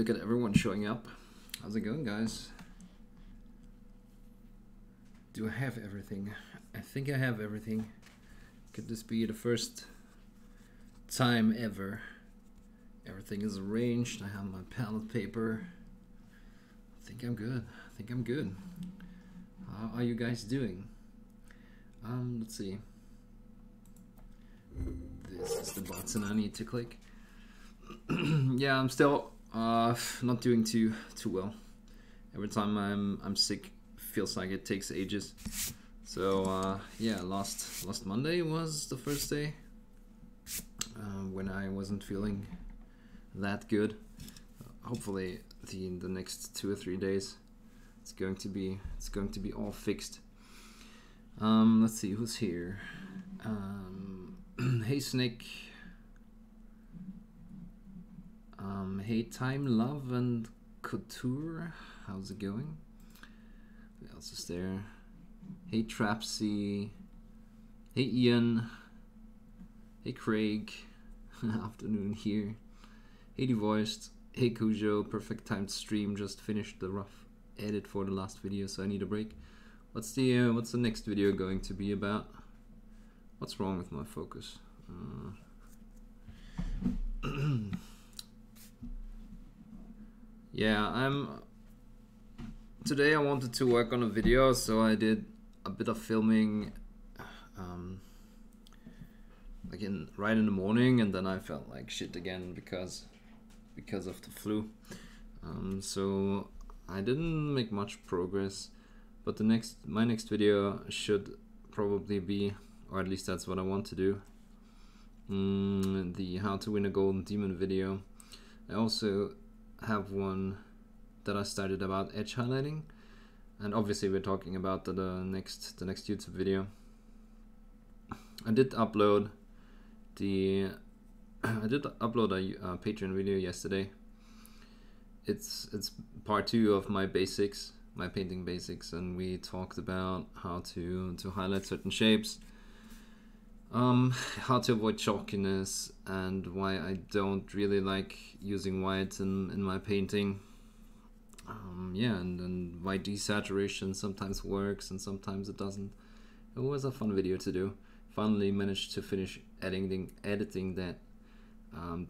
look at everyone showing up. How's it going, guys? Do I have everything? I think I have everything. Could this be the first time ever? Everything is arranged. I have my palette paper. I think I'm good. I think I'm good. How are you guys doing? Let's see. This is the button I need to click. Yeah, I'm still not doing too well. Every time I'm sick, feels like it takes ages. So yeah, last Monday was the first day when I wasn't feeling that good. Hopefully the next 2 or 3 days it's going to be all fixed. Let's see who's here. Hey Snake. Hey Time Love and Couture. How's it going? Who else is there? Hey Trapsy. Hey Ian. Hey Craig. Afternoon here. Hey Devoiced. Hey Cujo. Perfect timed stream. Just finished the rough edit for the last video, so I need a break. What's the next video going to be about? What's wrong with my focus? Yeah, today I wanted to work on a video, so I did a bit of filming like right in the morning, and then I felt like shit again because of the flu. So I didn't make much progress, but my next video should probably be, or at least that's what I want to do, the How to Win a Golden Demon video. I also have one that I started about edge highlighting, and obviously we're talking about the next YouTube video. I did upload a Patreon video yesterday. It's part 2 of my basics, my painting basics, and we talked about how to highlight certain shapes, how to avoid chalkiness, and why I don't really like using white in my painting. Yeah, and why desaturation sometimes works and sometimes it doesn't. It was a fun video to do. Finally managed to finish editing that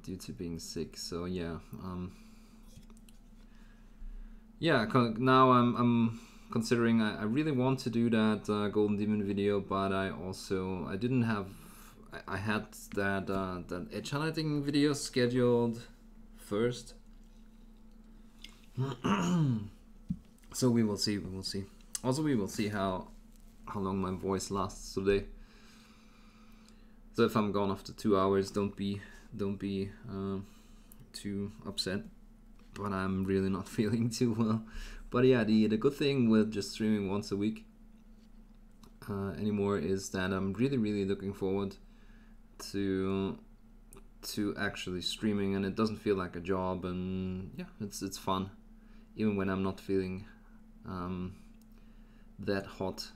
due to being sick. So yeah, yeah. Now I'm considering I really want to do that Golden Demon video, but I had that edge highlighting video scheduled first. So we will see. Also, we will see how long my voice lasts today. So if I'm gone after 2 hours, don't be too upset. But I'm really not feeling too well. But yeah, the good thing with just streaming once a week anymore is that I'm really looking forward to actually streaming, and it doesn't feel like a job, and yeah, it's fun, even when I'm not feeling that hot.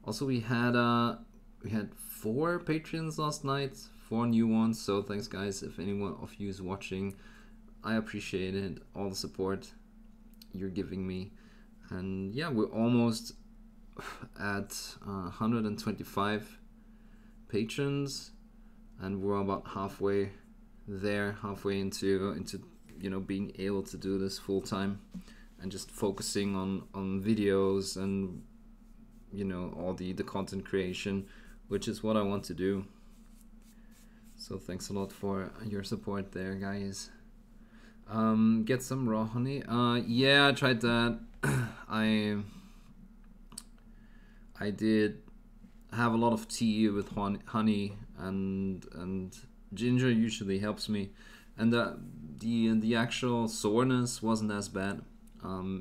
Also, we had 4 patrons last night, 4 new ones, so thanks guys. If anyone of you is watching, I appreciate it, all the support you're giving me. And yeah, we're almost at 125 patrons, and we're about halfway into being able to do this full time and just focusing on videos and all the content creation, which is what I want to do. So thanks a lot for your support there, guys. Get some raw honey. Yeah, I tried that. I did have a lot of tea with honey, and ginger usually helps me, and the actual soreness wasn't as bad.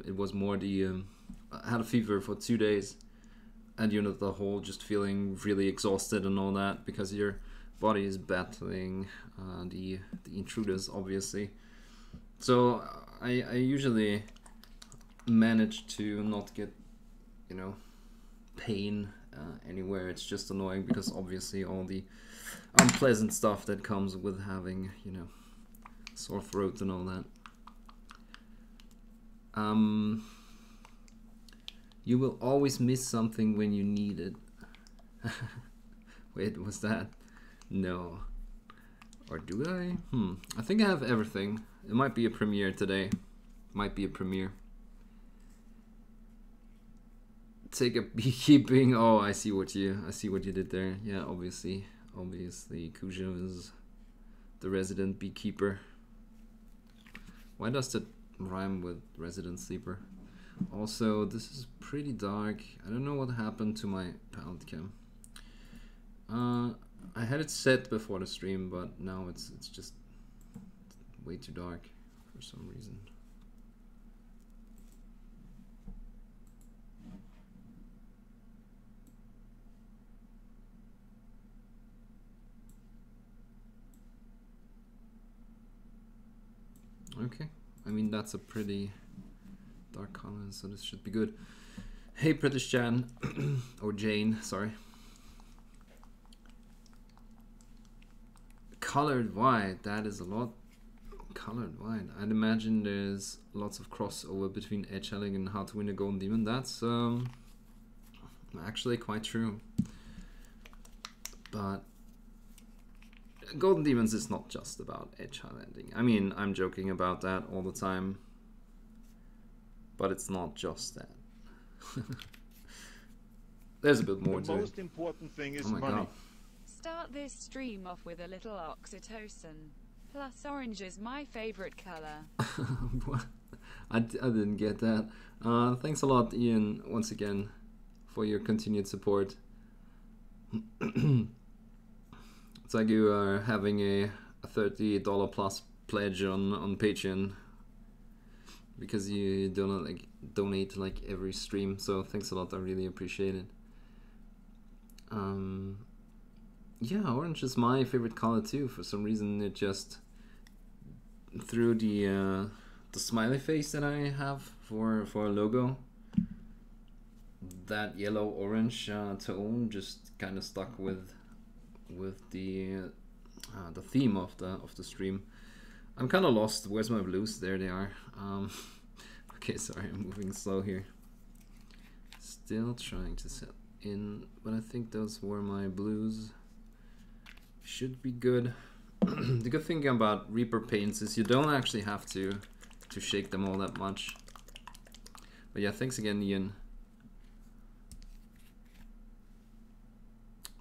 It was more I had a fever for 2 days, and the whole just feeling really exhausted and all that, because your body is battling the intruders, obviously. So I usually manage to not get pain anywhere. It's just annoying because obviously all the unpleasant stuff that comes with having sore throat and all that. You will always miss something when you need it. Wait, was that? No. Or do I? I think I have everything. It might be a premiere today. Might be a premiere. Take a beekeeping. Oh, I see what you did there. Yeah, obviously Cujo is the resident beekeeper. Why does that rhyme with resident sleeper? Also, this is pretty dark. I don't know what happened to my palette cam. I had it set before the stream, but now it's just way too dark for some reason. Okay, I mean that's a pretty dark color, so this should be good. Hey British Jan, or Jane, sorry. Colored white, that is a lot. Colored white, I'd imagine there's lots of crossover between Edge Helling and How to Win a Golden Demon. That's actually quite true. But Golden Demons is not just about edge highlighting. I mean, I'm joking about that all the time, but it's not just that. There's a bit more to it. The most important thing is money. God. Start this stream off with a little oxytocin. Plus orange is my favorite color. What? I didn't get that. Thanks a lot, Ian, once again, for your continued support. It's like you are having a $30 plus pledge on Patreon because you donate like every stream. So thanks a lot. I really appreciate it. Yeah, orange is my favorite color too. For some reason, it just through the smiley face that I have for a logo. That yellow orange tone just kind of stuck with the theme of the stream. I'm kind of lost. Where's my blues? There they are. Okay, sorry, I'm moving slow here. Still trying to set in, but I think those were my blues. Should be good. The good thing about Reaper paints is you don't actually have to shake them all that much. But yeah, thanks again, Ian.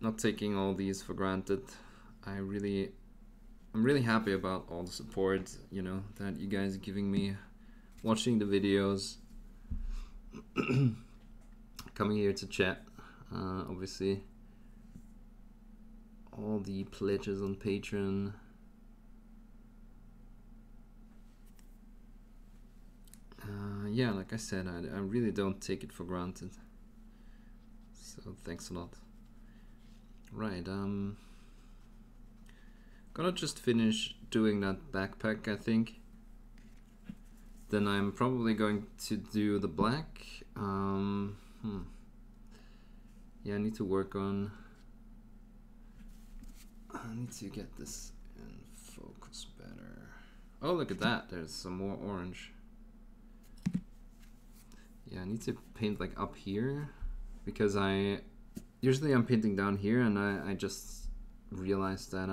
Not taking all these for granted. I'm really happy about all the support, you know, that you guys are giving me, watching the videos, coming here to chat, obviously, all the pledges on Patreon. Yeah, like I said, I really don't take it for granted. So thanks a lot. Right, gonna just finish doing that backpack, I think. Then I'm probably going to do the black. Yeah, I need to work on. I need to get this in focus better. Oh, look at that! There's some more orange. Yeah, I need to paint like up here because usually I'm painting down here, and I just realized that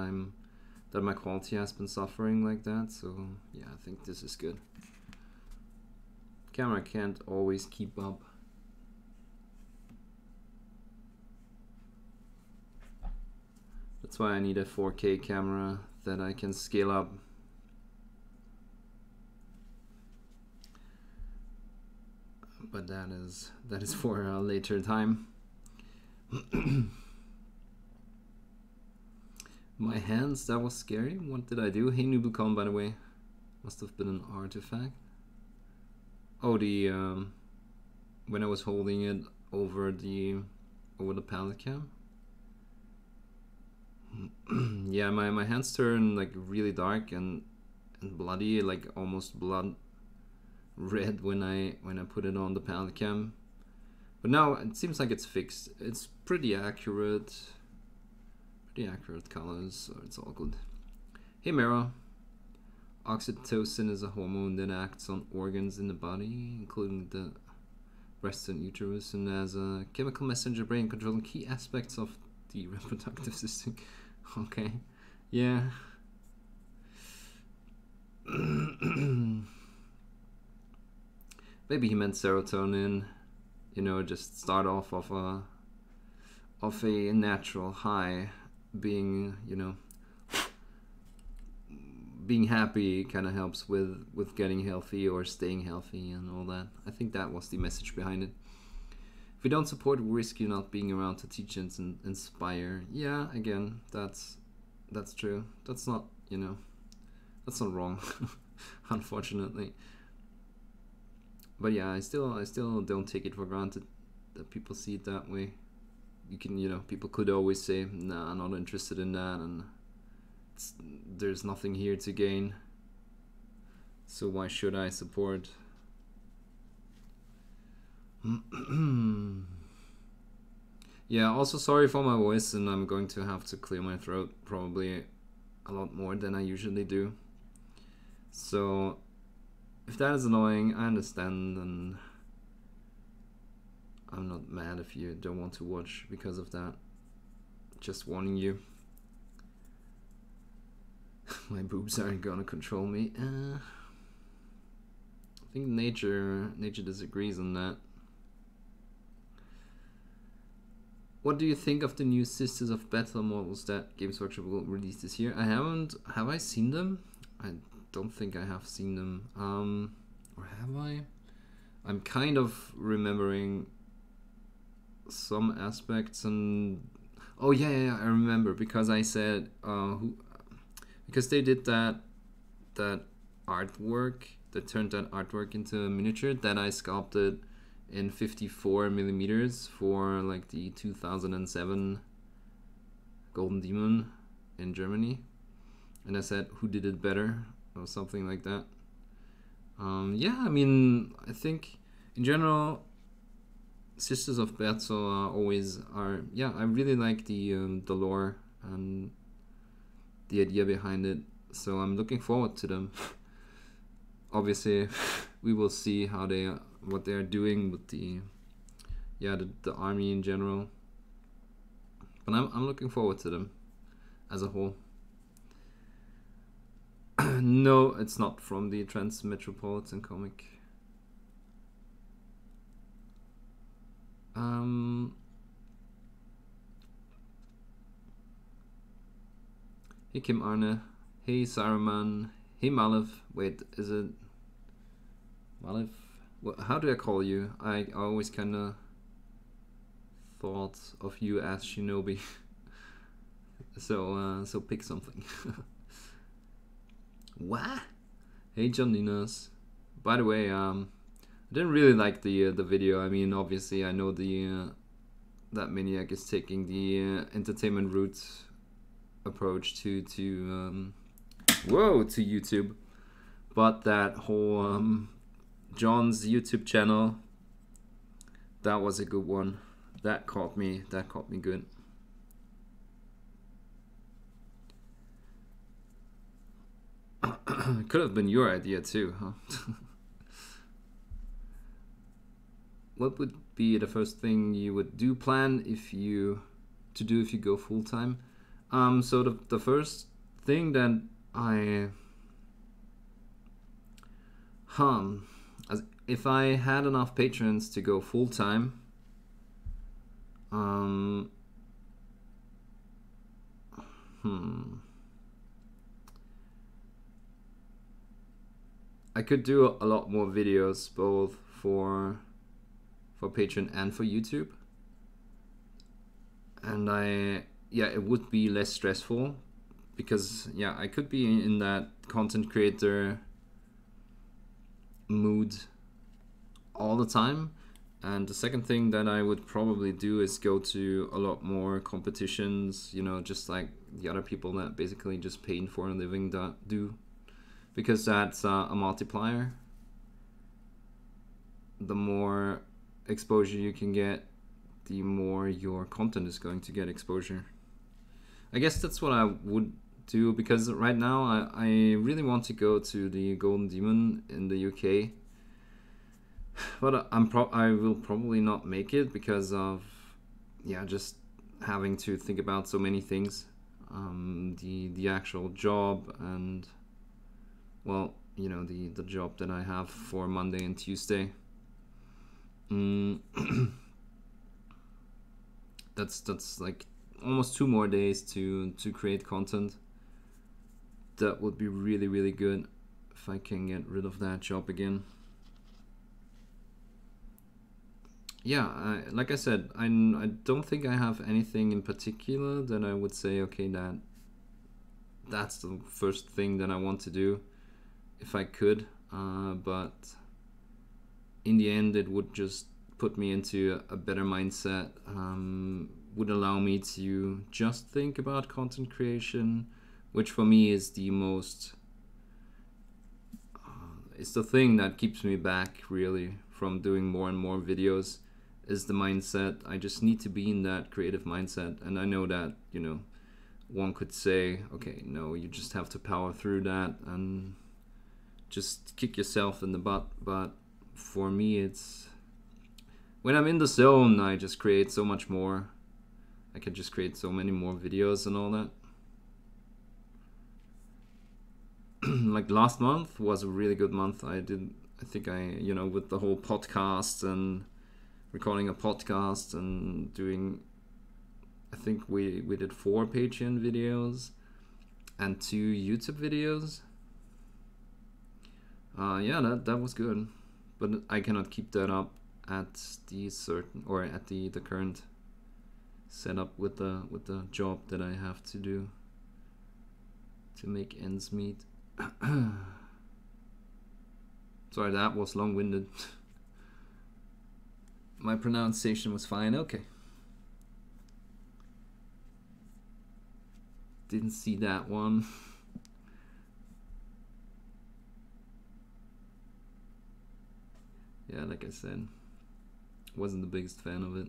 my quality has been suffering like that. So yeah, I think this is good. Camera can't always keep up. That's why I need a 4K camera that I can scale up. But that is for a later time. My hands, that was scary. What did I do? Hey Nubicon, by the way. Must have been an artifact. Oh, the when I was holding it over the palette cam. Yeah, my hands turn like really dark and bloody, like almost blood red when I put it on the palette cam. But now it seems like it's fixed. It's pretty accurate colors, so it's all good. Hey Mara, Oxytocin is a hormone that acts on organs in the body, including the breast and uterus, and as a chemical messenger brain controlling key aspects of the reproductive system. Okay, yeah. Maybe he meant serotonin, you know, just start off of a natural high, being, you know, being happy kind of helps with getting healthy or staying healthy and all that. I think that was the message behind it. If we don't support, we risk you not being around to teach and inspire. Yeah, again, that's true. That's not, you know, that's not wrong, unfortunately. But yeah, I still don't take it for granted that people see it that way. You can, you know, people could always say, nah, I'm not interested in that, and there's nothing here to gain, so why should I support? Yeah, also sorry for my voice, and I'm going to have to clear my throat probably a lot more than I usually do. So if that is annoying, I understand, and I'm not mad if you don't want to watch because of that. Just warning you. My boobs aren't gonna control me. I think nature disagrees on that. What do you think of the new Sisters of Battle models that Games Workshop will release this year? I haven't. Have I seen them? I don't think I have seen them. Or have I? I'm kind of remembering some aspects, and oh yeah, I remember, because I said because they did that artwork, that turned that artwork into a miniature that I sculpted in 54 millimeters for like the 2007 Golden Demon in Germany, and I said who did it better or something like that. Yeah, I mean, I think in general Sisters of Battle yeah, I really like the lore and the idea behind it, so I'm looking forward to them. Obviously we will see how what they are doing with the army in general, but I'm looking forward to them as a whole. No, it's not from the Transmetropolitan comic. Hey Kim Arne, hey Saruman, hey Malif. Wait, is it Malif? How do I call you? I always kinda thought of you as Shinobi. So pick something. What? Hey John Ninas. By the way, I didn't really like the video. I mean, obviously I know that Maniac is taking the entertainment route approach to YouTube, but that whole John's YouTube channel, that was a good one. That caught me good. Could have been your idea too, huh? What would be the first thing you would plan if you go full time? So the first thing that if I had enough patrons to go full time, I could do a lot more videos, both for Patreon and for YouTube, and it would be less stressful, because I could be in that content creator mood all the time. And the second thing that I would probably do is go to a lot more competitions, you know, just like the other people that basically just paying for a living do, because that's a multiplier. The more exposure you can get, the more your content is going to get exposure. I guess that's what I would do, because right now I really want to go to the Golden Demon in the UK, but I will probably not make it because of, yeah, just having to think about so many things, the actual job, and, well, you know, the job that I have for Monday and Tuesday. That's like almost 2 more days to create content. That would be really, really good if I can get rid of that job again. Yeah, like I said, I don't think I have anything in particular that I would say, okay, that's the first thing that I want to do if I could, but in the end it would just put me into a better mindset, would allow me to just think about content creation, which for me is the most, it's the thing that keeps me back really from doing more and more videos, is the mindset. I just need to be in that creative mindset, and I know that, you know, one could say, okay, no, you just have to power through that and just kick yourself in the butt, but for me it's, when I'm in the zone, I just create so much more. I can just create so many more videos and all that. Like last month was a really good month. I think you know, with the whole podcast and recording a podcast and doing, I think we did 4 Patreon videos and 2 YouTube videos. Yeah, that was good, but I cannot keep that up at the the current setup with the job that I have to do to make ends meet. Sorry, that was long-winded. My pronunciation was fine. Okay. Didn't see that one. Yeah, like I said, wasn't the biggest fan of it.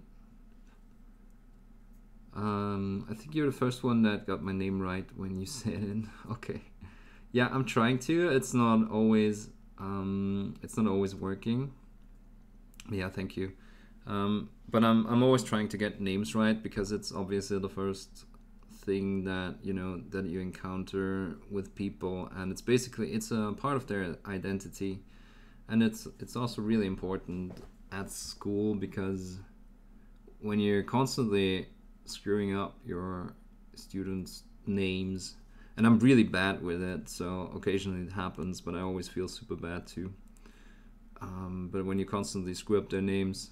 I think you're the first one that got my name right when you said it. Okay. Yeah, I'm trying to. It's not always working. Yeah, thank you. But I'm always trying to get names right, because it's obviously the first thing that, you know, that you encounter with people, and it's a part of their identity, and it's also really important at school, because when you're constantly screwing up your students' names, and I'm really bad with it, so occasionally it happens, but I always feel super bad too. But when you constantly screw up their names,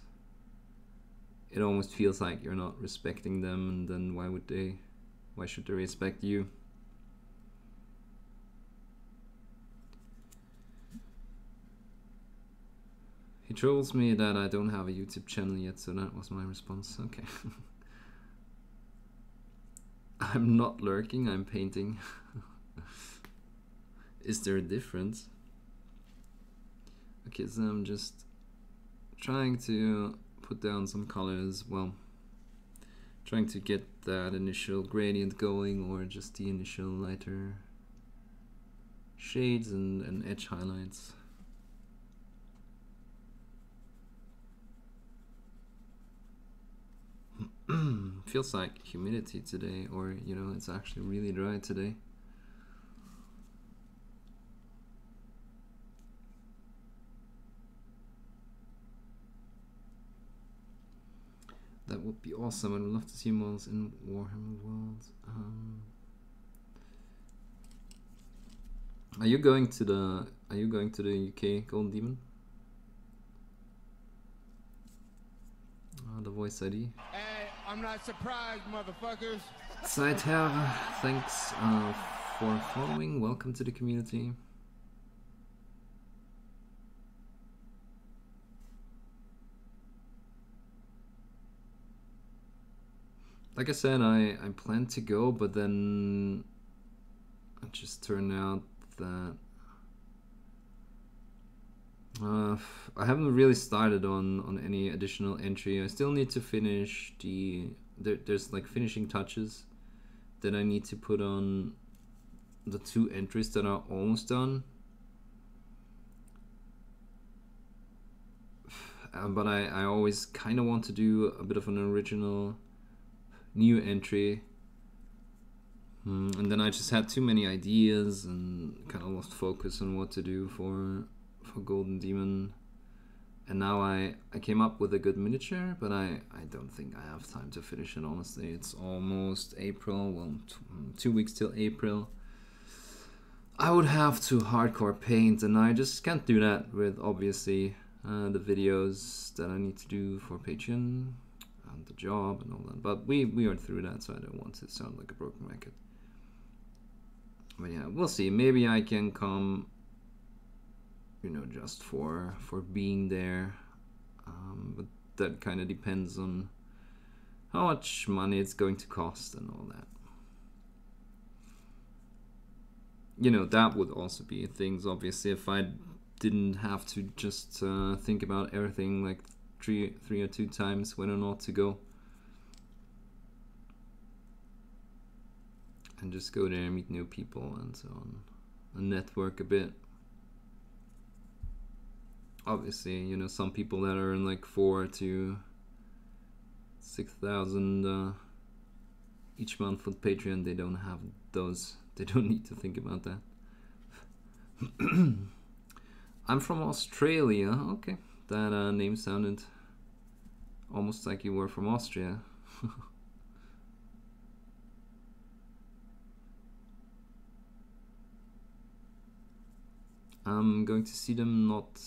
it almost feels like you're not respecting them, and then why should they respect you? He trolls me that I don't have a YouTube channel yet, so that was my response. Okay. I'm not lurking, I'm painting. Is there a difference? Okay, so I'm just trying to put down some colors, well, trying to get that initial gradient going, or just the initial lighter shades and edge highlights. Feels like humidity today, or, you know, it's actually really dry today. That would be awesome. I would love to see models in Warhammer Worlds. Are you going to the UK Golden Demon? The voice ID. Hey, I'm not surprised, motherfuckers. Seither, thanks for following. Welcome to the community. Like I said, I planned to go, but then it just turned out that I haven't really started on any additional entry. I still need to finish there's like finishing touches that I need to put on the 2 entries that are almost done. But I always kind of want to do a bit of an original new entry. And then I just had too many ideas and kind of lost focus on what to do for Golden Demon. And now I came up with a good miniature, but I don't think I have time to finish it, honestly. It's almost April, well, 2 weeks till April. I would have to hardcore paint, and I just can't do that with, obviously, the videos that I need to do for Patreon and the job and all that. But we are through that, so I don't want to sound like a broken record. But yeah, we'll see. Maybe I can come, you know, just for being there. But that kind of depends on how much money it's going to cost and all that. You know, that would also be things, obviously, if I didn't have to just think about everything like three or 2 times when or not to go. And just go there and meet new people and so on. And network a bit. Obviously, you know, some people that earn like 4,000 to 6,000 each month with Patreon, they don't have those. They don't need to think about that. I'm from Australia. Okay, that name sounded almost like you were from Austria. I'm going to see them not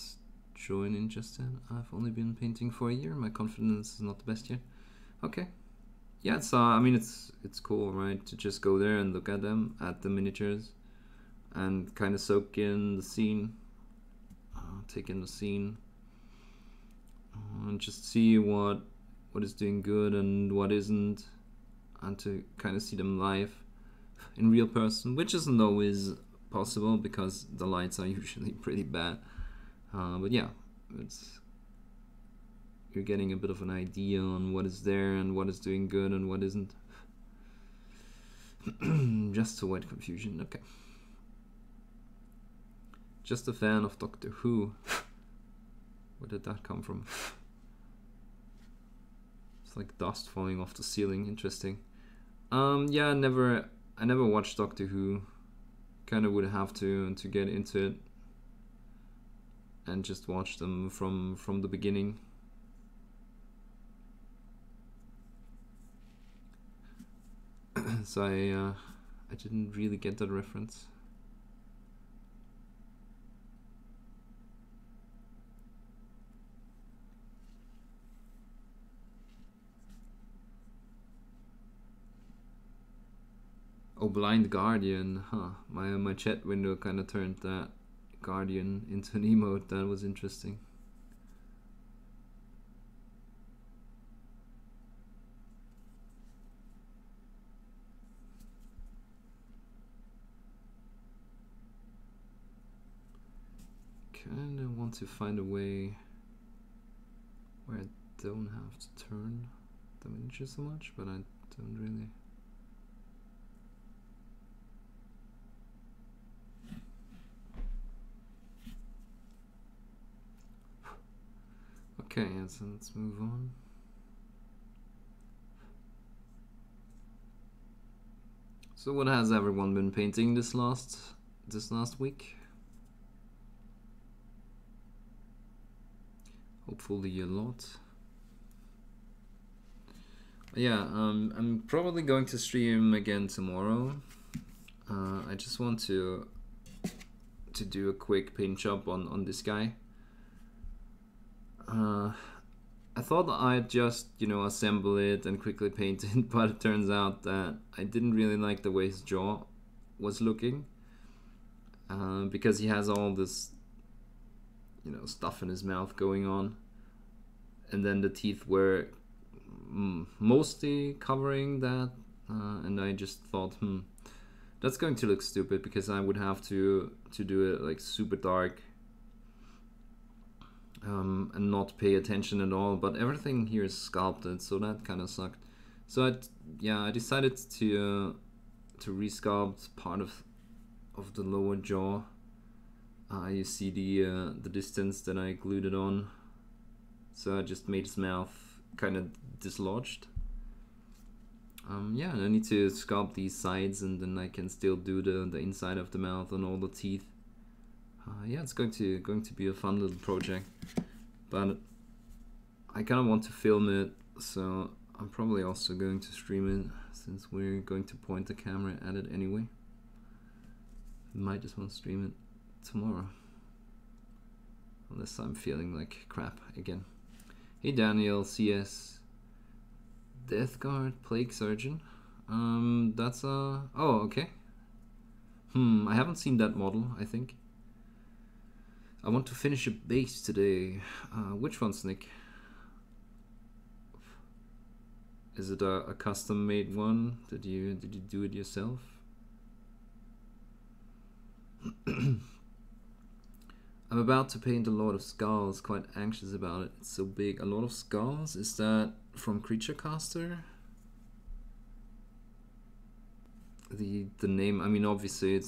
join in just yet. I've only been painting for a year. My confidence is not the best yet. Okay. Yeah, it's I mean it's cool, right? To just go there and look at them, at the miniatures, and kind of soak in the scene, take in the scene, and just see what is doing good and what isn't, and to kind of see them live in real person, which isn't always possible because the lights are usually pretty bad. But yeah, you're getting a bit of an idea on what is there and what is doing good and what isn't. Just to avoid confusion. Okay. Just a fan of Doctor Who. Where did that come from? It's like dust falling off the ceiling. Interesting. Yeah, I never watched Doctor Who. Kind of would have to get into it and just watch them from the beginning. So I didn't really get that reference. Oh, Blind Guardian, huh? My chat window kind of turned that Guardian into an emote. That was interesting. Kinda want to find a way where I don't have to turn the miniature so much, but I don't really. Okay, so let's move on. So what has everyone been painting this last week? Hopefully a lot. Yeah, I'm probably going to stream again tomorrow. I just want to do a quick paint job on this guy. I thought I'd just, you know, assemble it and quickly paint it, but it turns out that I didn't really like the way his jaw was looking, because he has all this, you know, stuff in his mouth going on, and then the teeth were mostly covering that, and I just thought, that's going to look stupid because I would have to do it like super dark. And not pay attention at all, but everything here is sculpted, so that kind of sucked. So I decided to resculpt part of of the lower jaw. You see the distance that I glued it on. So I just made his mouth kind of dislodged. Yeah, and I need to sculpt these sides, and then I can still do the inside of the mouth and all the teeth. Yeah, it's going to be a fun little project, but I kind of want to film it, so I'm probably also going to stream it, since we're going to point the camera at it anyway. Might just want to stream it tomorrow, unless I'm feeling like crap again. Hey Daniel, CS Death Guard Plague Surgeon. That's oh, okay. I haven't seen that model, I think. I want to finish a base today. Which one, Nick? Is it a custom made one? Did you do it yourself? I'm about to paint a lot of skulls, quite anxious about it. It's so big. A lot of skulls? Is that from Creature Caster? The name, I mean, obviously it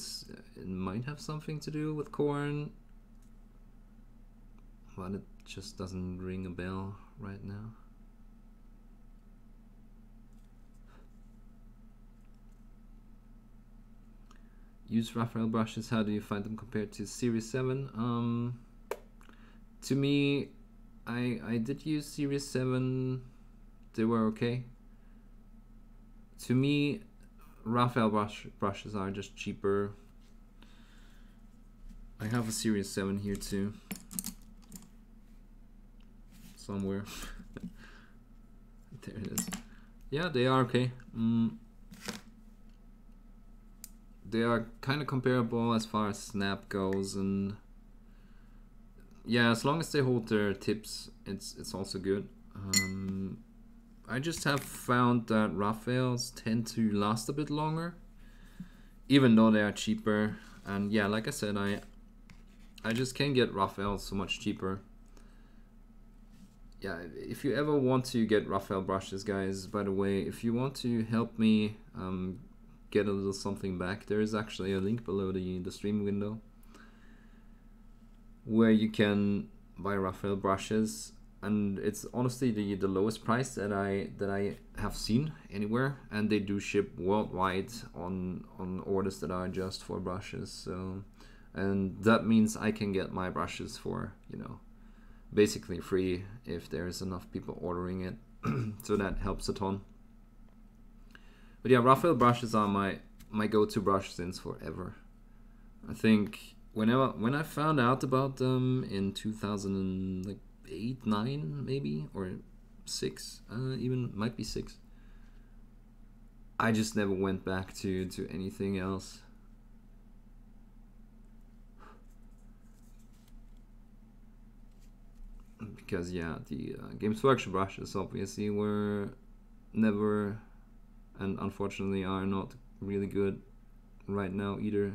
might have something to do with corn, but it just doesn't ring a bell right now. Use Raphael brushes, how do you find them compared to Series 7? To me, I did use Series 7, they were okay. To me, Raphael brushes are just cheaper. I have a Series 7 here too. Somewhere. There it is. Yeah, they are okay. They are kind of comparable as far as snap goes, and yeah, as long as they hold their tips, it's also good. I just have found that Raphaels tend to last a bit longer, even though they are cheaper. And yeah, like I said, I just can't get Raphaels so much cheaper. Yeah, if you ever want to get Raphael brushes, guys, by the way, if you want to help me get a little something back, there is actually a link below the stream window where you can buy Raphael brushes, and it's honestly the lowest price that I have seen anywhere, and they do ship worldwide on orders that are just for brushes. So, and that means I can get my brushes for, you know, basically free if there's enough people ordering it. So that helps a ton. But yeah, Raphael brushes are my go-to brush since forever. I think when I found out about them in 2008, 9 maybe, or 6, even might be 6. I just never went back to anything else. Because yeah, the Games Workshop brushes obviously were never, and unfortunately are not really good right now either.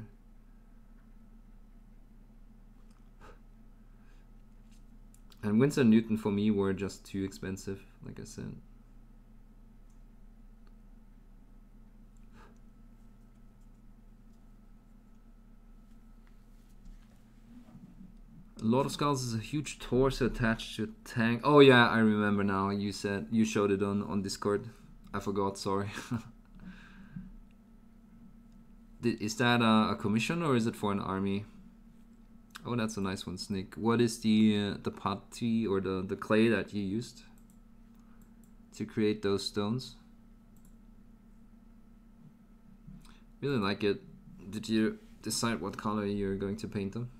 And Winsor & Newton for me were just too expensive, like I said. A lot of skulls is a huge torso attached to a tank. Oh yeah, I remember now. You showed it on Discord. I forgot, sorry. Is that a commission or is it for an army? Oh, that's a nice one, Snick. What is the putty or the clay that you used to create those stones? Really like it. Did you decide what color you're going to paint them?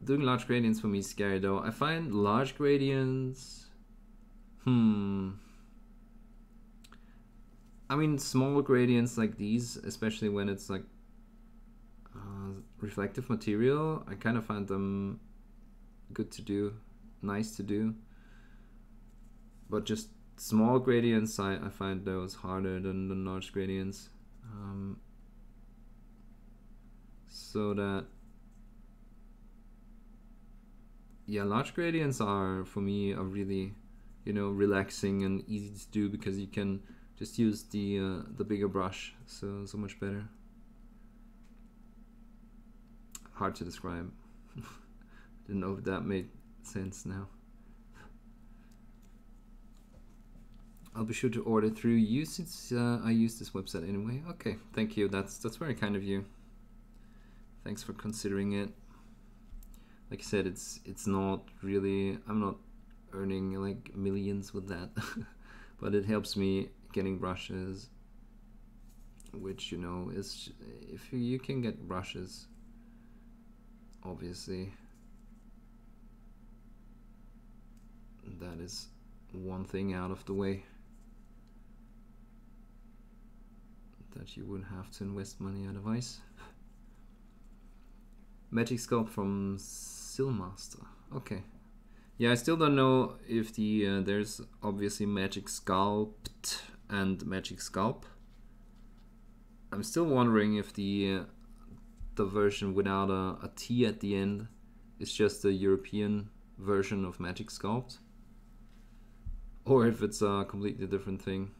Doing large gradients for me is scary though. I find large gradients... I mean, small gradients like these, especially when it's like reflective material, I kind of find them good to do, nice to do. But just small gradients, I find those harder than the large gradients. So that, yeah, large gradients are for me a really, you know, relaxing and easy to do because you can just use the bigger brush, so much better. hard to describe. Didn't know if that made sense now. I'll be sure to order through you since I use this website anyway. Okay, thank you. That's very kind of you. Thanks for considering it. Like I said, it's not really, I'm not earning like millions with that, but it helps me getting brushes, which, you know, is, if you can get brushes, obviously that is one thing out of the way that you wouldn't have to invest money otherwise. Magic Sculpt from Silmaster. Okay. Yeah, I still don't know if the there's obviously Magic Sculpt and Magic Sculpt. I'm still wondering if the version without a T at the end is just the European version of Magic Sculpt, or if it's a completely different thing.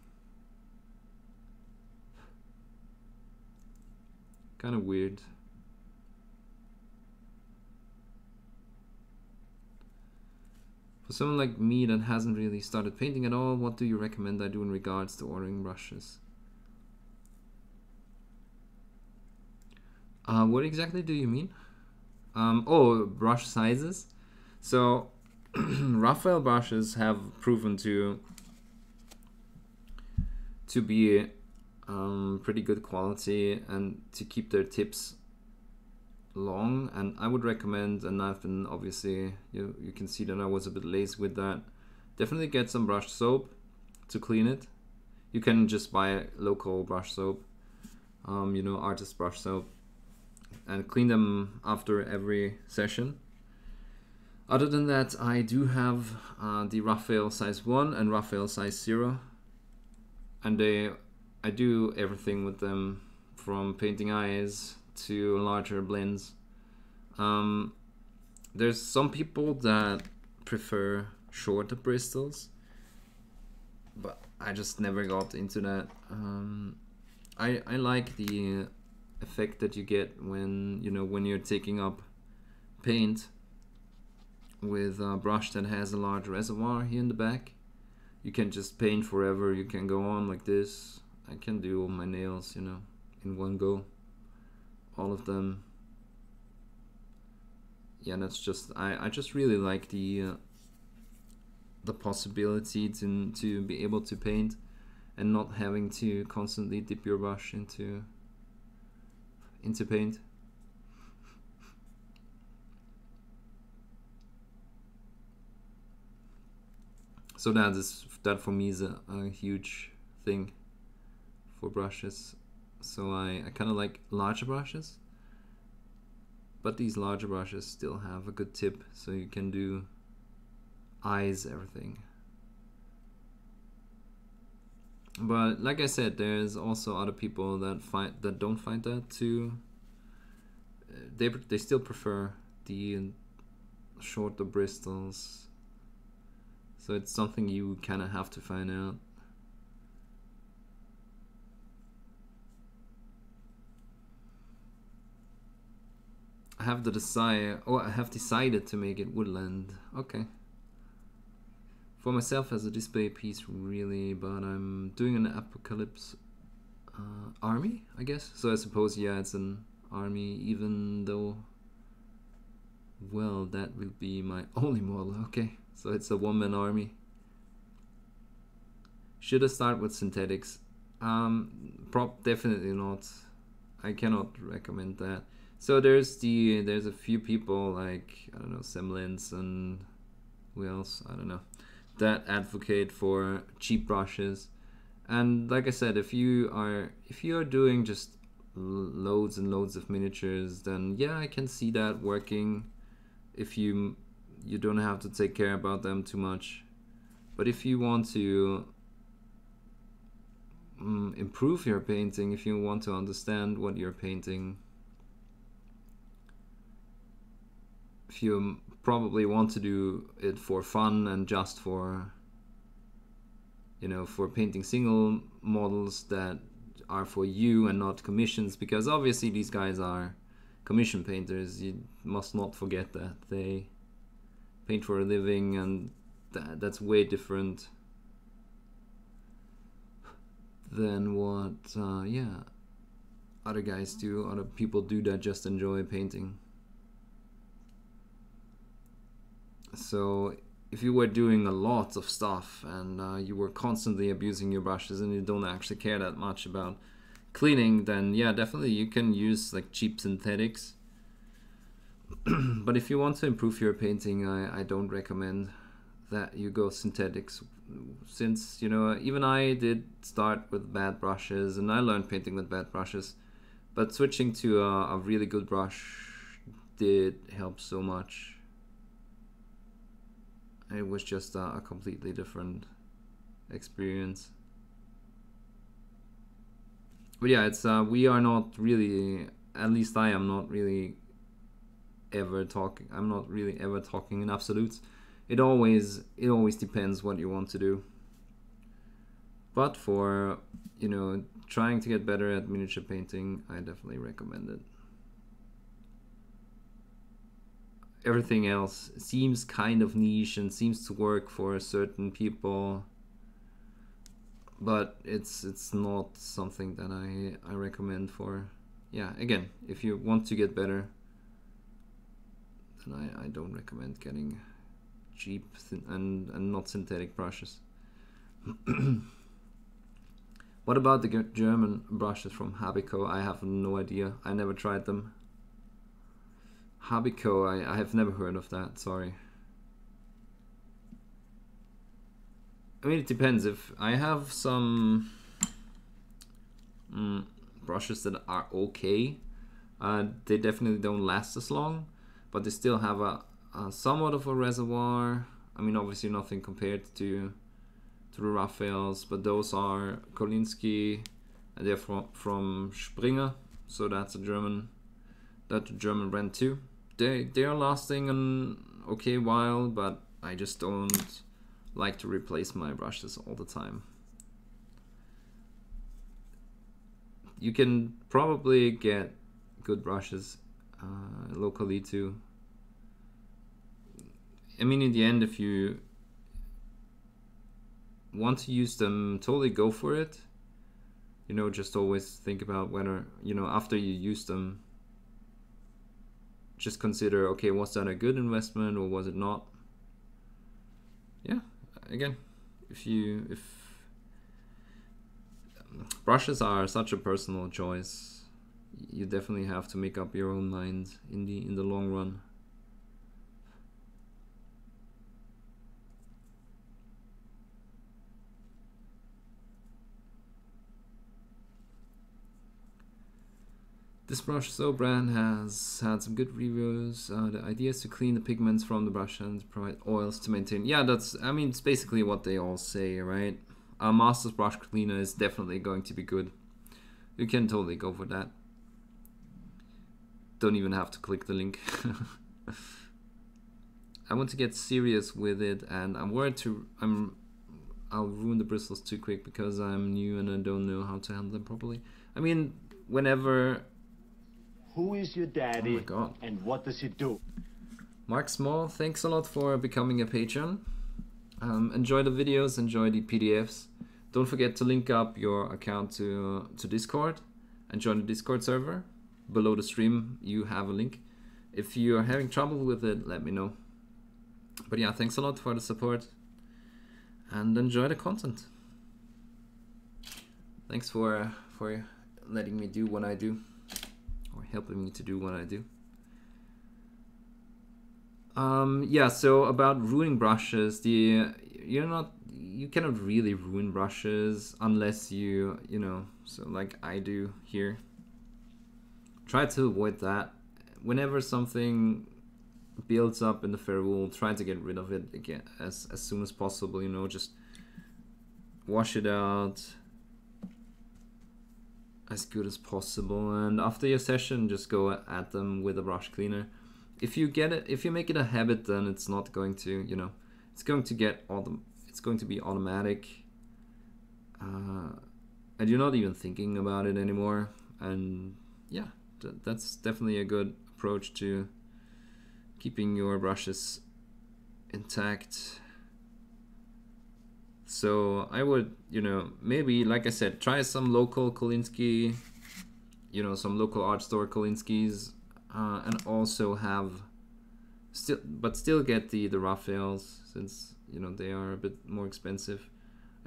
Kind of weird. For someone like me that hasn't really started painting at all, what do you recommend I do in regards to ordering brushes? What exactly do you mean? Oh, brush sizes. So Raphael brushes have proven to be pretty good quality and to keep their tips long, and I would recommend, and I've been, obviously you can see that I was a bit lazy with that, definitely get some brush soap to clean it. You can just buy local brush soap, you know, artist brush soap, and clean them after every session. Other than that, I do have the Raphael size 1 and Raphael size 0, and I do everything with them, from painting eyes to larger blends. There's some people that prefer shorter bristles, but I just never got into that. I like the effect that you get when, you know, when you're taking up paint with a brush that has a large reservoir here in the back. You can just paint forever. You can go on like this. I can do all my nails, you know, in one go, all of them. Yeah, that's just, I just really like the possibility to be able to paint and not having to constantly dip your brush into paint. So that for me is a huge thing for brushes. So I kind of like larger brushes, but these larger brushes still have a good tip, so you can do eyes, everything. But like I said, there's also other people that don't find that too. They still prefer the shorter bristles. So it's something you kind of have to find out. I have the desire, I have decided to make it woodland. Okay. For myself as a display piece, really, but I'm doing an apocalypse army, I guess. So I suppose, yeah, it's an army, even though, well, that will be my only model. Okay, so it's a one-man army. Should I start with synthetics? Definitely not. I cannot recommend that. So there's a few people like, I don't know, Semlins and who else? I don't know, that advocate for cheap brushes. And like I said, if you are doing just loads and loads of miniatures, then yeah, I can see that working if you don't have to take care about them too much. But if you want to improve your painting, if you want to understand what you're painting, if you probably want to do it for fun and just for, you know, for painting single models that are for you and not commissions, because obviously these guys are commission painters, you must not forget that they paint for a living, and that's way different than what yeah, other guys do. Other people do that just enjoy painting. So if you were doing a lot of stuff and you were constantly abusing your brushes and you don't actually care that much about cleaning, then yeah, definitely you can use like cheap synthetics. But if you want to improve your painting, I don't recommend that you go synthetics, since, you know, even I did start with bad brushes and I learned painting with bad brushes, but switching to a really good brush did help so much. It was just a completely different experience. But yeah, it's we are not really, at least I am not really ever talking, I'm not really ever talking in absolutes. It always depends what you want to do. But for, you know, trying to get better at miniature painting, I definitely recommend it. Everything else seems kind of niche and seems to work for certain people, but it's not something that I recommend for, yeah, again, if you want to get better, then I don't recommend getting cheap and not synthetic brushes. What about the German brushes from Habico? I have no idea. I never tried them. Habico, I have never heard of that, sorry. I mean, it depends. If I have some brushes that are okay, they definitely don't last as long, but they still have a somewhat of a reservoir. I mean, obviously nothing compared to the Raphaels, but those are Kolinsky, and they're from Springer, so that's a German brand too. They are lasting an okay while, but I just don't like to replace my brushes all the time. You can probably get good brushes locally too. I mean, in the end, if you want to use them, totally go for it. You know, just always think about whether, you know, after you use them, just consider, okay, was that a good investment or was it not? Yeah, again, if brushes are such a personal choice, you definitely have to make up your own mind in the long run. This brush So brand has had some good reviews. The idea is to clean the pigments from the brush and provide oils to maintain. Yeah, that's, I mean, it's basically what they all say, right? A Master's brush cleaner is definitely going to be good. You can totally go for that. Don't even have to click the link. I want to get serious with it, and I'm worried I'll ruin the bristles too quick because I'm new and I don't know how to handle them properly. I mean, whenever... Who is your daddy? Oh my God. And what does he do? Mark Small, thanks a lot for becoming a patron. Enjoy the videos, enjoy the PDFs. Don't forget to link up your account to Discord and join the Discord server. Below the stream you have a link. If you're having trouble with it, let me know. But yeah, thanks a lot for the support and enjoy the content. Thanks for letting me do what I do, or helping me to do what I do. Yeah, so about ruining brushes, you cannot really ruin brushes unless you know, so like I do here. Try to avoid that. Whenever something builds up in the ferrule, try to get rid of it again as soon as possible, you know, just wash it out as good as possible, and after your session just go at them with a brush cleaner. If you make it a habit, then it's not going to, you know, it's going to be automatic, and you're not even thinking about it anymore. And yeah, that's definitely a good approach to keeping your brushes intact. So I would, you know, maybe, like I said, try some local Kolinsky, you know, some local art store Kolinskys, and also have still get the Raphaels, since, you know, they are a bit more expensive.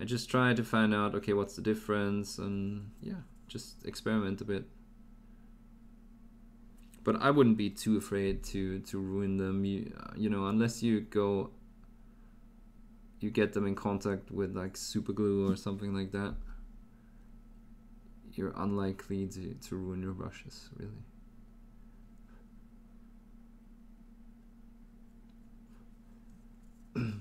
I just try to find out, okay, what's the difference, and yeah, just experiment a bit. But I wouldn't be too afraid to ruin them, you know, unless you get them in contact with like super glue or something like that. You're unlikely to ruin your brushes, really.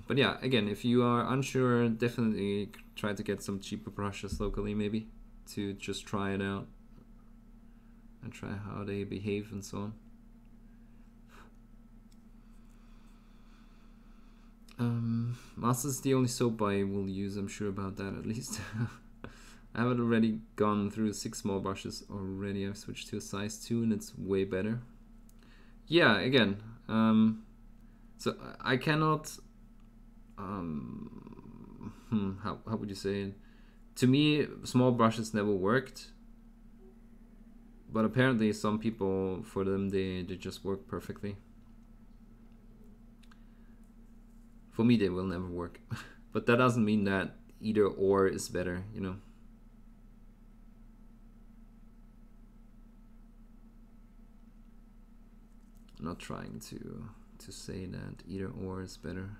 But yeah, again, if you are unsure, definitely try to get some cheaper brushes locally, maybe, to just try it out and try how they behave and so on. Master's the only soap I will use, I'm sure about that at least. I haven't already gone through 6 small brushes already. I've switched to a size 2 and it's way better. Yeah, again, so I cannot, how would you say it? To me, small brushes never worked, but apparently some people, for them, they just work perfectly. For me, they will never work. But that doesn't mean that either or is better, you know. I'm not trying to say that either or is better.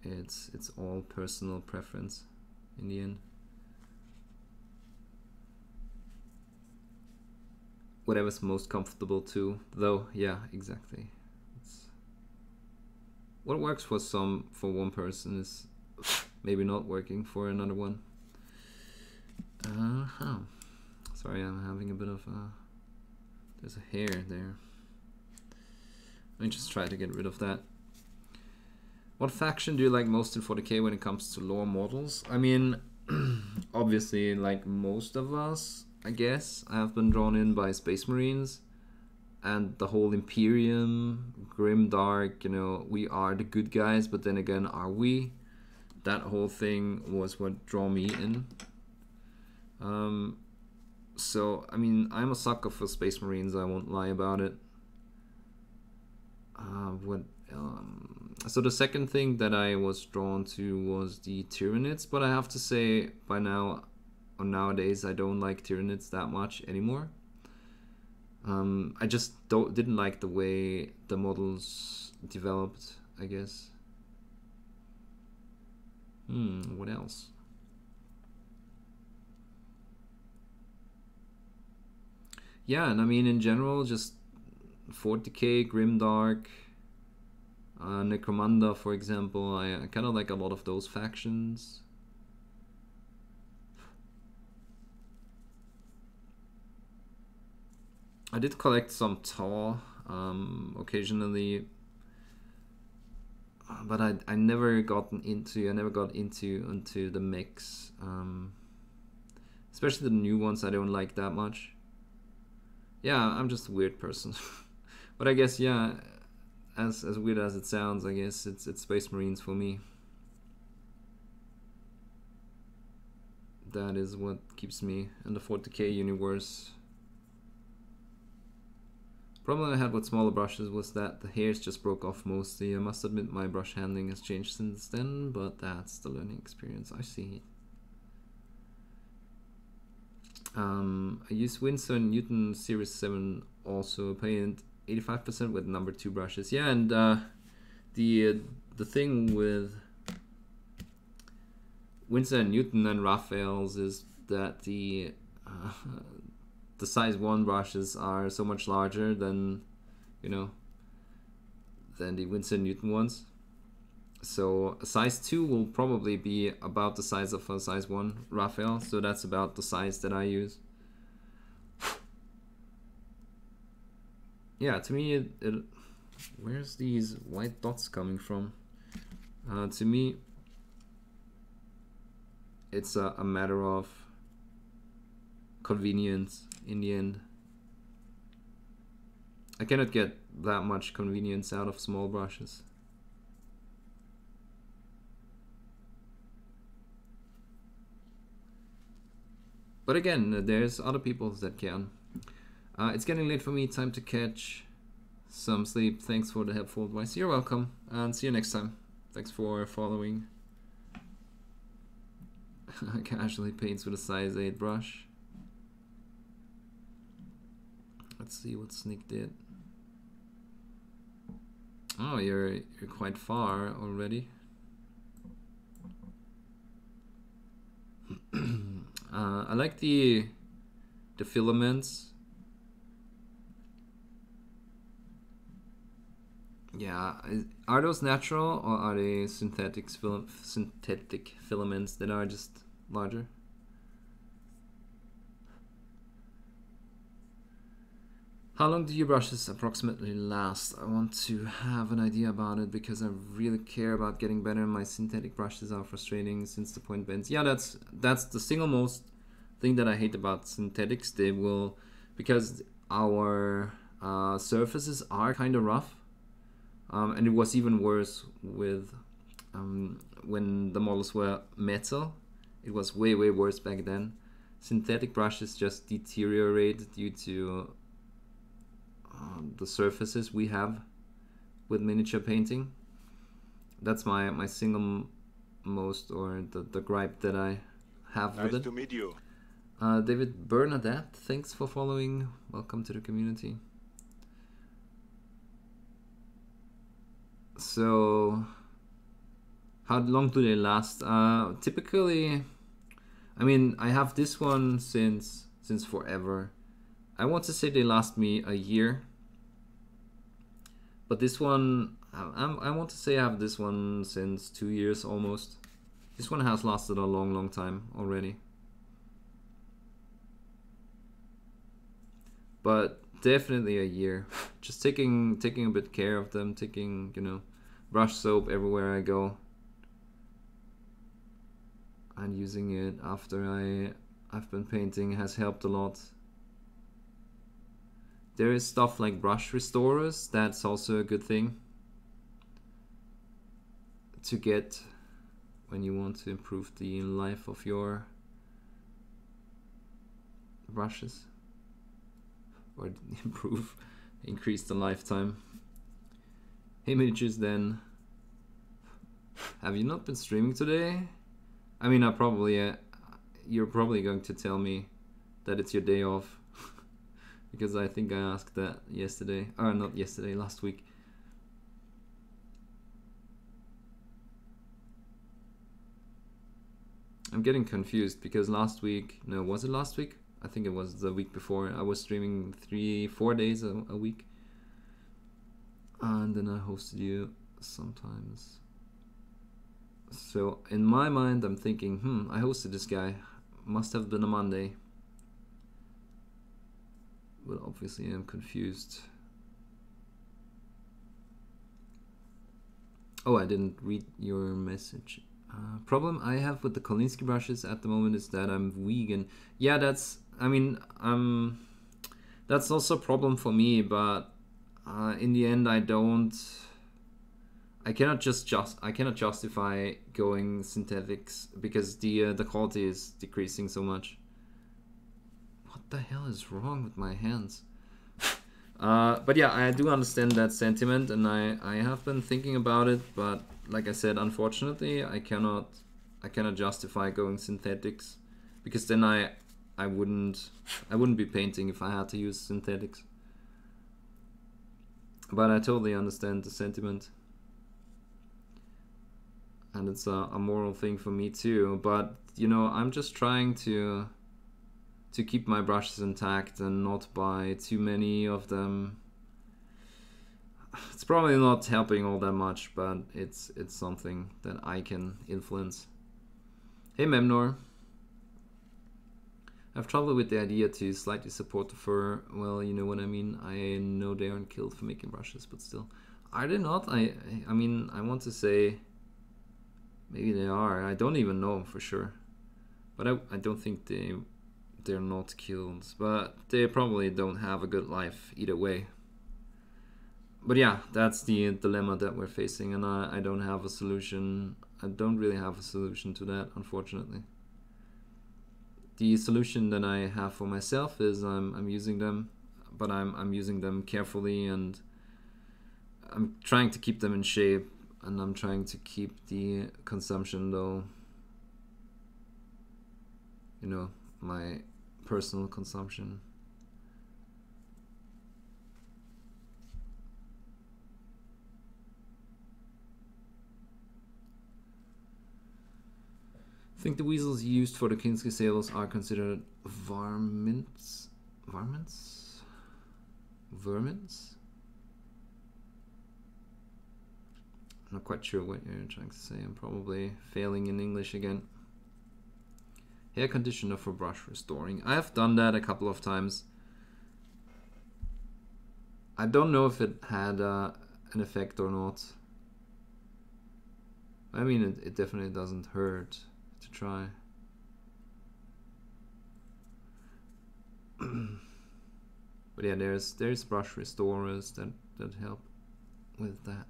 It's all personal preference in the end. Whatever's most comfortable too, though. Yeah, exactly. What works for one person is maybe not working for another one. Sorry, I'm having a bit of there's a hair there. Let me just try to get rid of that. What faction do you like most in 40k when it comes to lore models? I mean, obviously, like most of us, I guess, I have been drawn in by Space Marines and the whole Imperium, Grim Dark, you know, we are the good guys, but then again, are we? That whole thing was what drew me in. So, I mean, I'm a sucker for Space Marines, I won't lie about it. So the second thing that I was drawn to was the Tyranids, but I have to say, by now, or nowadays, I don't like Tyranids that much anymore. I just didn't like the way the models developed, I guess. What else? Yeah, and I mean, in general, just 40k, Grimdark, Necromunda, for example. I kind of like a lot of those factions. I did collect some Taw occasionally, but I never got into the mix. Especially the new ones I don't like that much. Yeah, I'm just a weird person. But I guess, yeah, as weird as it sounds, I guess it's Space Marines for me. That is what keeps me in the 40k universe. Problem I had with smaller brushes was that the hairs just broke off mostly. I must admit my brush handling has changed since then, but that's the learning experience. I see. I use Winsor & Newton Series 7 also, painted 85% with number 2 brushes. Yeah, and the thing with Winsor & Newton and Raphaels is that the size 1 brushes are so much larger than, you know, than the Winsor & Newton ones. So a size 2 will probably be about the size of a size 1 Raphael, so that's about the size that I use. Yeah, to me, where's these white dots coming from? To me, it's a matter of convenience in the end. I cannot get that much convenience out of small brushes. But again, there's other people that can. It's getting late for me, time to catch some sleep. Thanks for the helpful advice. You're welcome, and see you next time. Thanks for following. Casually paints with a size 8 brush. Let's see what Sneak did. Oh, you're quite far already. I like the filaments. Yeah, are those natural or are they synthetic filaments that are just larger? How long do your brushes approximately last? I want to have an idea about it because I really care about getting better. My synthetic brushes are frustrating since the point bends. Yeah, that's the single most thing that I hate about synthetics. They will, because our surfaces are kind of rough, and it was even worse with when the models were metal. It was way worse back then. Synthetic brushes just deteriorate due to the surfaces we have with miniature painting. That's my single most, or the gripe that I have with it. Nice to meet you. David Bernadette, thanks for following. Welcome to the community. So, how long do they last? Typically, I mean, I have this one since forever. I want to say they last me a year, but this one, I want to say I have this one since 2 years almost. This one has lasted a long time already. But definitely a year. Just taking a bit care of them, taking, you know, brush soap everywhere I go, and using it after I've been painting has helped a lot. There is stuff like brush restorers, that's also a good thing to get when you want to improve the life of your brushes, or increase the lifetime. Hey miniatures, then, have you not been streaming today? I mean, you're probably going to tell me that it's your day off. Because I think I asked that yesterday, or not yesterday, last week. I'm getting confused because last week, no, was it last week? I think it was the week before. I was streaming 3-4 days a week. And then I hosted you sometimes. So in my mind, I'm thinking, I hosted this guy. Must have been a Monday. Well, obviously I'm confused. Oh, I didn't read your message. Problem I have with the Kolinsky brushes at the moment is that I'm vegan. Yeah, that's also a problem for me, but in the end I cannot justify going synthetics because the quality is decreasing so much. What the hell is wrong with my hands? But yeah, I do understand that sentiment, and I have been thinking about it, but like I said, unfortunately I cannot justify going synthetics, because then I wouldn't be painting if I had to use synthetics. But I totally understand the sentiment, and it's a moral thing for me too. But you know, I'm just trying to keep my brushes intact and not buy too many of them. It's probably not helping all that much, but it's something that I can influence. Hey Memnor. I have trouble with the idea to slightly support the fur. Well, you know what I mean. I know they aren't killed for making brushes, but still. Are they not? I mean, I want to say maybe they are. I don't even know for sure. But I don't think they're not killed. But they probably don't have a good life either way. But yeah, that's the dilemma that we're facing, and I don't have a solution. I don't really have a solution to that, unfortunately. The solution that I have for myself is I'm using them, but I'm using them carefully, and I'm trying to keep them in shape, and I'm trying to keep the consumption, though, you know, my personal consumption. I think the weasels used for the Kinski sables are considered varmints? Varmints? Vermins? I'm not quite sure what you're trying to say. I'm probably failing in English again. Hair conditioner for brush restoring. I have done that a couple of times. I don't know if it had an effect or not. I mean, it definitely doesn't hurt to try. But yeah, there's brush restorers that help with that.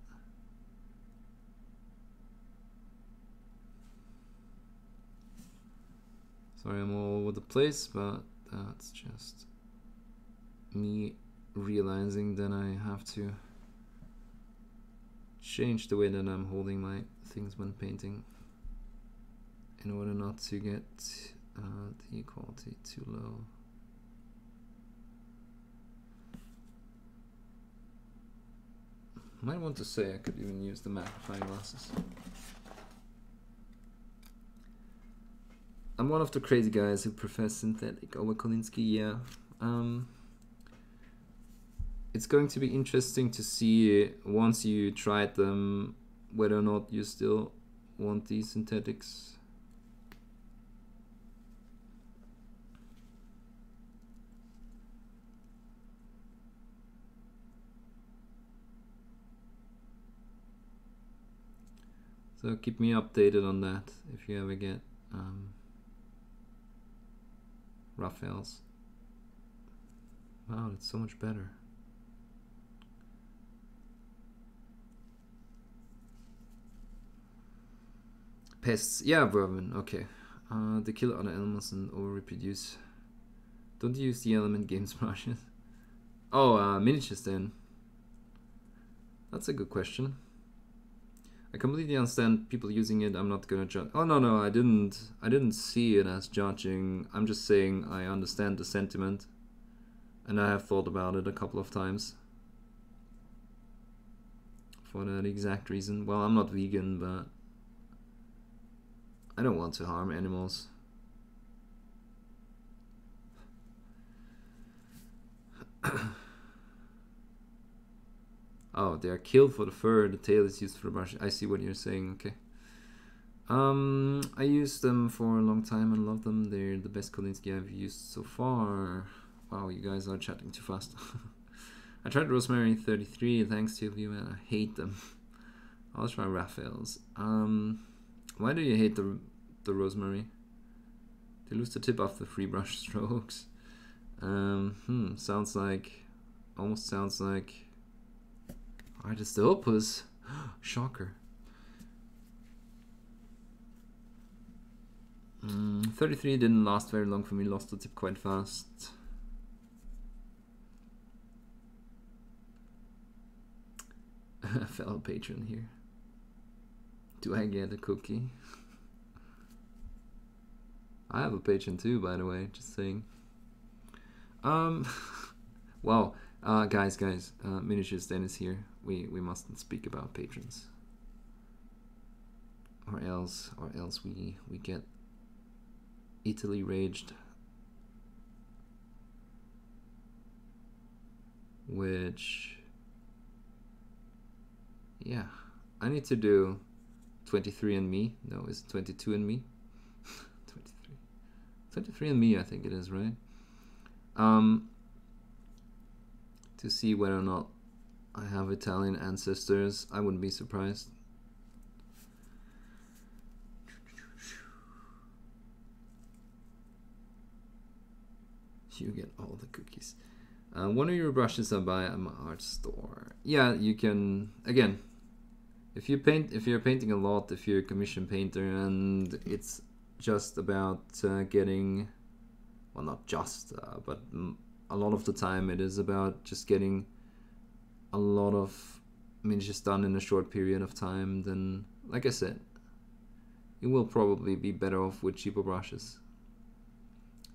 Sorry, I'm all over the place, but that's just me realizing that I have to change the way that I'm holding my things when painting in order not to get the quality too low. Might want to say I could even use the magnifying glasses. I'm one of the crazy guys who prefers synthetic over Kolinsky, yeah. It's going to be interesting to see once you tried them whether or not you still want these synthetics. So keep me updated on that if you ever get Raphael's. Wow, it's so much better. Pests, yeah, vermin, okay. They kill other animals and over-reproduce. Don't you use the Element Games brushes? Oh, miniatures then. That's a good question. I completely understand people using it. I'm not gonna judge. Oh no, I didn't see it as judging. I'm just saying I understand the sentiment, and I have thought about it a couple of times for that exact reason. Well, I'm not vegan, but I don't want to harm animals. Oh, they are killed for the fur, the tail is used for the brush. I see what you're saying, okay. I used them for a long time and love them. They're the best Kolinsky I've used so far. Wow, you guys are chatting too fast. I tried Rosemary 33, thanks to you, man. I hate them. I'll try Raphael's. Why do you hate the Rosemary? They lose the tip off the free brush strokes. Sounds like, almost sounds like Artist Opus. Shocker. 33 didn't last very long for me, lost the tip quite fast. Fellow patron here. Do I get a cookie? I have a patron too, by the way, just saying. Wow, guys, Miniatures Dennis here. We mustn't speak about patrons, or else we get Italy raged, which, yeah, I need to do 23andMe. No, it's 22andMe. 23andMe, I think it is, right? To see whether or not I have Italian ancestors. I wouldn't be surprised. You get all the cookies. One of your brushes I buy at my art store. Yeah, you can, again, if you're painting a lot, if you're a commission painter, and it's just about getting, well, not just, but a lot of the time it is about just getting a lot of miniatures done in a short period of time, then, like I said, you will probably be better off with cheaper brushes.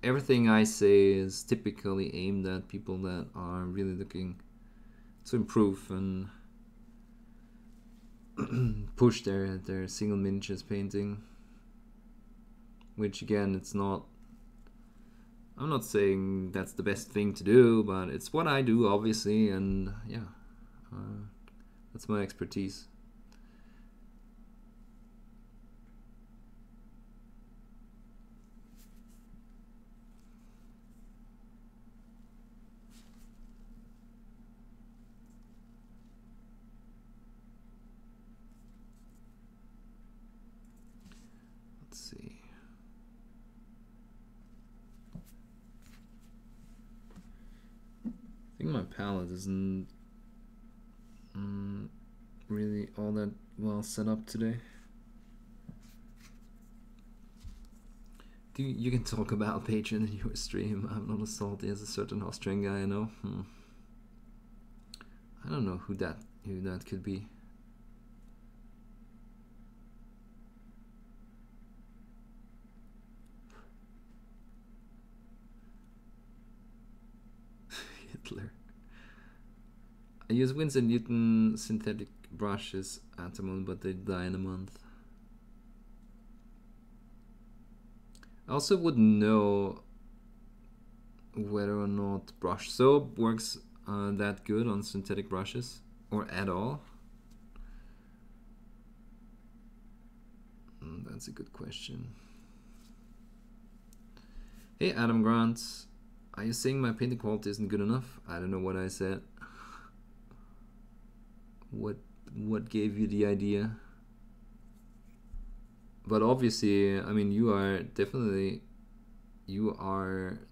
Everything I say is typically aimed at people that are really looking to improve and push their single miniatures painting, which again, it's not, I'm not saying that's the best thing to do, but it's what I do, obviously, and yeah, that's my expertise. Let's see. I think my palette isn't really all that well set up today. You can talk about Patreon in your stream. I'm not as salty as a certain Austrian guy I know. I don't know who that could be. Hitler. I use Winsor Newton synthetic brushes at the moment, but they die in a month. I also wouldn't know whether or not brush soap works that good on synthetic brushes, or at all. That's a good question. Hey Adam Grant, are you saying my painting quality isn't good enough? I don't know what I said. What gave you the idea? But obviously, I mean, you are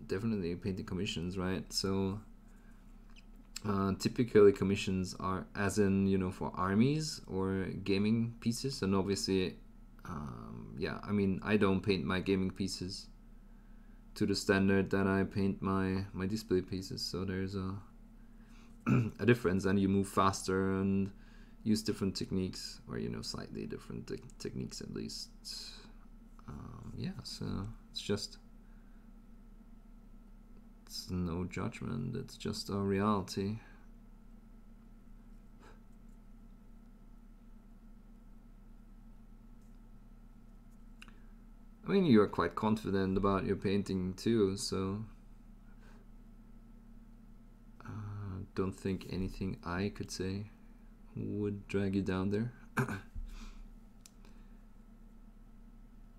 definitely painting commissions, right? So typically commissions are, as in, you know, for armies or gaming pieces, and obviously, yeah, I mean, I don't paint my gaming pieces to the standard that I paint my display pieces. So there's a a difference, and you move faster and use different techniques, or, you know, slightly different techniques at least. Yeah, so it's no judgment, it's just a reality. I mean, you're quite confident about your painting too, so don't think anything I could say would drag you down there.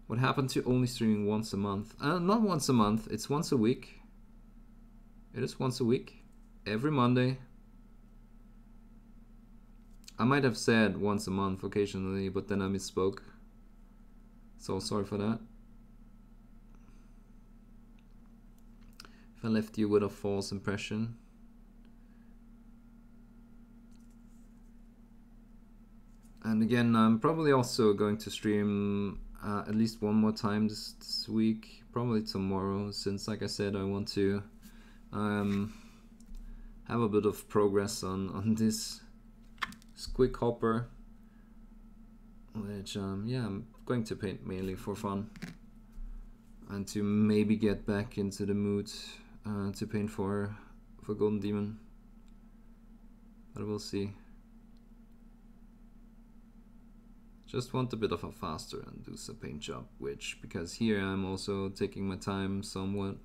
What happened to only streaming once a month? Not once a month, it's once a week. It is once a week, every Monday. I might have said once a month occasionally, but then I misspoke. So sorry for that. If I left you with a false impression. And again, I'm probably also going to stream at least one more time this week, probably tomorrow, since, like I said, I want to have a bit of progress on this quick hopper, which yeah, I'm going to paint mainly for fun, and to maybe get back into the mood to paint for Golden Demon, but we'll see. Just want a bit of a faster and do some paint job, which, because here I'm also taking my time somewhat.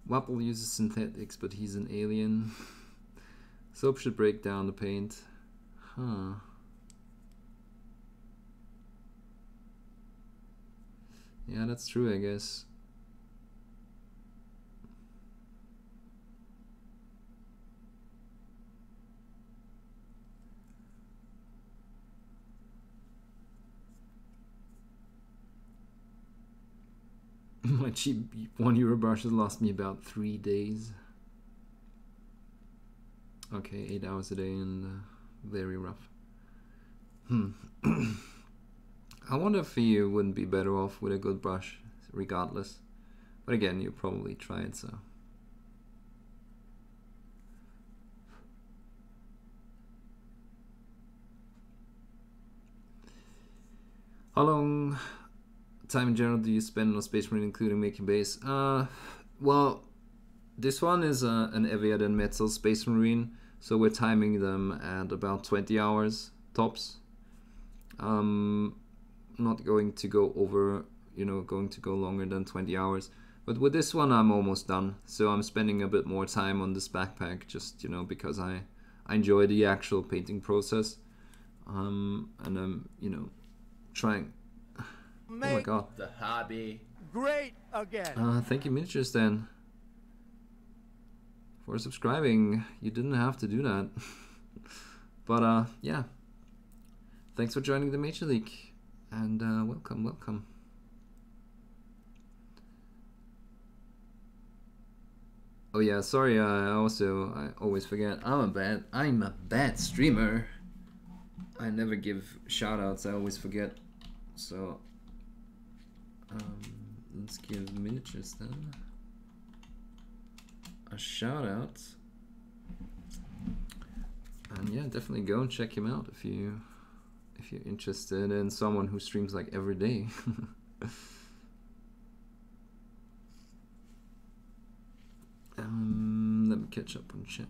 Wapple uses synthetics, but he's an alien. Soap should break down the paint. Huh. Yeah, that's true, I guess. cheap €1 brushes lost me about 3 days. Okay, 8 hours a day and very rough. I wonder if you wouldn't be better off with a good brush, regardless. But again, you probably try it, so. How long time in general do you spend on Space Marine, including making base? Well, this one is an Eviad and Metal Space Marine, so we're timing them at about 20 hours tops. Not going to go over, going to go longer than 20 hours. But with this one, I'm almost done. So I'm spending a bit more time on this backpack, just, because I enjoy the actual painting process. And I'm, trying. Oh my god. The hobby great again. Thank you, Miniatures, then, for subscribing. You didn't have to do that. But yeah. Thanks for joining the Major League. And welcome. Oh yeah, sorry, I always forget. I'm a bad streamer. I never give shoutouts, I always forget. So let's give Miniatures then a shout out. And yeah, definitely go and check him out if you're interested in someone who streams like every day. Let me catch up on chat.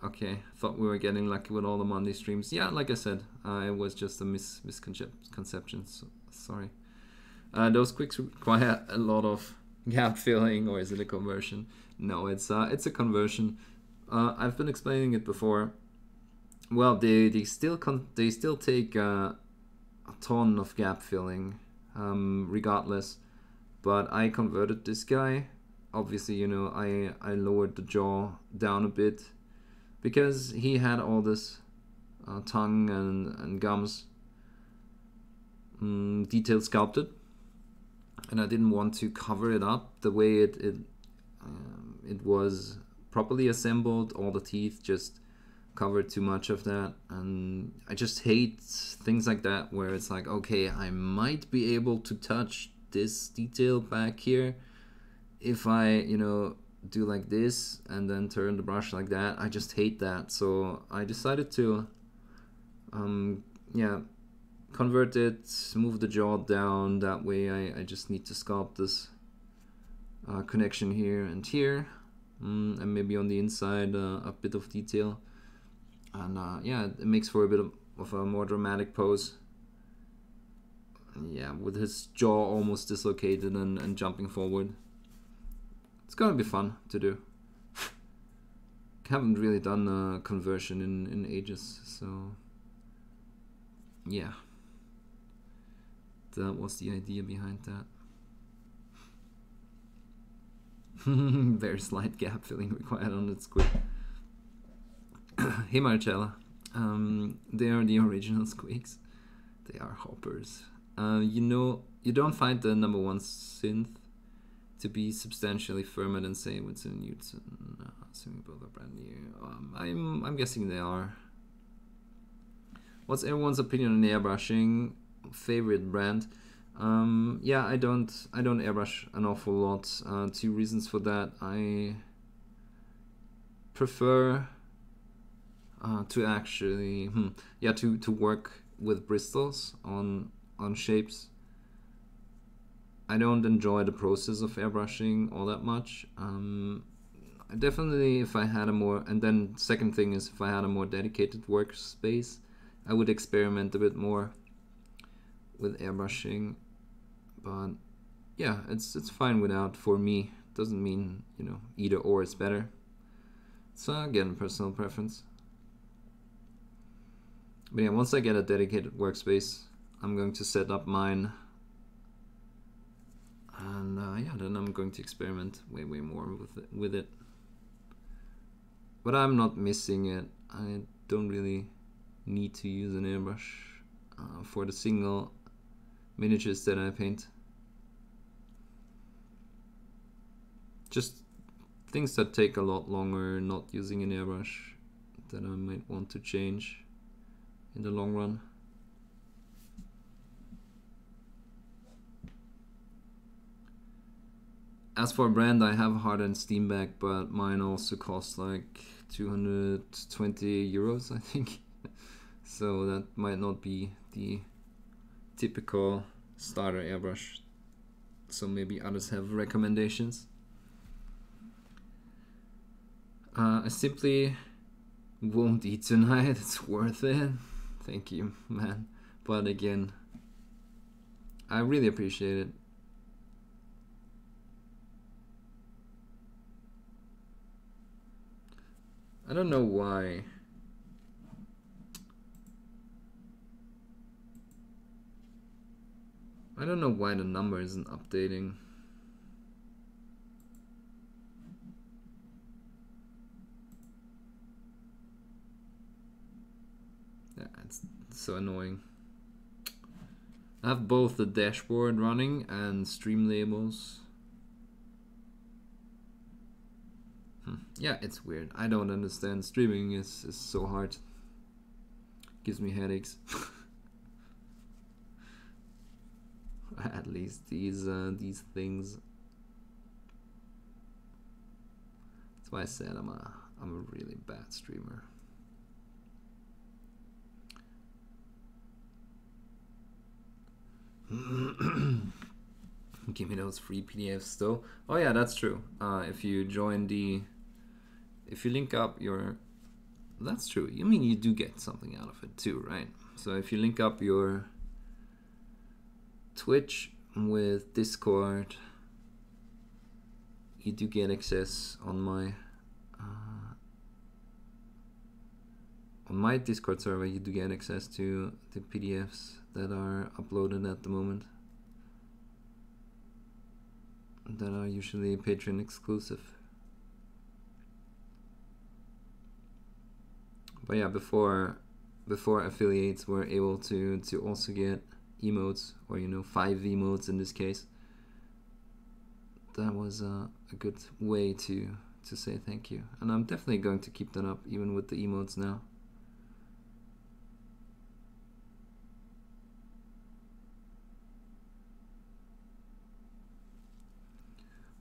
Okay, thought we were getting lucky with all the Monday streams. Yeah, like I said, it was just a misconception. So, sorry. Those quicks require a lot of gap filling, or is it a conversion? No, it's a conversion. I've been explaining it before. Well, they still take a ton of gap filling, regardless. But I converted this guy. Obviously, I lowered the jaw down a bit because he had all this tongue and gums detail sculpted, and I didn't want to cover it up the way it was properly assembled. All the teeth just covered too much of that, and I just hate things like that where it's like, okay, I might be able to touch this detail back here if I, do like this and then turn the brush like that. I just hate that. So I decided to, convert it, move the jaw down. That way I just need to sculpt this connection here and here. And maybe on the inside a bit of detail. And yeah, it makes for a bit of a more dramatic pose. Yeah, with his jaw almost dislocated and jumping forward. It's gonna be fun to do. Haven't really done a conversion in ages, so yeah. That was the idea behind that. Very slight gap filling required on the squid. Hey Marcella, they are the original squeaks. They are hoppers. You don't find the #1 synth to be substantially firmer than say what's in Newton. Assuming both are brand new. I'm guessing they are. What's everyone's opinion on airbrushing? Favorite brand? Yeah, I don't airbrush an awful lot. 2 reasons for that. I prefer to actually to work with bristles on shapes. I don't enjoy the process of airbrushing all that much. Definitely if I had a more, and then second thing is if I had a more dedicated workspace, I would experiment a bit more with airbrushing. But yeah, it's fine without for me. Doesn't mean, either or is better. So again, personal preference. But yeah, once I get a dedicated workspace, I'm going to set up mine. And yeah, then I'm going to experiment way more with it. But I'm not missing it. I don't really need to use an airbrush for the single miniatures that I paint. Just things that take a lot longer, not using an airbrush, that I might want to change in the long run. As for a brand, I have a hardened steam bag, but mine also costs like 220 euros, I think. So that might not be the typical starter airbrush. So maybe others have recommendations. I simply won't eat tonight. It's worth it. Thank you, man. But again, I really appreciate it. I don't know why. I don't know why the number isn't updating. Yeah, it's so annoying. I have both the dashboard running and stream labels. Yeah, it's weird. I don't understand. Streaming is so hard. Gives me headaches. At least these things. That's why I said I'm a really bad streamer. Give me those free PDFs though. Oh yeah, that's true. If you join if you link up your, that's true. I mean, you do get something out of it too, right? So if you link up your Twitch with Discord, you do get access on my Discord server. You do get access to the PDFs that are uploaded at the moment, that are usually Patreon exclusive. But yeah, before affiliates were able to also get emotes, or 5 emotes in this case, that was a good way to say thank you, and I'm definitely going to keep that up even with the emotes now.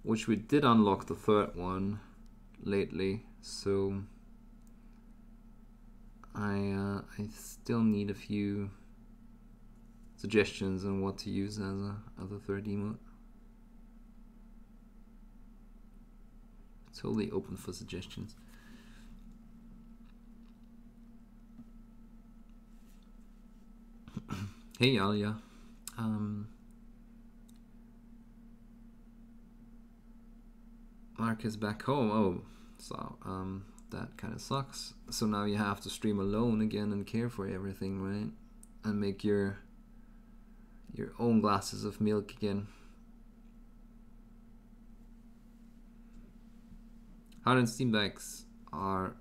Which we did unlock the 3rd one lately, so I still need a few suggestions on what to use as a 3rd emote. Totally open for suggestions. Hey Alia. Mark is back home. Oh, so that kind of sucks. So now you have to stream alone again and care for everything, right? And make your own glasses of milk again. Hardened steam bags are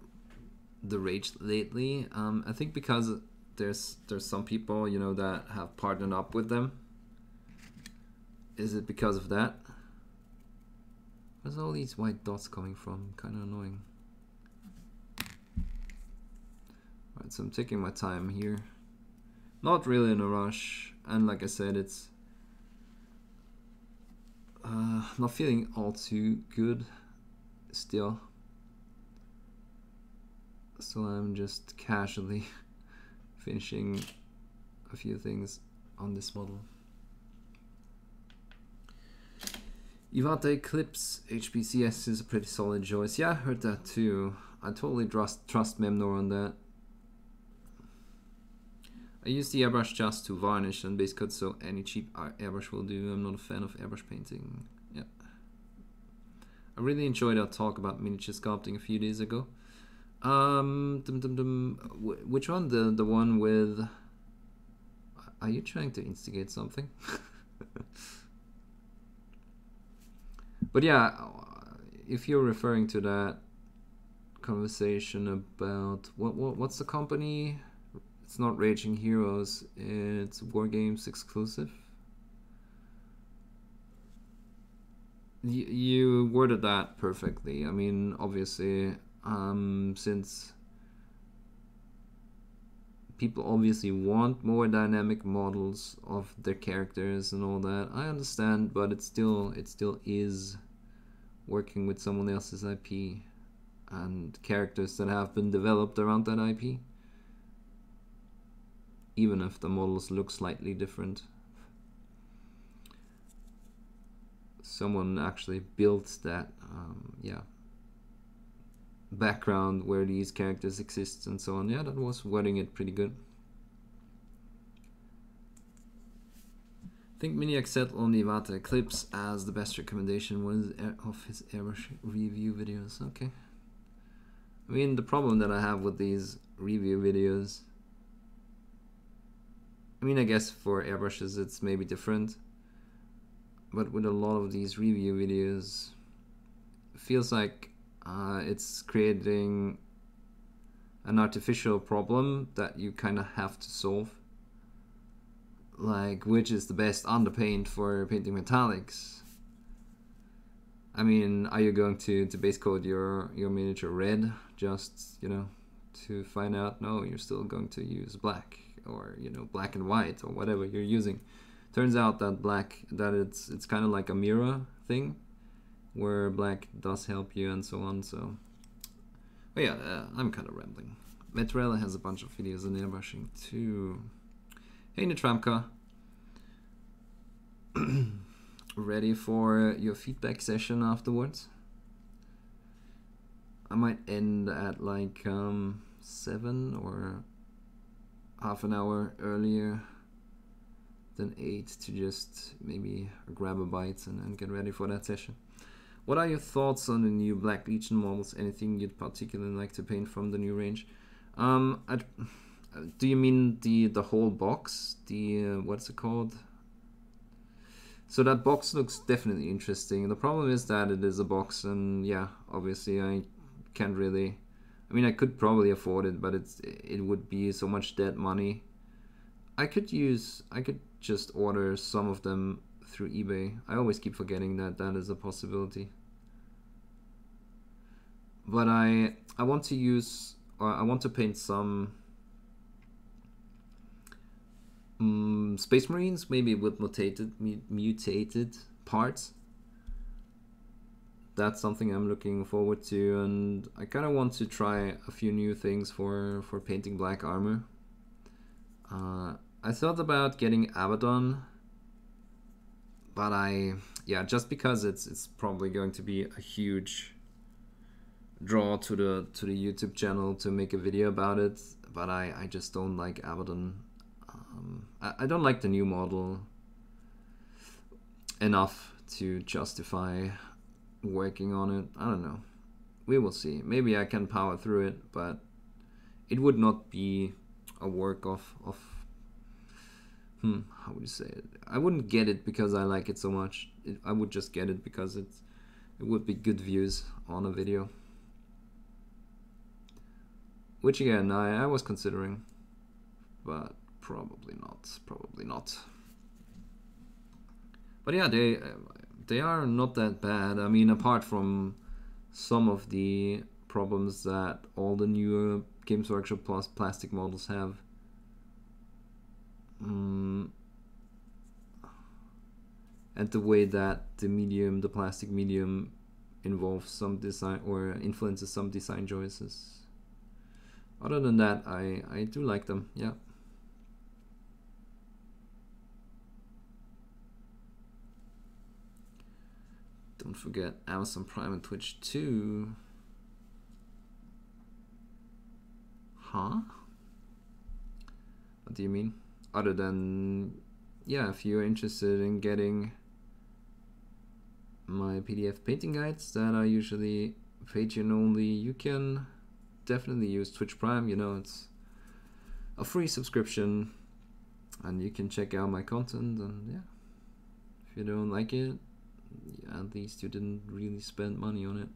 the rage lately. I think because there's some people that have partnered up with them. Is it because of that? Where's all these white dots coming from? Kind of annoying. Alright, so I'm taking my time here. Not really in a rush, and like I said, it's not feeling all too good still. So I'm just casually finishing a few things on this model. Ivata Eclipse HPCS is a pretty solid choice. Yeah, I heard that too. I totally trust Memnor on that. I use the airbrush just to varnish and base coat, so any cheap airbrush will do. I'm not a fan of airbrush painting. Yeah. I really enjoyed our talk about miniature sculpting a few days ago. Which one? The one with... Are you trying to instigate something? But yeah, if you're referring to that conversation about what's the company? It's not Raging Heroes, it's Wargames exclusive. You worded that perfectly. I mean, obviously, since people obviously want more dynamic models of their characters and all that, I understand, but it still is working with someone else's IP and characters that have been developed around that IP, even if the models look slightly different. Someone actually built that background where these characters exist and so on. Yeah, that was wording it pretty good. I think Maniac settled on the Iwata Eclipse as the best recommendation of his airbrush review videos. Okay. I mean, the problem that I have with these review videos, I mean, I guess for airbrushes it's maybe different, but with a lot of these review videos, it feels like it's creating an artificial problem that you kind of have to solve. Like, which is the best underpaint for painting metallics? I mean, are you going to base coat your miniature red just, you know, to find out? No, you're still going to use black, or, you know, black and white, or whatever you're using. Turns out that it's kind of like a mirror thing, where black does help you and so on. So, but yeah, I'm kind of rambling. Metrella has a bunch of videos on airbrushing too. Hey Nitramka, ready for your feedback session afterwards? I might end at like 7 or half an hour earlier than 8 to just maybe grab a bite and get ready for that session. What are your thoughts on the new Black Legion models? Anything you'd particularly like to paint from the new range? Do you mean the whole box? What's it called? So that box looks definitely interesting. The problem is that it is a box, and yeah, obviously I can't really. I mean, I could probably afford it, but it would be so much dead money. I could just order some of them through eBay. I always keep forgetting that that is a possibility. But I want to use, or I want to paint some Space Marines, maybe with mutated parts. That's something I'm looking forward to, and I kind of want to try a few new things for painting black armor. I thought about getting Abaddon, but just because it's probably going to be a huge draw to the YouTube channel to make a video about it, but I just don't like Abaddon. I don't like the new model enough to justify working on it. I don't know. We will see. Maybe I can power through it, but it would not be a work of how would you say it? I wouldn't get it because I like it so much. I would just get it because it would be good views on a video. Which again, I was considering, but probably not. But yeah, they are not that bad. I mean, apart from some of the problems that all the newer Games Workshop Plus plastic models have. And the way that the plastic medium involves some design or influences some design choices. Other than that, I do like them, yeah. Don't forget Amazon Prime and Twitch too. Huh? What do you mean? Other than, yeah, if you're interested in getting my PDF painting guides that are usually Patreon only, you can definitely use Twitch Prime. You know, it's a free subscription and you can check out my content, and yeah, if you don't like it, yeah, at least you didn't really spend money on it.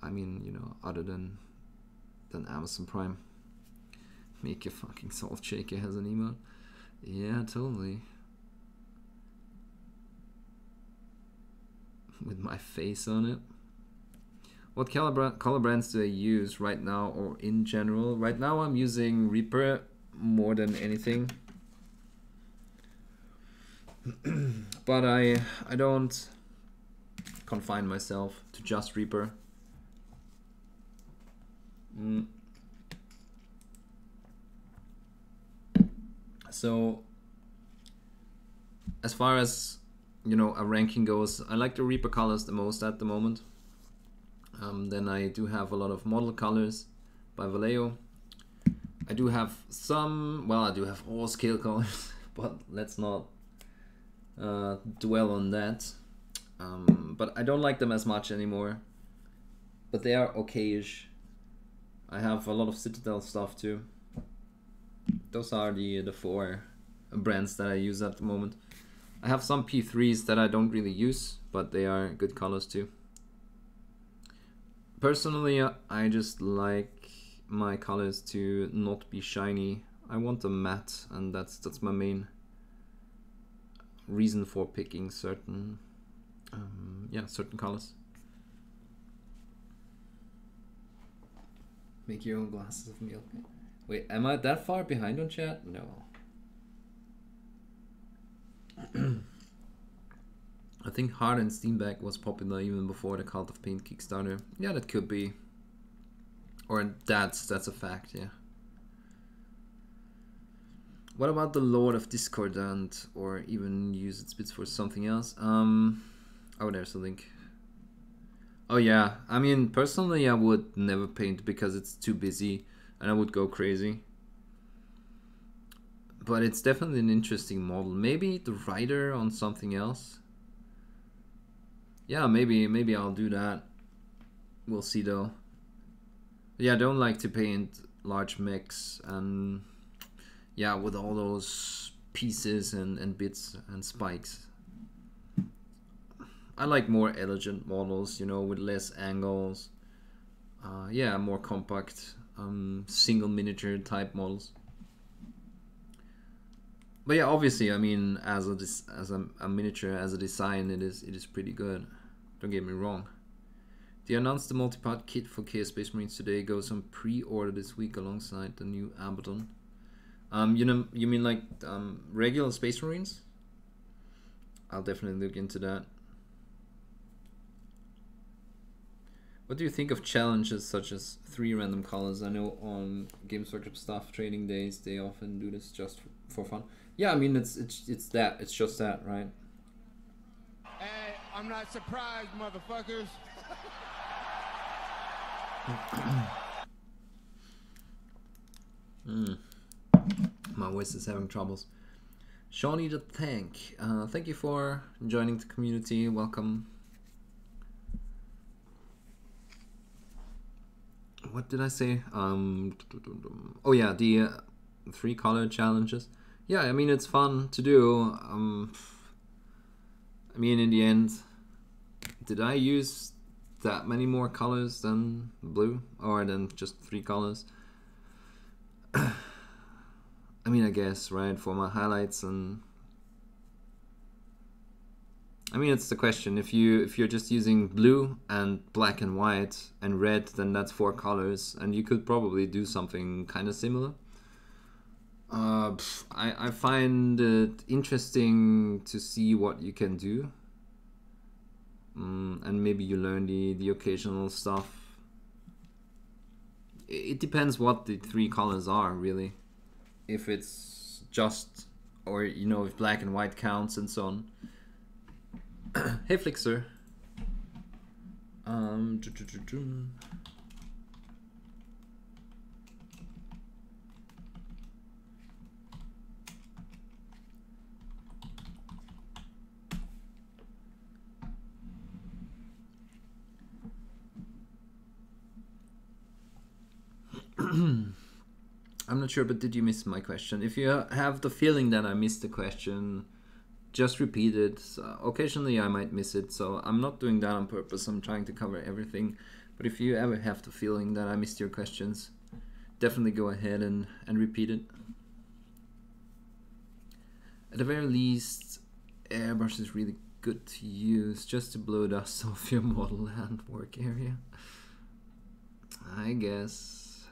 I mean, you know, other than Amazon Prime. Make a fucking salt shaker has an emote. Yeah, totally. With my face on it. What color brands do I use right now or in general? Right now I'm using Reaper more than anything. But I don't confine myself to just Reaper. So as far as, you know, a ranking goes, I like the Reaper colors the most at the moment. Then I do have a lot of model colors by Vallejo. I do have some, well, I do have all scale colors, but let's not dwell on that. But I don't like them as much anymore. But they are okay-ish. I have a lot of Citadel stuff too. Those are the 4 brands that I use at the moment. I have some P3s that I don't really use, but they are good colors too. Personally, I just like my colors to not be shiny. I want them matte, and that's my main reason for picking certain certain colors. Make your own glasses of milk. Wait, am I that far behind on chat? No. I think Hard and Steamback was popular even before the Cult of Pain Kickstarter. Yeah, that could be. Or that's a fact, yeah. What about the Lord of Discordant, or even use its bits for something else? Oh, there's a link. Oh yeah, I mean, personally I would never paint because it's too busy and I would go crazy. But it's definitely an interesting model. Maybe the rider on something else. Yeah, maybe I'll do that. We'll see though. Yeah, I don't like to paint large mechs and yeah, with all those pieces and bits and spikes. I like more elegant models, you know, with less angles. Yeah, more compact, single miniature type models. But yeah, obviously, I mean, as a miniature, as a design, it is pretty good. Don't get me wrong. They announced the multi-part kit for Chaos Space Marines today. Goes on pre-order this week alongside the new Abaddon. You mean like regular Space Marines? I'll definitely look into that. What do you think of challenges such as 3 random colors? I know on Games Workshop staff training days they often do this just for fun. Yeah, I mean it's just that, right? Hey, I'm not surprised, motherfuckers. My voice is having troubles. Shawnee the Tank, thank you for joining the community. Welcome. What did I say? Oh yeah, the 3 color challenges. Yeah, I mean it's fun to do. I mean in the end, did I use that many more colors than blue, or than just 3 colors? I mean, I guess, right, for my highlights. And I mean, it's the question. If you're just using blue and black and white and red, then that's 4 colors, and you could probably do something kind of similar. I find it interesting to see what you can do, and maybe you learn the occasional stuff. It depends what the 3 colors are, really. If it's just, or you know, if black and white counts and so on. Hey Flixer. I'm not sure, but did you miss my question? If you have the feeling that I missed the question, just repeat it. Occasionally I might miss it, so I'm not doing that on purpose. I'm trying to cover everything. But if you ever have the feeling that I missed your questions, definitely go ahead and repeat it. At the very least, airbrush is really good to use just to blow dust off your model and work area, I guess.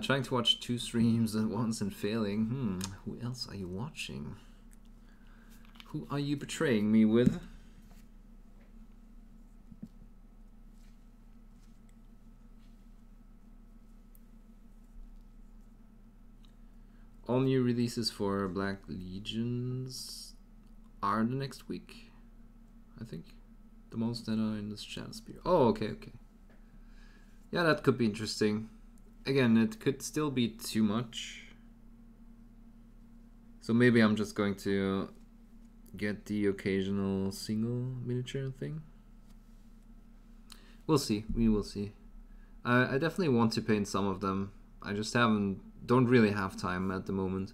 Trying to watch 2 streams at once and failing. Who else are you watching? Who are you betraying me with? All new releases for Black Legions are the next week, I think. The most that are in this channel sphere. Oh, okay. Yeah, that could be interesting. Again, it could still be too much. So maybe I'm just going to get the occasional single miniature thing. We'll see. We will see. I definitely want to paint some of them. I just don't really have time at the moment.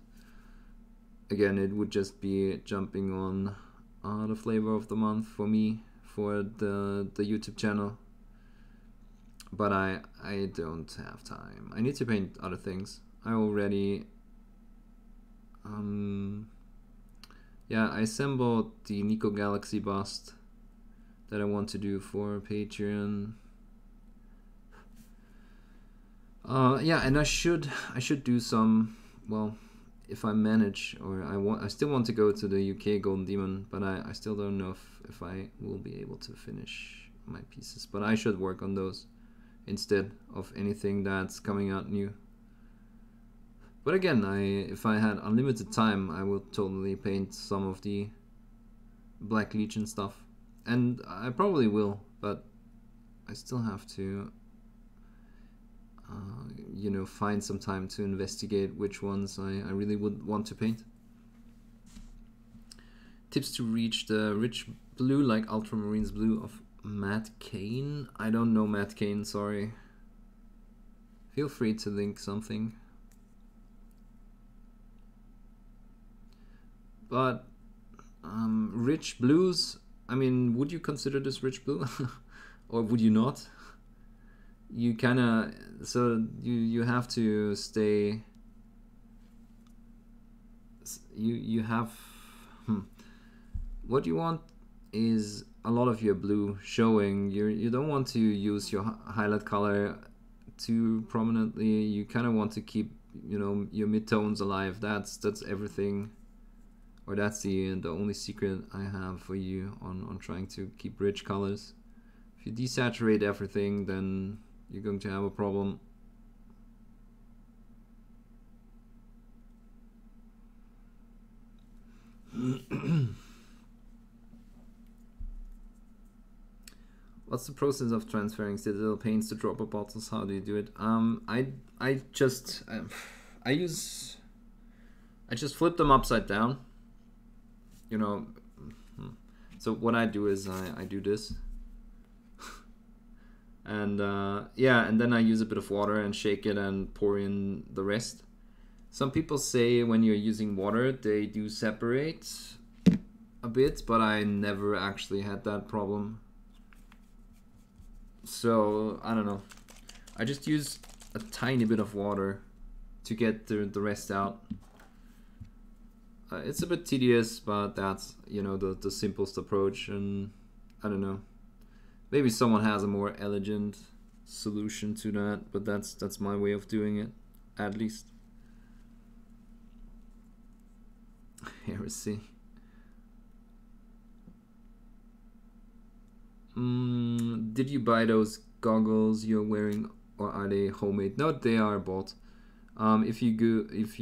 Again, it would just be jumping on the flavor of the month for me, for the YouTube channel. But I don't have time. I need to paint other things. I already yeah, I assembled the Nico Galaxy bust that I want to do for Patreon. Yeah, and I should do some, well, if I manage, or I still want to go to the UK Golden Demon, but I still don't know if I will be able to finish my pieces. But I should work on those instead of anything that's coming out new. But again, if I had unlimited time, I would totally paint some of the Black Legion stuff, and I probably will, but I still have to you know, find some time to investigate which ones I really would want to paint. Tips to reach the rich blue, like Ultramarines blue of Matt Kane. I don't know Matt Kane, sorry. Feel free to link something. But rich blues, I mean, would you consider this rich blue? Or would you not? You kind of, so you have to stay, you have, what you want is a lot of your blue showing. You don't want to use your highlight color too prominently. You kind of want to keep, you know, your midtones alive. That's everything, or that's the only secret I have for you on trying to keep rich colors. If you desaturate everything, then you're going to have a problem. What's the process of transferring citadel paints to dropper bottles? How do you do it? I just flip them upside down. You know, so what I do is I do this. And yeah, and then I use a bit of water and shake it and pour in the rest. Some people say when you're using water they do separate a bit, but I never actually had that problem. So I don't know, I just use a tiny bit of water to get the rest out. It's a bit tedious, but that's, you know, the simplest approach, and I don't know. Maybe someone has a more elegant solution to that, but that's my way of doing it, at least. Heresy. Did you buy those goggles you're wearing, or are they homemade? No, they are bought. If you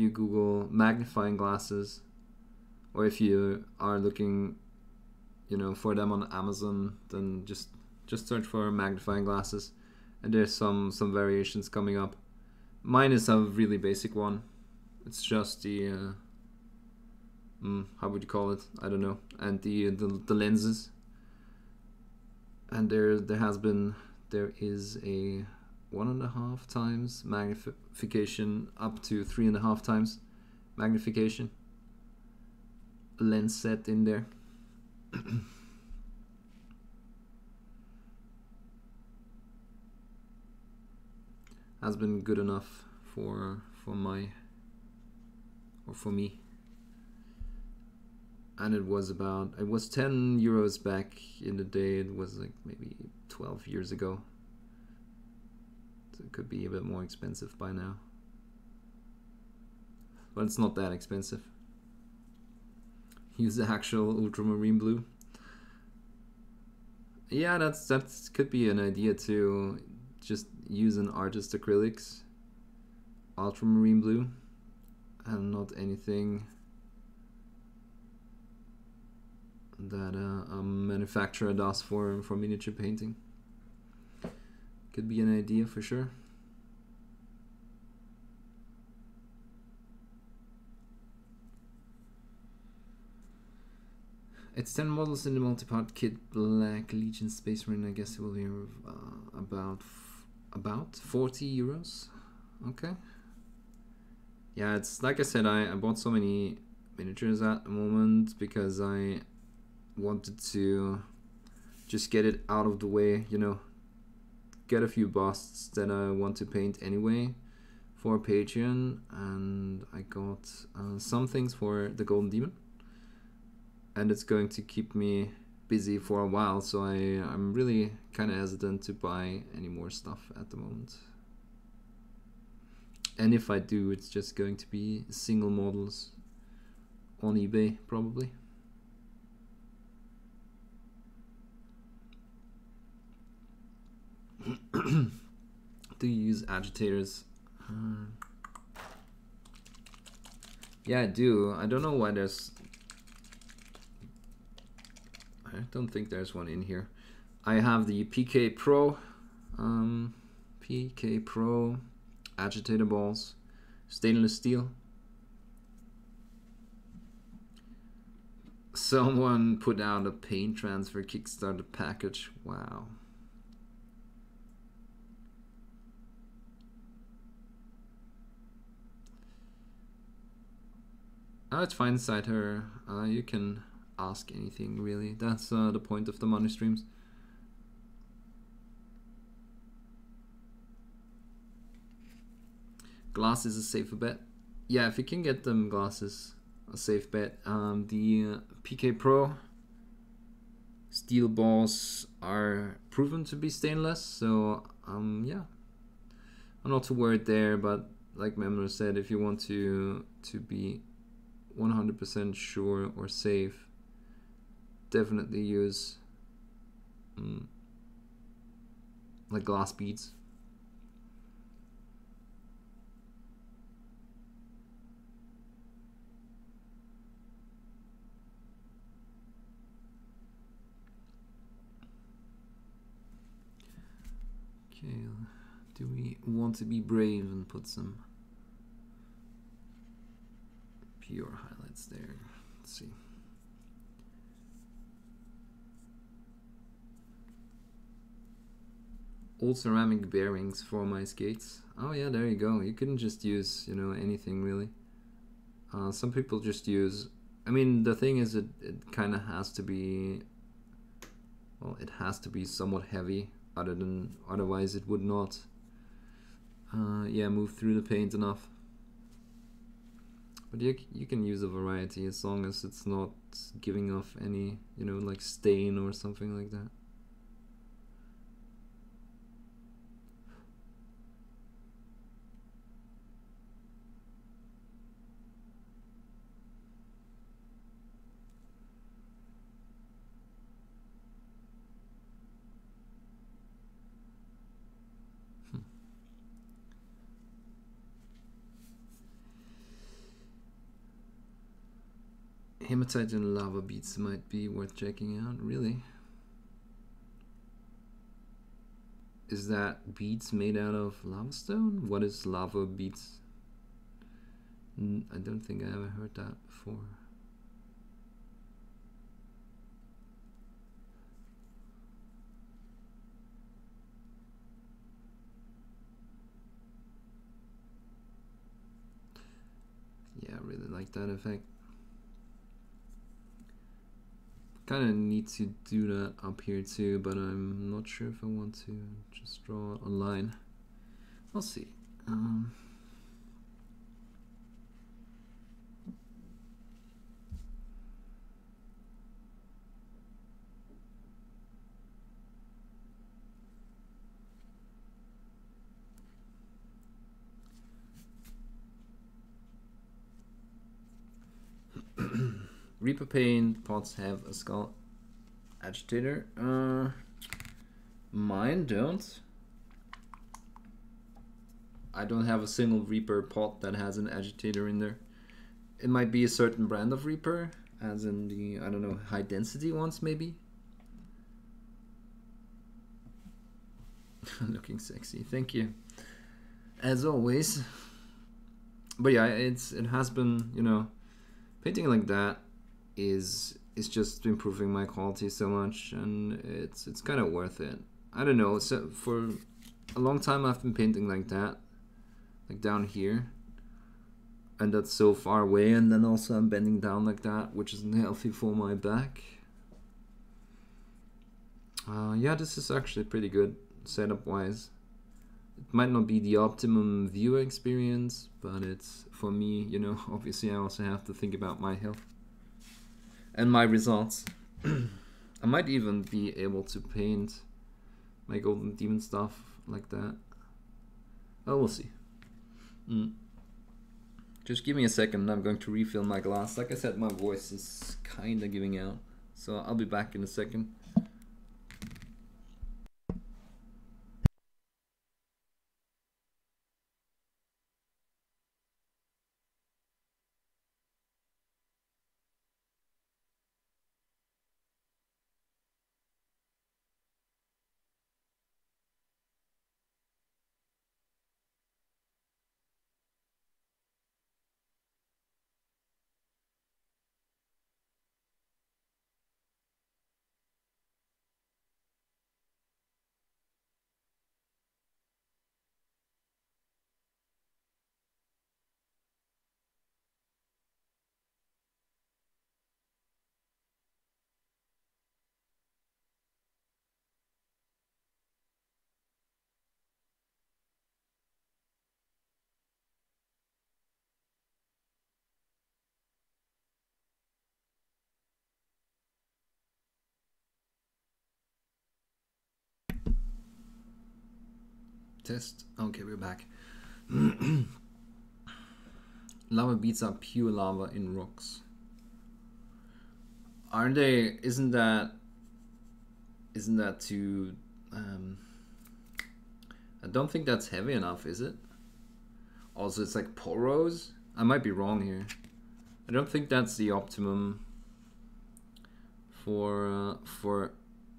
Google magnifying glasses, or if you are looking, you know, for them on Amazon, then just search for magnifying glasses, and there's some variations coming up. Mine is a really basic one. It's just the how would you call it? I don't know. And the lenses. And there is a 1.5 times magnification up to 3.5 times magnification lens set in there. has been good enough for me. And it was 10 euros back in the day. It was like maybe 12 years ago. So it could be a bit more expensive by now. But it's not that expensive. Use the actual ultramarine blue. Yeah, that's could be an idea to just use an artist acrylics ultramarine blue and not anything that a manufacturer does for miniature painting. Could be an idea for sure. It's 10 models in the multi-part kit, Black Legion Space Marine. I guess it will be about 40 euros. Okay. Yeah, it's like I said, I bought so many miniatures at the moment because I wanted to just get it out of the way, you know, get a few busts that I want to paint anyway for Patreon, and I got some things for the Golden Demon. And it's going to keep me busy for a while, so I'm really kind of hesitant to buy any more stuff at the moment. And if I do, it's just going to be single models on eBay, probably. Do you use agitators? Yeah, I do. I don't know why there's... I don't think there's one in here. I have the PK Pro agitator balls, stainless steel. Someone put out a paint transfer Kickstarter package. Wow. Oh, it's fine, Sighter. You can ask anything, really. That's the point of the money streams. Glass is a safer bet. Yeah, if you can get them glasses, a safe bet. The PK Pro steel balls are proven to be stainless, so yeah, I'm not too worried there. But like Memno said, if you want to be 100% sure or safe, definitely use like glass beads. Okay, do we want to be brave and put some pure highlights there? Let's see. Old ceramic bearings for my skates. Oh yeah, there you go. You couldn't just use, you know, anything really. Some people just use, I mean, the thing is, it kind of has to be, well, it has to be somewhat heavy, otherwise it would not yeah, move through the paint enough. But you can use a variety as long as it's not giving off any, you know, like stain or something like that. Hematite and lava beads might be worth checking out, really. Is that beads made out of lava stone? What is lava beads? I don't think I ever heard that before. Yeah, I really like that effect. Kind of need to do that up here too, but I'm not sure if I want to just draw a line We'll see. Reaper paint pots have a skull agitator. Mine don't. I don't have a single Reaper pot that has an agitator in there. It might be a certain brand of Reaper, as in the, I don't know, high density ones maybe. Looking sexy, thank you. As always. But yeah, it has been, you know, painting like that is just improving my quality so much, and it's kind of worth it. I don't know, so for a long time I've been painting like that, like down here, and that's so far away, and then also I'm bending down like that, which isn't healthy for my back. Yeah, this is actually pretty good setup wise. It might not be the optimum viewer experience, but it's, for me, you know, obviously I also have to think about my health and my results. I might even be able to paint my golden demon stuff like that. Oh, we'll see. Just give me a second, I'm going to refill my glass. Like I said, my voice is kinda giving out, so I'll be back in a second. Test. Okay, we're back. Lava beads are pure lava in rocks. Aren't they? Isn't that too? I don't think that's heavy enough, is it? Also, it's like porous. I might be wrong here. I don't think that's the optimum for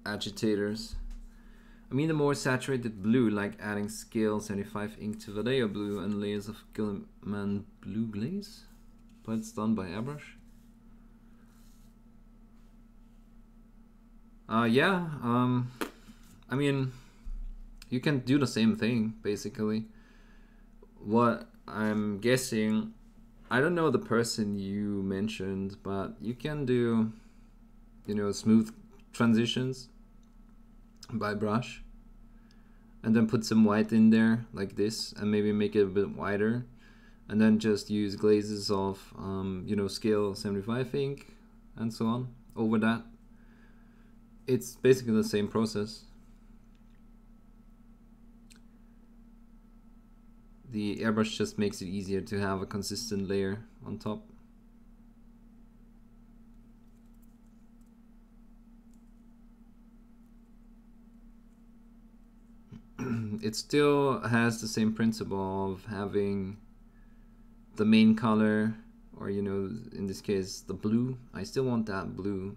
agitators. I mean, the more saturated blue, like adding scale 75 ink to Vallejo blue and layers of Gilliman blue glaze, but it's done by airbrush. Yeah. I mean, you can do the same thing basically. What I'm guessing, I don't know the person you mentioned, but you can do, you know, smooth transitions by brush, and then put some white in there like this, and maybe make it a bit wider, and then just use glazes of you know, scale 75 ink and so on over that. It's basically the same process. The airbrush just makes it easier to have a consistent layer on top. It still has the same principle of having the main color, or, you know, in this case the blue. I still want that blue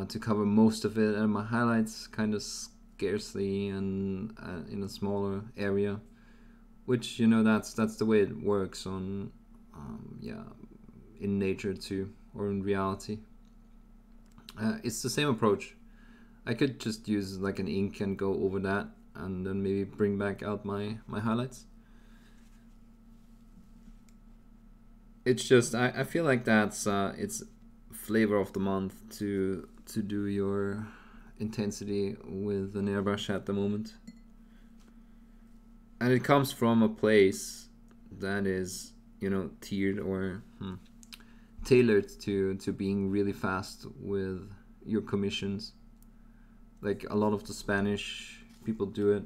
to cover most of it, and my highlights kind of scarcely and in a smaller area, which, you know, that's the way it works on yeah, in nature too, or in reality. It's the same approach. I could just use like an ink and go over that, and then maybe bring back out my highlights. It's just I feel like that's it's flavor of the month to do your intensity with an airbrush at the moment. And it comes from a place that is, you know, tiered or tailored to being really fast with your commissions. Like a lot of the Spanish people do it.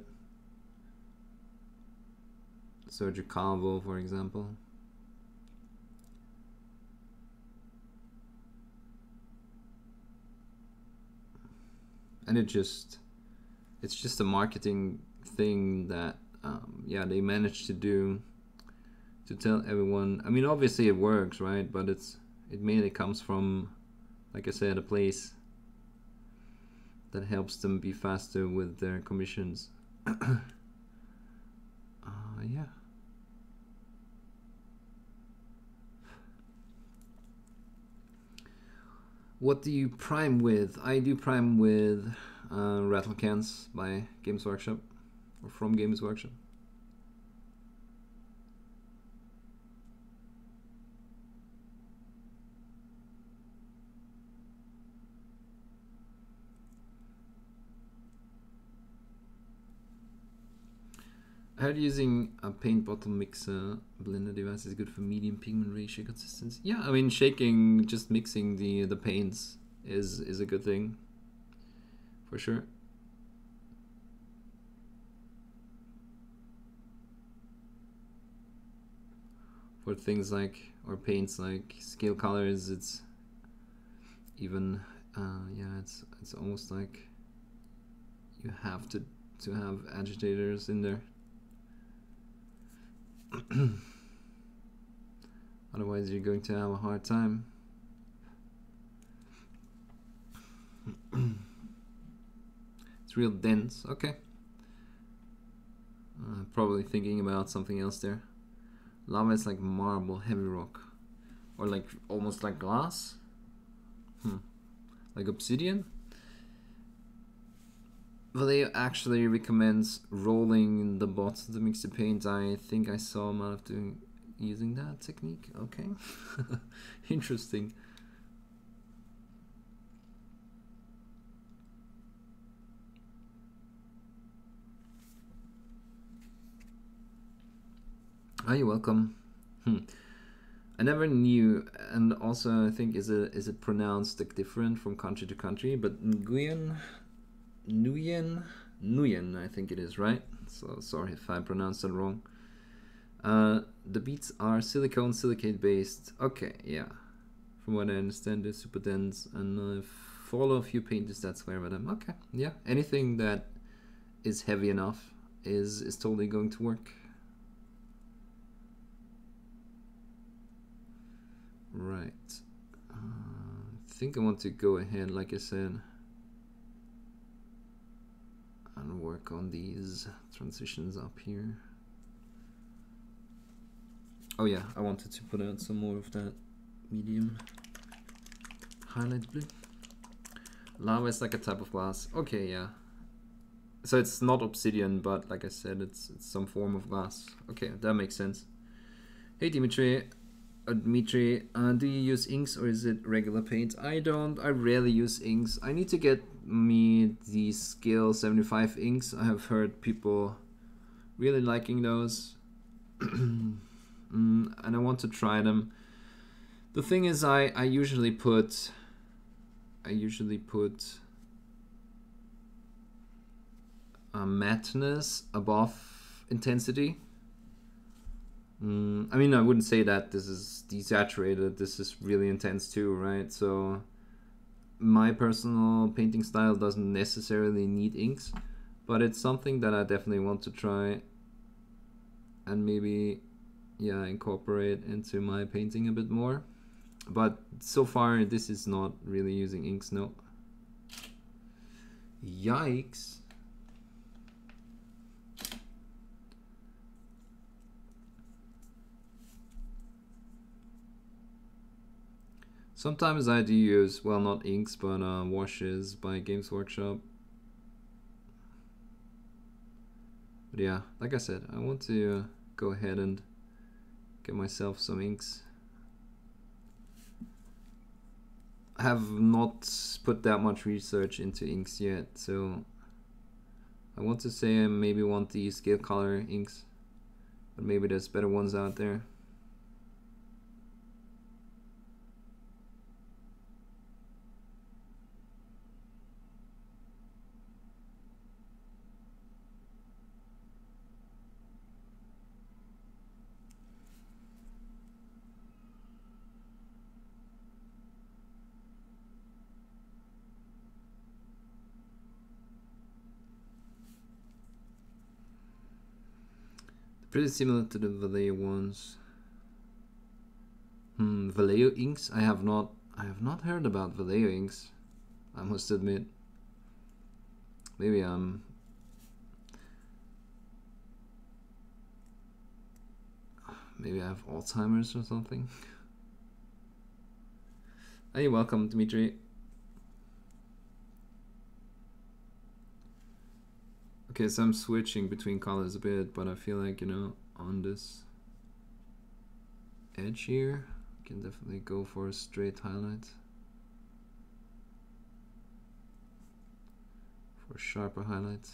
Sergio Calvo, for example. And it's just a marketing thing that yeah, they managed to do, to tell everyone. I mean, obviously it works, right? But it mainly comes from, like I said, a place that helps them be faster with their commissions. Yeah. What do you prime with? I do prime with Rattle Cans by Games Workshop, or from Games Workshop. I heard using a paint bottle mixer blender device is good for medium pigment ratio consistency. Yeah, I mean, shaking, just mixing the paints is a good thing, for sure. For things like, or paints like scale colors, it's even yeah, it's almost like you have to have agitators in there. Otherwise you're going to have a hard time. It's real dense. Okay. Probably thinking about something else there. Lava is like marble, heavy rock, or like almost like glass. Like obsidian. Vallejo actually recommends rolling the bots to mix the paint. I think I saw him out of using that technique. Okay. Interesting. Oh, you're welcome. I never knew, and also I think is it pronounced like different from country to country, but Nguyen, I think it is, right? So sorry if I pronounced it wrong. The beads are silicone silicate based. Okay, yeah. From what I understand, they're super dense, and I follow a few painters that swear by them. Okay, yeah. Anything that is heavy enough is totally going to work. Right. I think I want to go ahead, like I said, and work on these transitions up here. Oh yeah, I wanted to put out some more of that medium highlight blue. Lava is like a type of glass. Okay, yeah. So it's not obsidian, but like I said, it's some form of glass. Okay, that makes sense. Hey Dimitri. Dmitry, do you use inks or is it regular paint? I don't. I rarely use inks. I need to get me the Scale 75 inks. I have heard people really liking those. And I want to try them. The thing is, I usually put matteness above intensity. I mean, I wouldn't say that this is desaturated. This is really intense too, right? So my personal painting style doesn't necessarily need inks, but it's something that I definitely want to try and maybe, yeah, incorporate into my painting a bit more. But so far, this is not really using inks, no. Yikes. Sometimes I do use, well, not inks, but washes by Games Workshop. But yeah, like I said, I want to go ahead and get myself some inks. I have not put that much research into inks yet, so I want to say I maybe want the scale color inks but maybe there's better ones out there. Pretty similar to the Vallejo ones. Vallejo inks? I have not heard about Vallejo inks, I must admit. Maybe I have Alzheimer's or something. Hey, welcome, Dmitry. Okay, so I'm switching between colors a bit, but I feel like, you know, on this edge here, I can definitely go for a straight highlight. For a sharper highlight.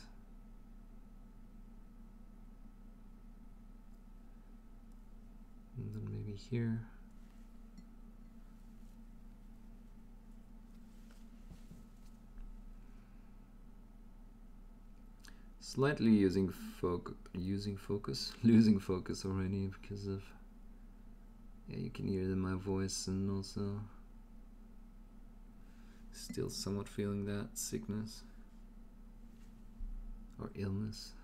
And then maybe here. Slightly losing focus already because of, yeah, you can hear it in my voice, and also still somewhat feeling that sickness or illness.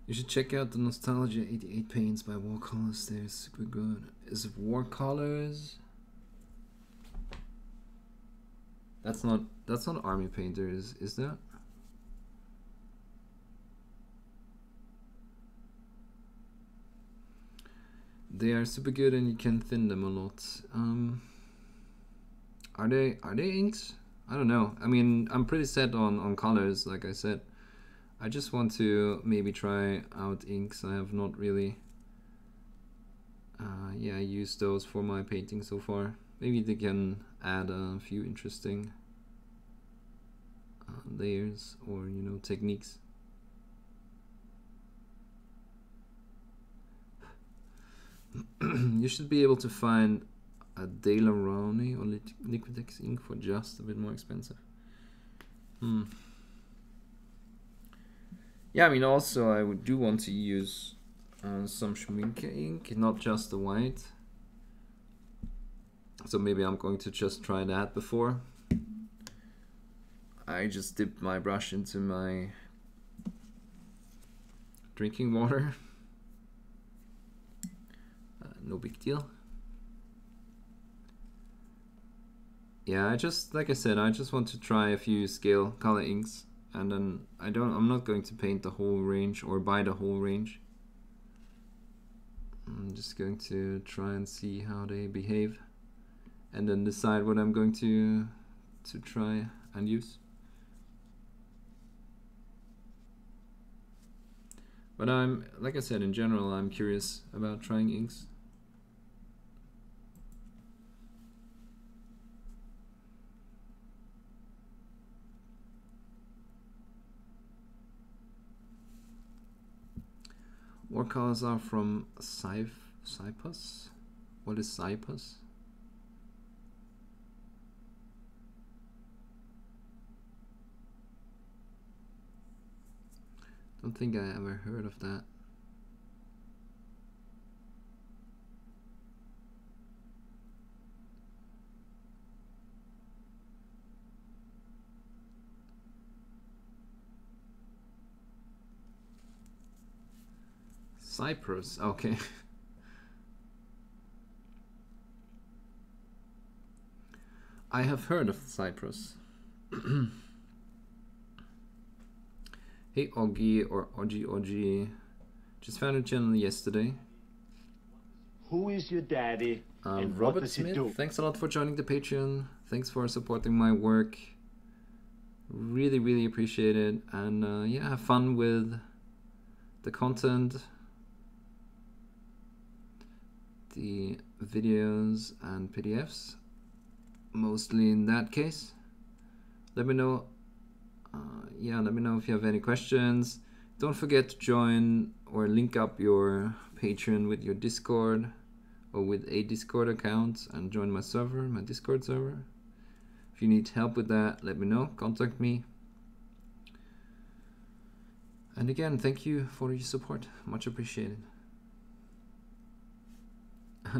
You should check out the Nostalgia 88 paints by Watercolors. They're super good. Is it Watercolors? That's not Army Painters, is that? They are super good, and you can thin them a lot. Are they inks? I don't know. I mean, I'm pretty set on colors, like I said. I just want to maybe try out inks. I have not really used those for my painting so far. Maybe they can add a few interesting layers or, you know, techniques. You should be able to find a De La Rowney or Liquitex ink for just a bit more expensive. Yeah, I mean, also I do want to use some Schminke ink, not just the white. So maybe I'm going to just try that before I just dip my brush into my drinking water. No big deal. Yeah, like I said, I just want to try a few scale color inks. And then I'm not going to paint the whole range or buy the whole range. I'm just going to try and see how they behave, and then decide what I'm going to try and use. But like I said, in general, I'm curious about trying inks. Watercolors are from Cyprus. What is Cyprus? Don't think I ever heard of that. Cyprus, okay. I have heard of Cyprus. Hey Oggy or Oggy. Just found a channel yesterday. Who is your daddy? And Robert what does he Smith, do? thanks a lot for joining the Patreon. Thanks for supporting my work. Really, really appreciate it. And yeah, have fun with the content, the videos and PDFs, mostly in that case. Let me know. Yeah, let me know if you have any questions. Don't forget to join or link up your Patreon with your Discord or with a Discord account and join my server, my Discord server. If you need help with that, let me know. Contact me. And again, thank you for your support. Much appreciated.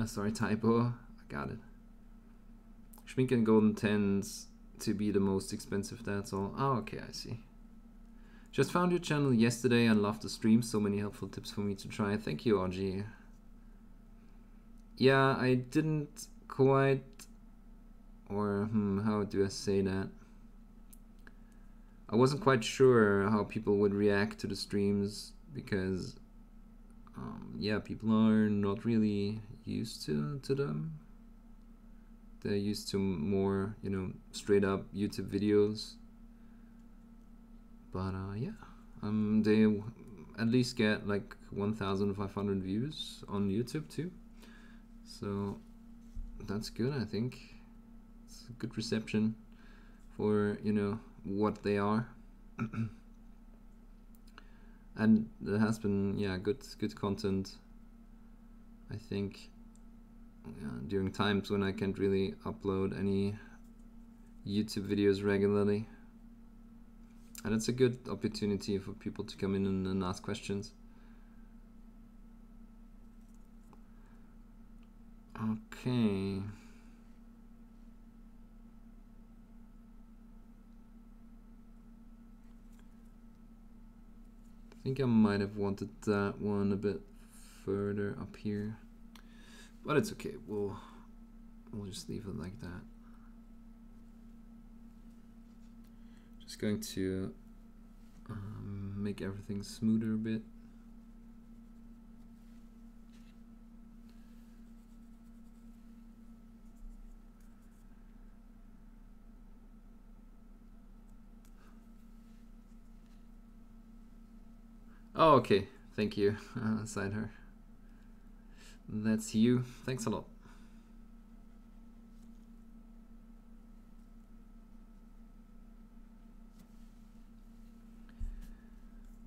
Sorry, typo. I got it. Schmink and Golden tends to be the most expensive, that's all. Oh, okay, I see. Just found your channel yesterday and loved the stream. So many helpful tips for me to try. Thank you, RG. Yeah, I didn't quite... Or, how do I say that? I wasn't quite sure how people would react to the streams because, yeah, people are not really used to them. They're used to more, you know, straight up YouTube videos. But yeah, they at least get like 1,500 views on YouTube too. So that's good, I think. It's a good reception for, you know, what they are. And there has been, yeah, good content, I think, during times when I can't really upload any YouTube videos regularly. And it's a good opportunity for people to come in and ask questions. Okay. I think I might have wanted that one a bit further up here, but it's okay. We'll just leave it like that. Just going to make everything smoother a bit. Oh, okay. Thank you, Sideher. That's you. Thanks a lot.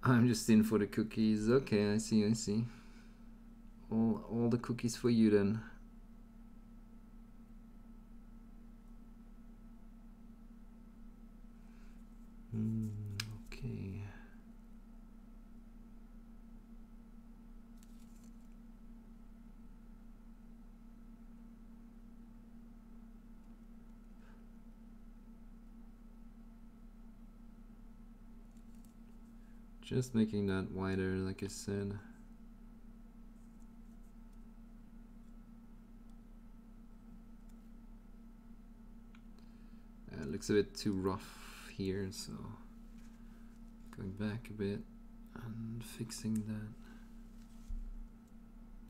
I'm just in for the cookies. Okay, I see. All the cookies for you then. Okay. Just making that wider, like I said. It looks a bit too rough here, so going back a bit and fixing that.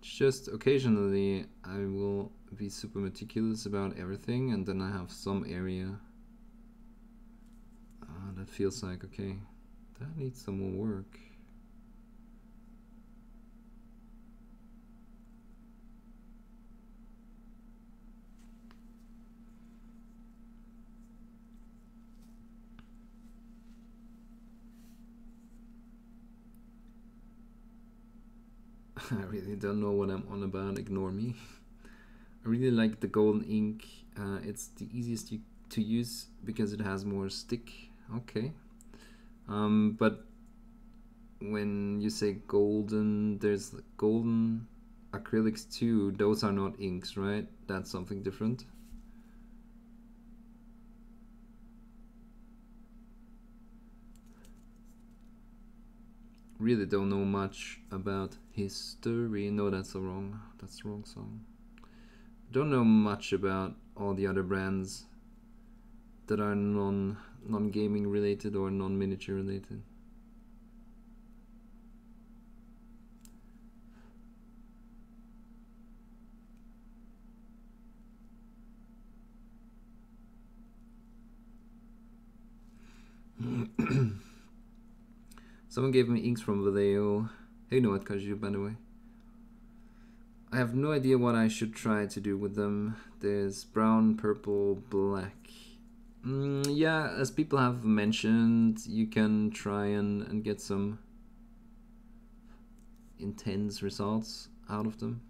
Just occasionally I will be super meticulous about everything, and then I have some area that feels like, okay, that needs some more work. I really don't know what I'm on about, ignore me. I really like the golden ink. It's the easiest to use because it has more stick. Okay. But when you say golden, there's golden acrylics too. Those are not inks, right? That's something different. Really don't know much about history. No, that's the wrong song. Don't know much about all the other brands that are non-gaming related or non-miniature related. Someone gave me inks from Vallejo. Hey, no, what Kaju, by the way. I have no idea what I should try to do with them. There's brown, purple, black. Yeah, as people have mentioned, you can try and get some intense results out of them.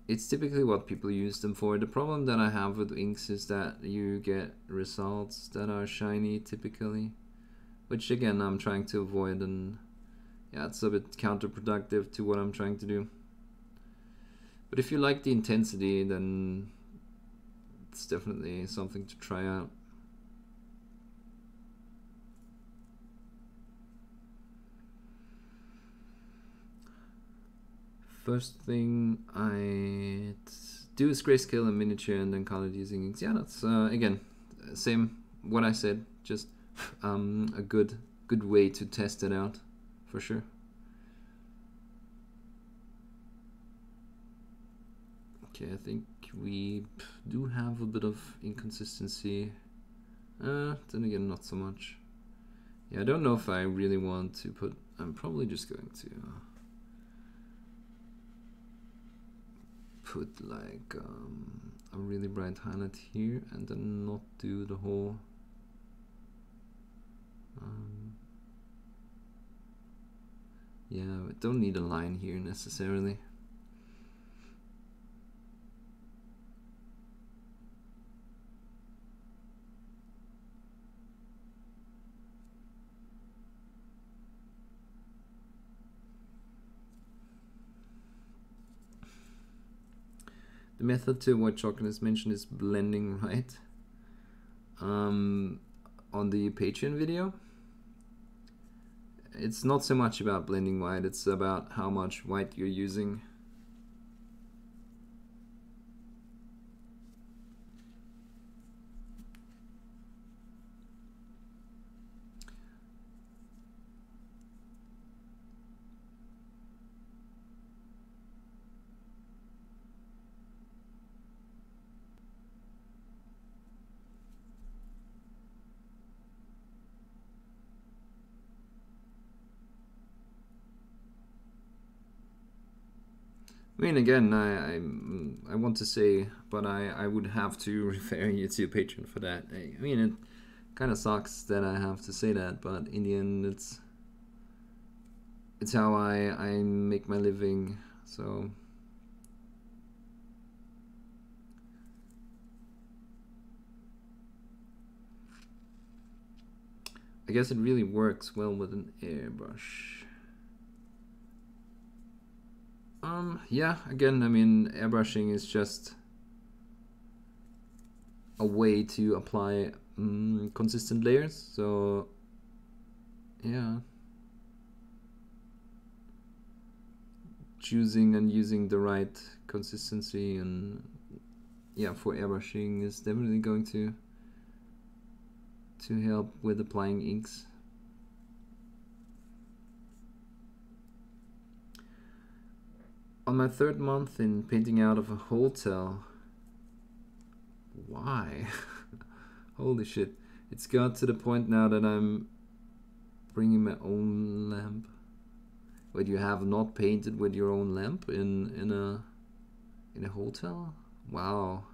It's typically what people use them for. The problem that I have with inks is that you get results that are shiny typically, which again I'm trying to avoid, and yeah, it's a bit counterproductive to what I'm trying to do. But if you like the intensity, then it's definitely something to try out. First thing I do is grayscale and miniature and then color it using inks. Yeah, that's again same what I said, just a good way to test it out for sure. Okay, I think we do have a bit of inconsistency. Then again, not so much. Yeah, I don't know if I really want to put. I'm probably just going to put like a really bright highlight here and then not do the whole yeah, I don't need a line here necessarily. The method to avoid chocolate as mentioned is blending right. On the Patreon video, it's not so much about blending white, it's about how much white you're using. I mean, again, I want to say, but I would have to refer you to Patreon for that. I mean, it kind of sucks that I have to say that, but in the end, it's how I make my living. So I guess it really works well with an airbrush. Yeah, again, I mean, airbrushing is just a way to apply consistent layers, so yeah, choosing and using the right consistency and yeah, for airbrushing is definitely going to help with applying inks. On my third month in painting out of a hotel. Why? Holy shit. It's got to the point now that I'm bringing my own lamp. Wait, you have not painted with your own lamp in a hotel? Wow.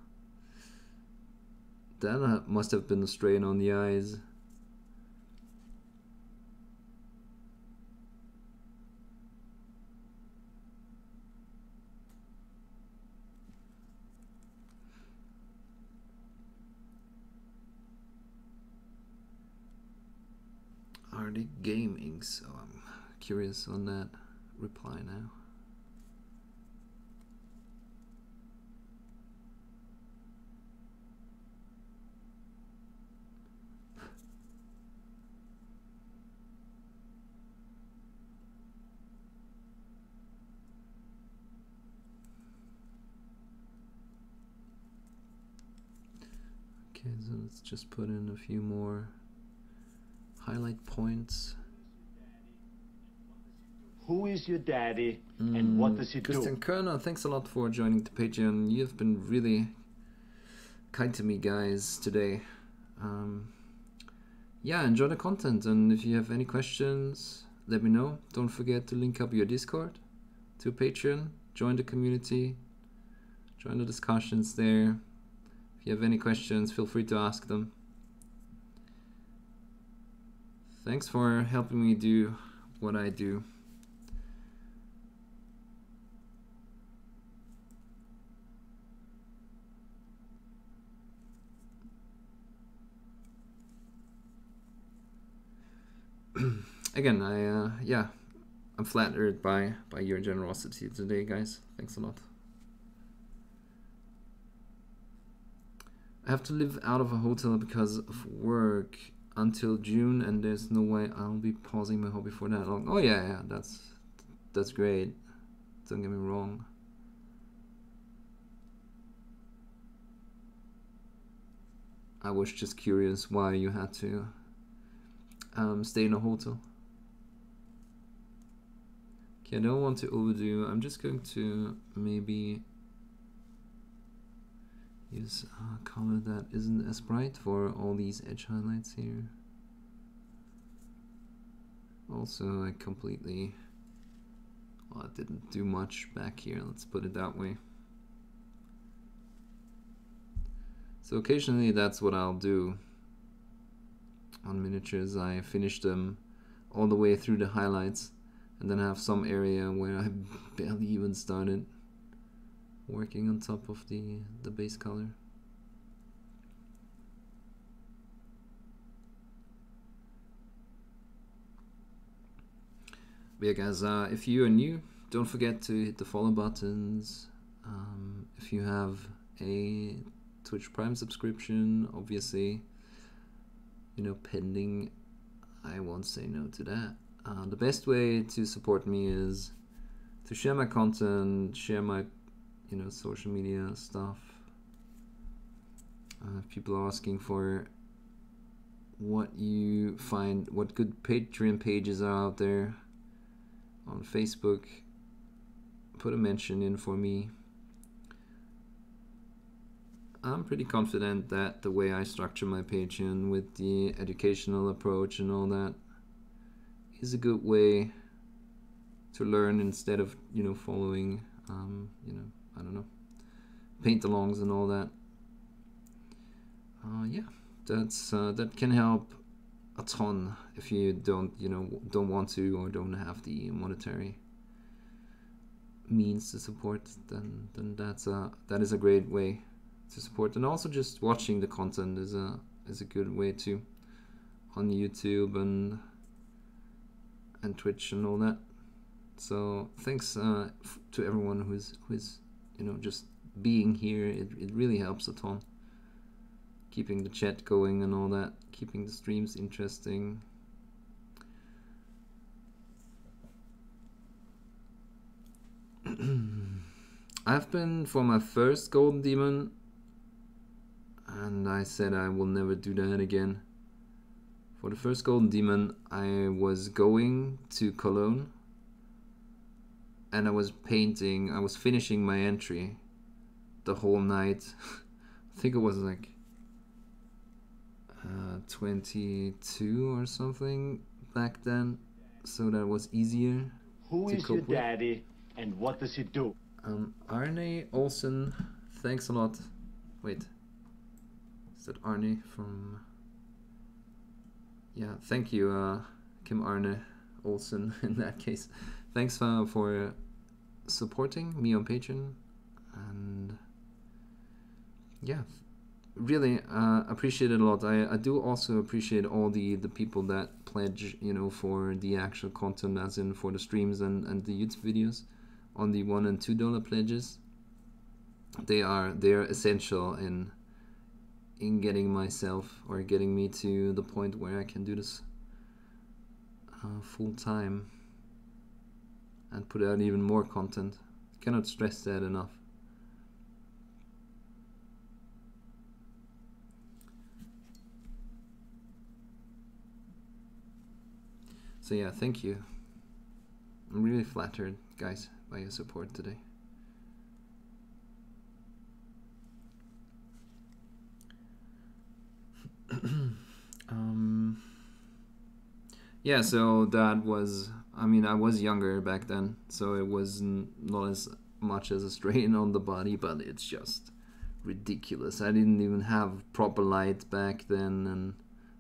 That must have been a strain on the eyes. Are they gaming? So I'm curious on that reply now. Okay, so let's just put in a few more highlight points. Who is your daddy and what does he Christian do? Kerner, thanks a lot for joining the Patreon. You've been really kind to me, guys, today. yeah, enjoy the content, and if you have any questions, let me know. Don't forget to link up your Discord to Patreon, join the community, join the discussions there. If you have any questions, feel free to ask them. Thanks for helping me do what I do. Again, yeah, I'm flattered by your generosity today, guys. Thanks a lot. I have to live out of a hotel because of work until June, and there's no way I'll be pausing my hobby for that long. Oh yeah, that's great. Don't get me wrong. I was just curious why you had to stay in a hotel. Okay, I don't want to overdo. I'm just going to maybe use a color that isn't as bright for all these edge highlights here. Also, I completely, well, I didn't do much back here, let's put it that way. So occasionally that's what I'll do on miniatures. I finish them all the way through the highlights, and then I have some area where I barely even started working on top of the base color. But yeah, guys, if you are new, don't forget to hit the follow buttons. If you have a Twitch Prime subscription, obviously, you know, pending, I won't say no to that. The best way to support me is to share my content, share my, you know, social media stuff. If people are asking for what you find, what good Patreon pages are out there on Facebook, put a mention in for me. I'm pretty confident that the way I structure my Patreon with the educational approach and all that is a good way to learn instead of, you know, following, you know, I don't know, paint-alongs and all that. Yeah, that's that can help a ton if you don't want to or don't have the monetary means to support. Then that is a great way to support, and also just watching the content is a good way too, on YouTube and Twitch and all that. So thanks to everyone who's you know, just being here. It really helps a ton, keeping the chat going and all that, keeping the streams interesting. I've been for my first Golden Demon, and I said I will never do that again. For the first Golden Demon, I was going to Cologne, and I was finishing my entry the whole night. I think it was like 22 or something back then, so that was easier. Who is your daddy and what does he do? Arne Olsen, thanks a lot. Wait, is that Arne from... Yeah, thank you, Kim Arne Olsen, in that case. Thanks for supporting me on Patreon, and yeah, really appreciate it a lot. I do also appreciate all the people that pledge, you know, for the actual content, as in for the streams and the YouTube videos on the $1 and $2 pledges. They are essential in getting myself, or getting me to the point where I can do this full time and put out even more content. Cannot stress that enough. So yeah, thank you. I'm really flattered, guys, by your support today. Yeah, so that was, I mean, I was younger back then, so it was not as much as a strain on the body, but it's just ridiculous. I didn't even have proper light back then, and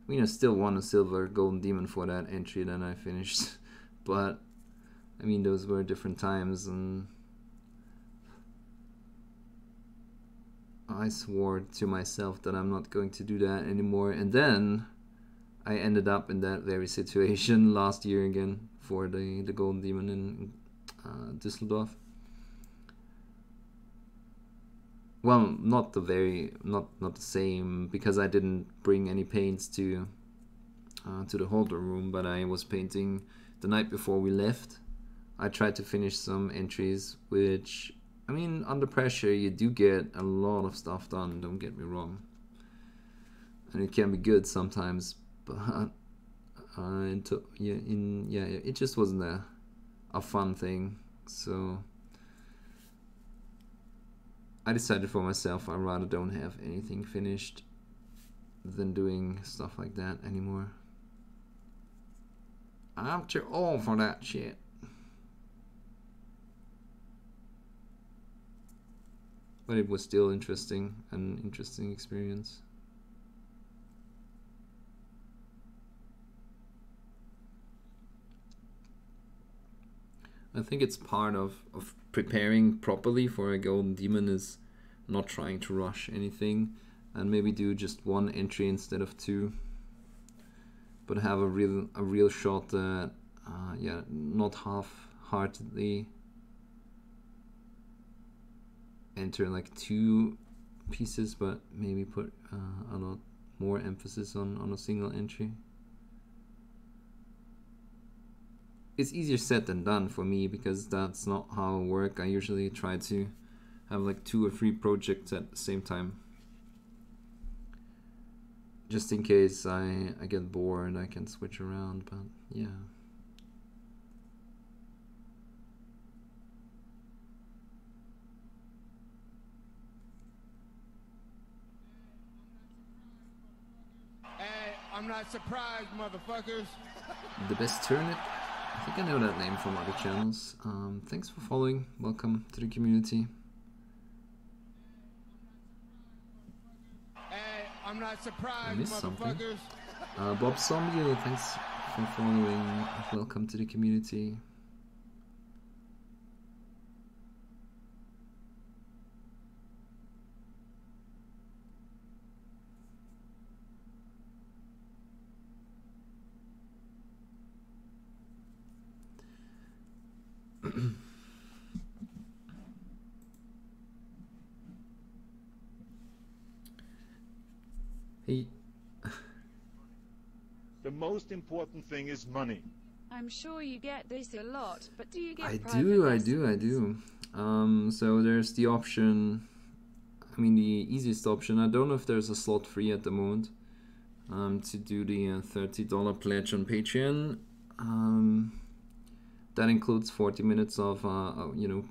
I mean, I still won a silver golden demon for that entry that I finished. But I mean, those were different times, and I swore to myself that I'm not going to do that anymore. And then I ended up in that very situation last year again for the golden demon in Düsseldorf. Well, not the same, because I didn't bring any paints to the holder room, but I was painting the night before we left. I tried to finish some entries, which, I mean, under pressure you do get a lot of stuff done, don't get me wrong, and it can be good sometimes, but it just wasn't a fun thing. So I decided for myself I rather don't have anything finished than doing stuff like that anymore. I'm too old for that shit. But it was still interesting, an interesting experience. I think it's part of preparing properly for a golden demon is not trying to rush anything, and maybe do just one entry instead of two, but have a real shot that not half-heartedly enter like two pieces, but maybe put a lot more emphasis on a single entry. It's easier said than done for me, because that's not how I work. I usually try to have like 2 or 3 projects at the same time, just in case I get bored. I can switch around, but yeah. Hey, I'm not surprised, motherfuckers. The best turnip. I think I know that name from other channels. Thanks for following. Welcome to the community. Hey, I'm not surprised, I missed something. motherfuckers. Bob Zombie, thanks for following. Welcome to the community. Hey. The most important thing is money. I'm sure you get this a lot, but do you get I private do. lessons? So there's the option, I mean the easiest option, I don't know if there's a slot free at the moment, to do the $30 pledge on Patreon. That includes 40 minutes of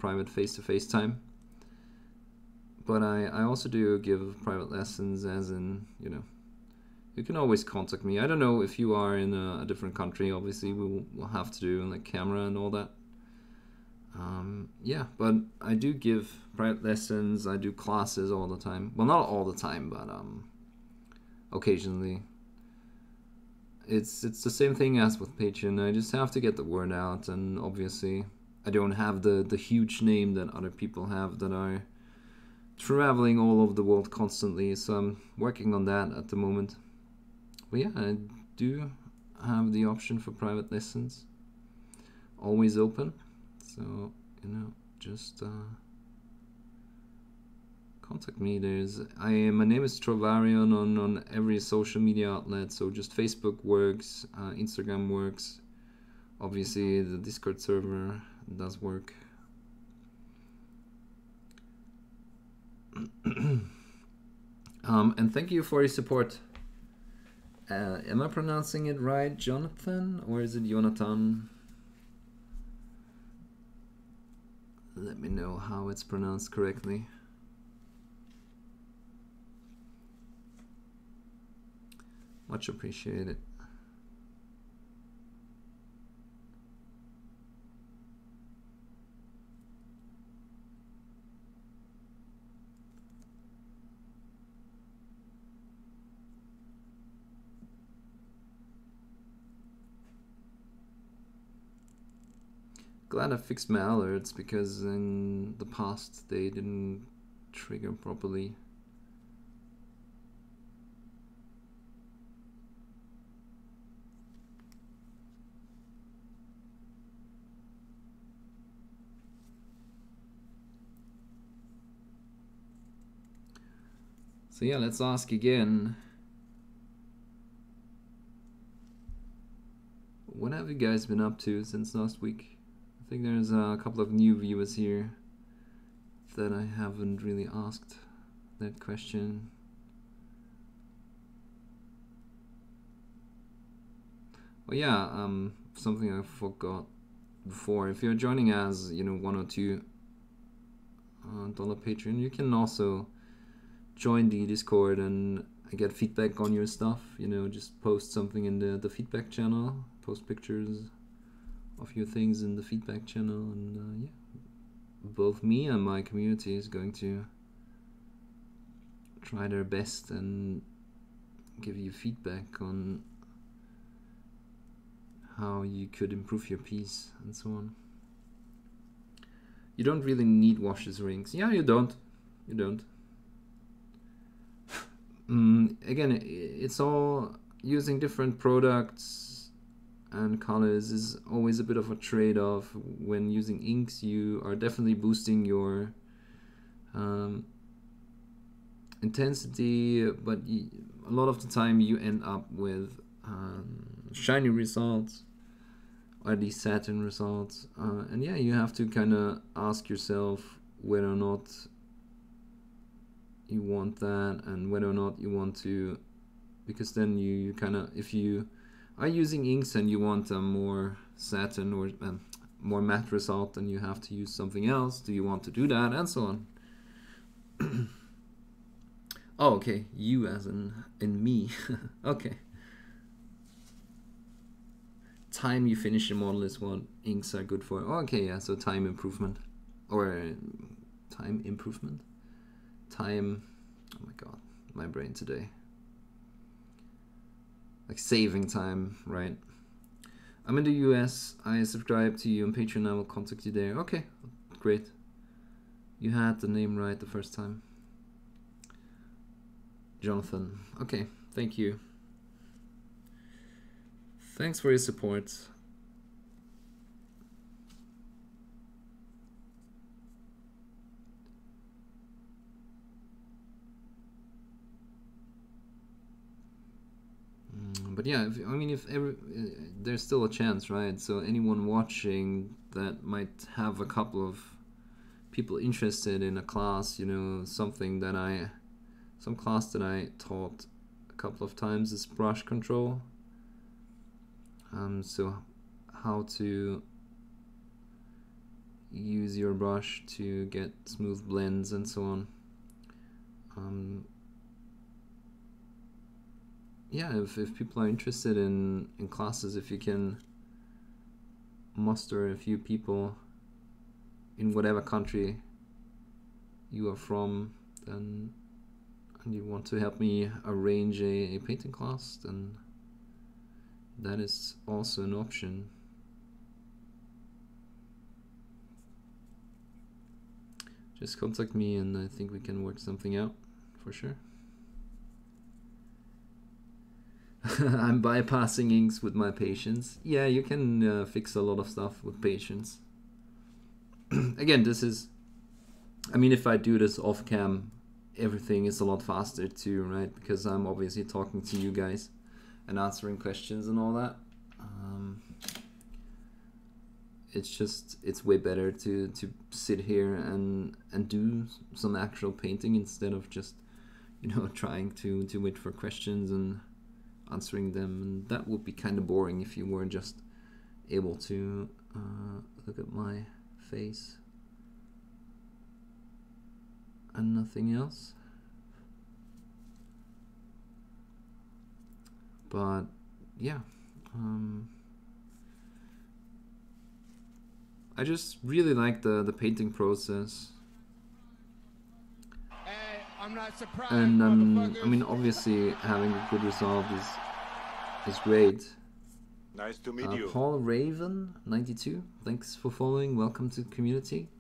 private face-to-face time. But I also do give private lessons, as in, you can always contact me. I don't know if you are in a different country. Obviously, we'll have to do like camera and all that. Yeah, but I do give private lessons. I do classes all the time. Well, not all the time, but occasionally. It's the same thing as with Patreon. I just have to get the word out, and obviously, I don't have the huge name that other people have that are traveling all over the world constantly, so I'm working on that at the moment. But yeah, I do have the option for private lessons, always open, so just contact me. My name is Trovarion on every social media outlet, so just Facebook works, Instagram works, obviously the Discord server does work. And thank you for your support. Am I pronouncing it right, Jonathan, or is it Jonathan? Let me know how it's pronounced correctly. Much appreciated. glad I fixed my alerts, because in the past they didn't trigger properly. So yeah, let's ask again. What have you guys been up to since last week? I think there's a couple of new viewers here that I haven't really asked that question. Well, yeah, something I forgot before. If you're joining as, you know, $1 or $2 Patreon, you can also join the Discord and get feedback on your stuff. You know, just post something in the feedback channel, post pictures of your things in the feedback channel, and yeah, both me and my community is going to try their best and give you feedback on how you could improve your piece and so on. You don't really need washes rings. Yeah, you don't. You don't. Again, it's all using different products and colors is always a bit of a trade-off. When using inks, you are definitely boosting your intensity, but a lot of the time you end up with shiny results, or these satin results, and yeah, you have to kind of ask yourself whether or not you want that, and whether or not you want to, because then you kind of, if you are using inks and you want a more satin or more matte result, then you have to use something else. Do you want to do that, and so on. Oh, okay, you as in me. Okay. Time you finish your model is what inks are good for. Okay, yeah, so time improvement, or time improvement. Time, oh my god, my brain today. Like saving time, right? I'm in the US, I subscribe to you on Patreon, I will contact you there. Okay, great. You had the name right the first time. Jonathan, okay, thank you. Thanks for your support. But yeah, if there's still a chance, right? So anyone watching that might have a couple of people interested in a class, you know, some class that I taught a couple of times is brush control. So how to use your brush to get smooth blends and so on. Yeah, if people are interested in classes, if you can muster a few people in whatever country you are from, then, and you want to help me arrange a painting class, then that is also an option. Just contact me and I think we can work something out for sure. I'm bypassing inks with my patience. Yeah, you can fix a lot of stuff with patience. Again, this is, I mean, if I do this off cam, everything is a lot faster too, right? Because I'm obviously talking to you guys and answering questions and all that. It's way better to sit here and do some actual painting instead of just, you know, trying to wait for questions and answering them, and that would be kind of boring if you were just able to look at my face and nothing else. But yeah, I just really like the painting process. Hey, I'm not surprised, And I motherfuckers. mean, obviously having a good result is great, Nice to meet you. Paul Raven 92, thanks for following. Welcome to the community.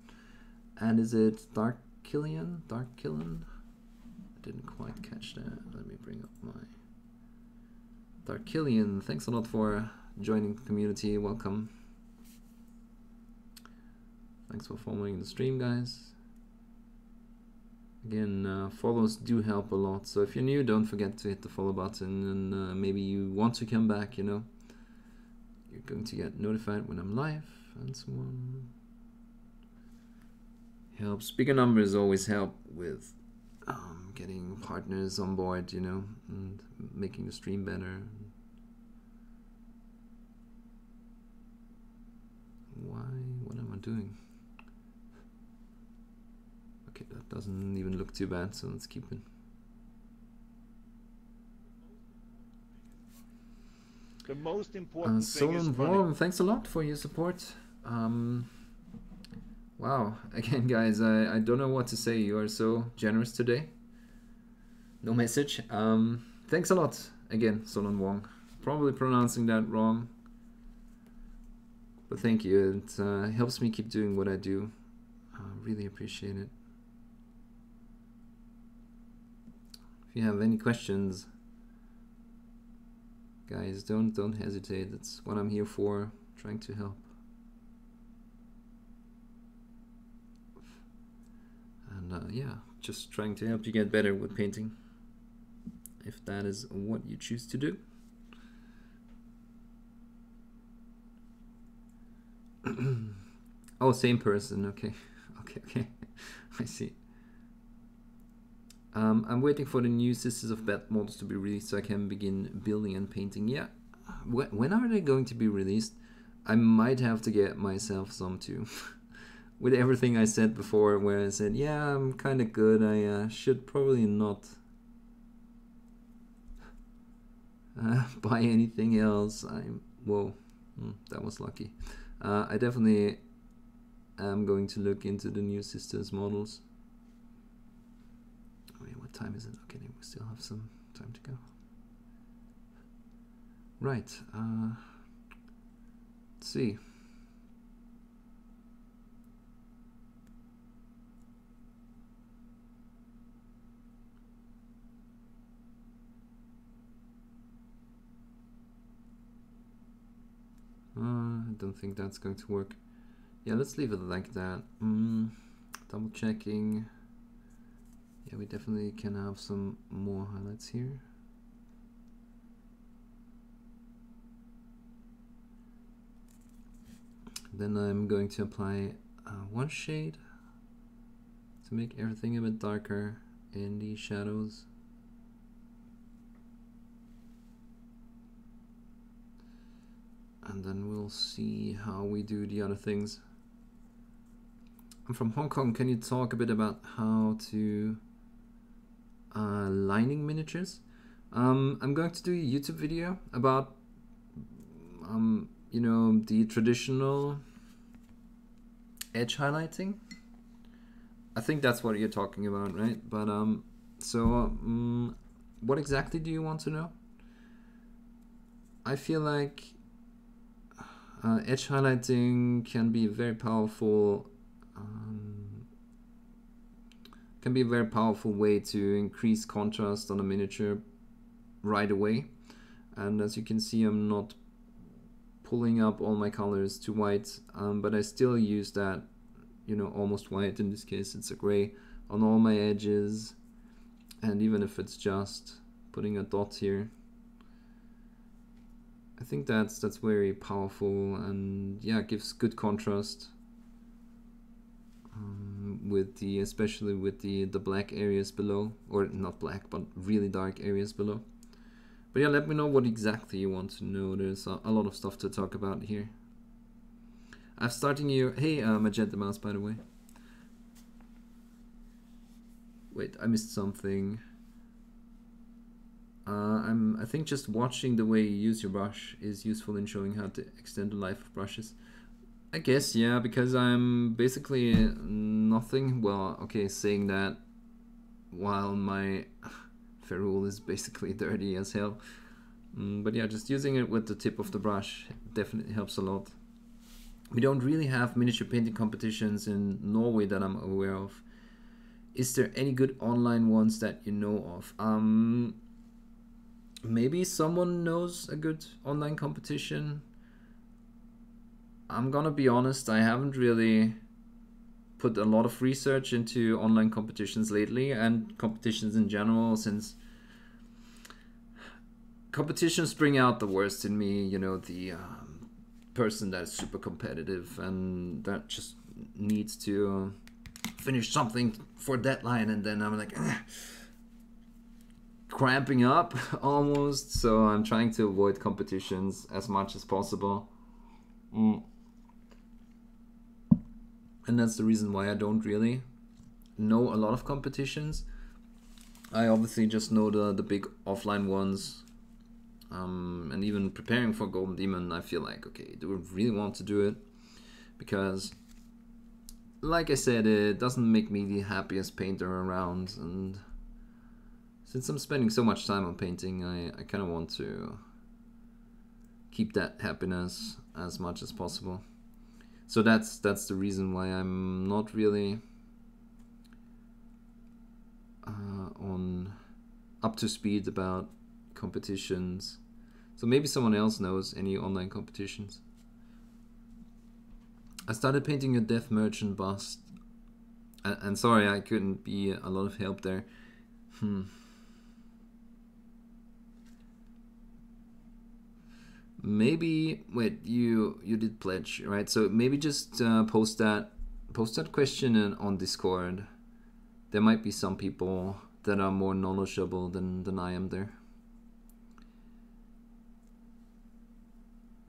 And is it Dark Killian? I didn't quite catch that. Let me bring up my Dark Killian. Thanks a lot for joining the community. Welcome. Thanks for following the stream, guys. Again, follows do help a lot. So if you're new, don't forget to hit the follow button, and maybe you want to come back, you know. You're going to get notified when I'm live, and so on. Helps. Bigger numbers always help with getting partners on board, you know, and making the stream better. Why? What am I doing? Okay, that doesn't even look too bad, so let's keep it. The most important thing is Solon money. Warm, thanks a lot for your support. Wow, again, guys, I don't know what to say. You are so generous today. No message. Thanks a lot again, Solon Wong. Probably pronouncing that wrong, but thank you. It helps me keep doing what I do. Really appreciate it. If you have any questions, guys, don't hesitate. That's what I'm here for, trying to help. And yeah, just trying to help you get better with painting, if that is what you choose to do. Oh, same person. Okay. Okay. I see. I'm waiting for the new Sisters of Beth models to be released so I can begin building and painting. Yeah. When are they going to be released? I might have to get myself some too. With everything I said before, where I said, yeah, I'm kind of good, I should probably not buy anything else. Whoa, that was lucky. I definitely am going to look into the new Sisters models. Wait, what time is it? Okay, we still have some time to go. Right, let's see. I don't think that's going to work. Yeah, let's leave it like that. Double checking. Yeah, we definitely can have some more highlights here. Then I'm going to apply one shade to make everything a bit darker in the shadows. And then we'll see how we do the other things. I'm from Hong Kong. Can you talk a bit about how to lining miniatures? I'm going to do a YouTube video about you know, the traditional edge highlighting. I think that's what you're talking about, right? But what exactly do you want to know? I feel like edge highlighting can be very powerful. Can be a very powerful way to increase contrast on a miniature right away. And as you can see, I'm not pulling up all my colors to white, but I still use that, you know, almost white. In this case, it's a gray on all my edges, and even if it's just putting a dot here, I think that's very powerful, and yeah, it gives good contrast with the, especially with the black areas below, or not black, but really dark areas below. But yeah, let me know what exactly you want to know. There's a lot of stuff to talk about here. I'm starting you. Hey, Magenta Mouse, by the way. Wait, I missed something. I think just watching the way you use your brush is useful in showing how to extend the life of brushes. I guess, yeah, because I'm basically nothing. Well, okay, saying that while my ferrule is basically dirty as hell. But yeah, just using it with the tip of the brush definitely helps a lot. We don't really have miniature painting competitions in Norway that I'm aware of. Is there any good online ones that you know of? Maybe someone knows a good online competition. I'm gonna be honest, I haven't really put a lot of research into online competitions lately, and competitions in general, since competitions bring out the worst in me, you know, the person that's super competitive and that just needs to finish something for deadline, and then I'm like cramping up almost. So I'm trying to avoid competitions as much as possible. And that's the reason why I don't really know a lot of competitions. I obviously just know the big offline ones. And even preparing for Golden Demon, I feel like, okay, do I really want to do it? Because, like I said, it doesn't make me the happiest painter around. And since I'm spending so much time on painting, I kind of want to keep that happiness as much as possible. So that's the reason why I'm not really up to speed about competitions. So maybe someone else knows any online competitions. I started painting a Death Merchant bust, and sorry I couldn't be a lot of help there. Maybe wait, you did pledge, right? So maybe just post that question on Discord. There might be some people that are more knowledgeable than I am there.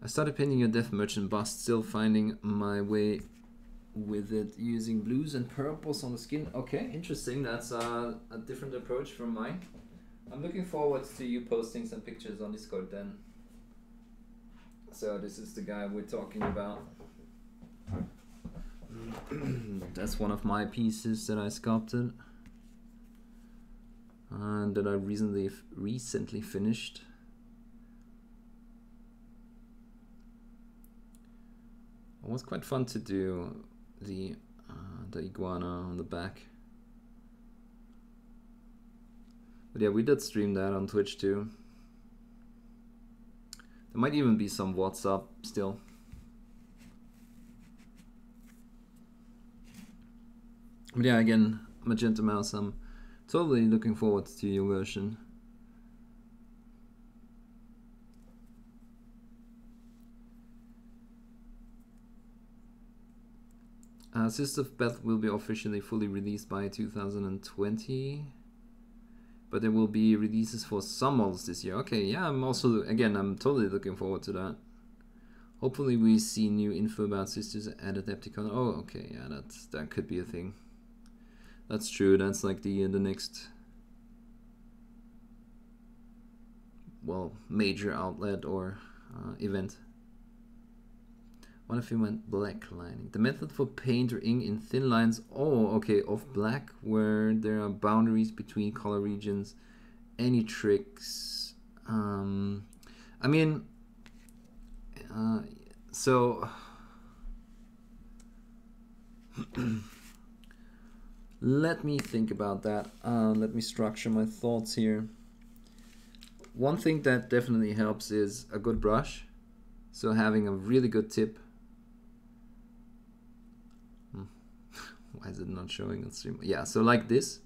I started painting a Death Merchant bust, still finding my way with it, using blues and purples on the skin. Okay, interesting. That's a different approach from mine. I'm looking forward to you posting some pictures on Discord then. So this is the guy we're talking about. That's one of my pieces that I sculpted and that I recently finished. It was quite fun to do the iguana on the back. But yeah, we did stream that on Twitch too. There might even be some WhatsApp still. But yeah, again, Magenta Mouse, I'm totally looking forward to your version. Sister of Beth will be officially fully released by 2020. But there will be releases for some models this year. Okay, yeah, I'm totally looking forward to that. Hopefully we see new info about Sisters at Adepticon. Oh, okay, yeah, that could be a thing. That's true, that's like the next, well, major outlet or event. What if we went black lining? The method for paint or ink in thin lines, oh, okay, of black, where there are boundaries between color regions. Any tricks? I mean, so let me think about that. Let me structure my thoughts here. One thing that definitely helps is a good brush. So having a really good tip. Why is it not showing on stream? Yeah, so like this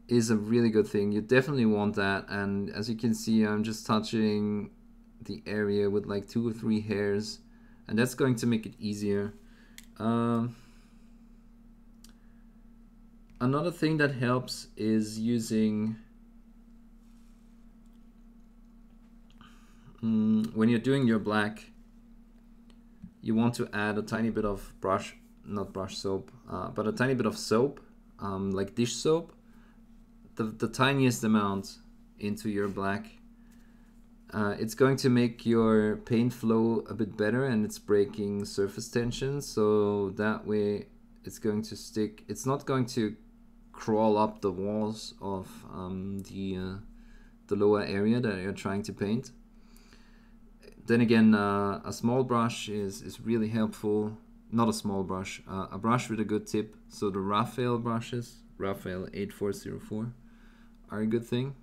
is a really good thing. You definitely want that. And as you can see, I'm just touching the area with like 2 or 3 hairs, and that's going to make it easier. Another thing that helps is using, when you're doing your black, you want to add a tiny bit of not brush soap, but a tiny bit of soap, like dish soap, the tiniest amount into your black. It's going to make your paint flow a bit better, and it's breaking surface tension, so that way it's going to stick. It's not going to crawl up the walls of the the lower area that you're trying to paint. Then again, a small brush is really helpful. Not a small brush, a brush with a good tip. So the Raphael brushes, Raphael 8404, are a good thing.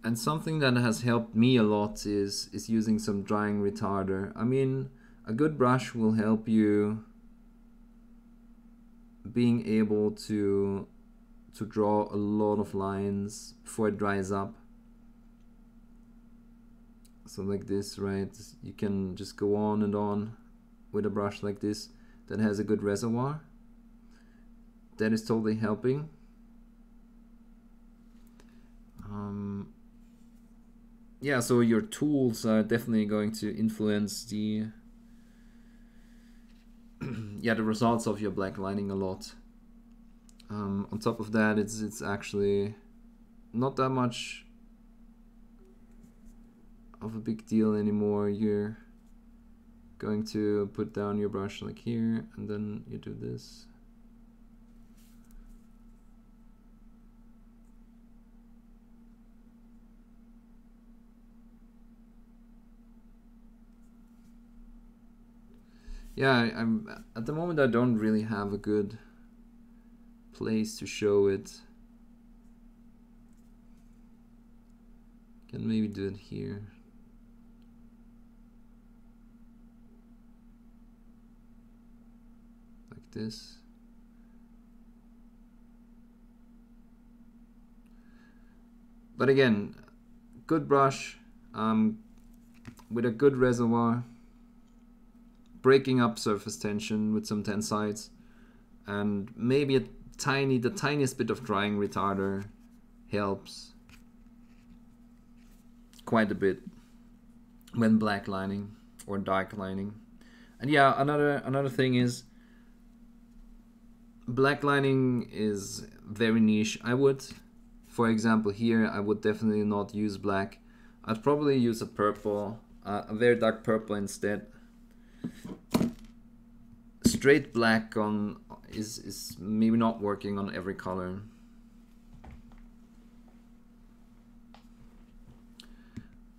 And something that has helped me a lot is using some drying retarder. I mean, a good brush will help you being able to draw a lot of lines before it dries up. So like this, right? You can just go on and on with a brush like this that has a good reservoir. That is totally helping. Yeah, so your tools are definitely going to influence the yeah, the results of your black lining a lot. On top of that, it's actually not that much of a big deal anymore. You're going to put down your brush like here, and then you do this. Yeah, I'm at the moment I don't really have a good place to show it. Can maybe do it here. Like this. But again, good brush with a good reservoir, breaking up surface tension with some tensites, and maybe the tiniest bit of drying retarder helps quite a bit when black lining or dark lining. And yeah, another thing is black lining is very niche. I would, for example, here I would definitely not use black. I'd probably use a purple, a very dark purple instead. Straight black on is maybe not working on every color.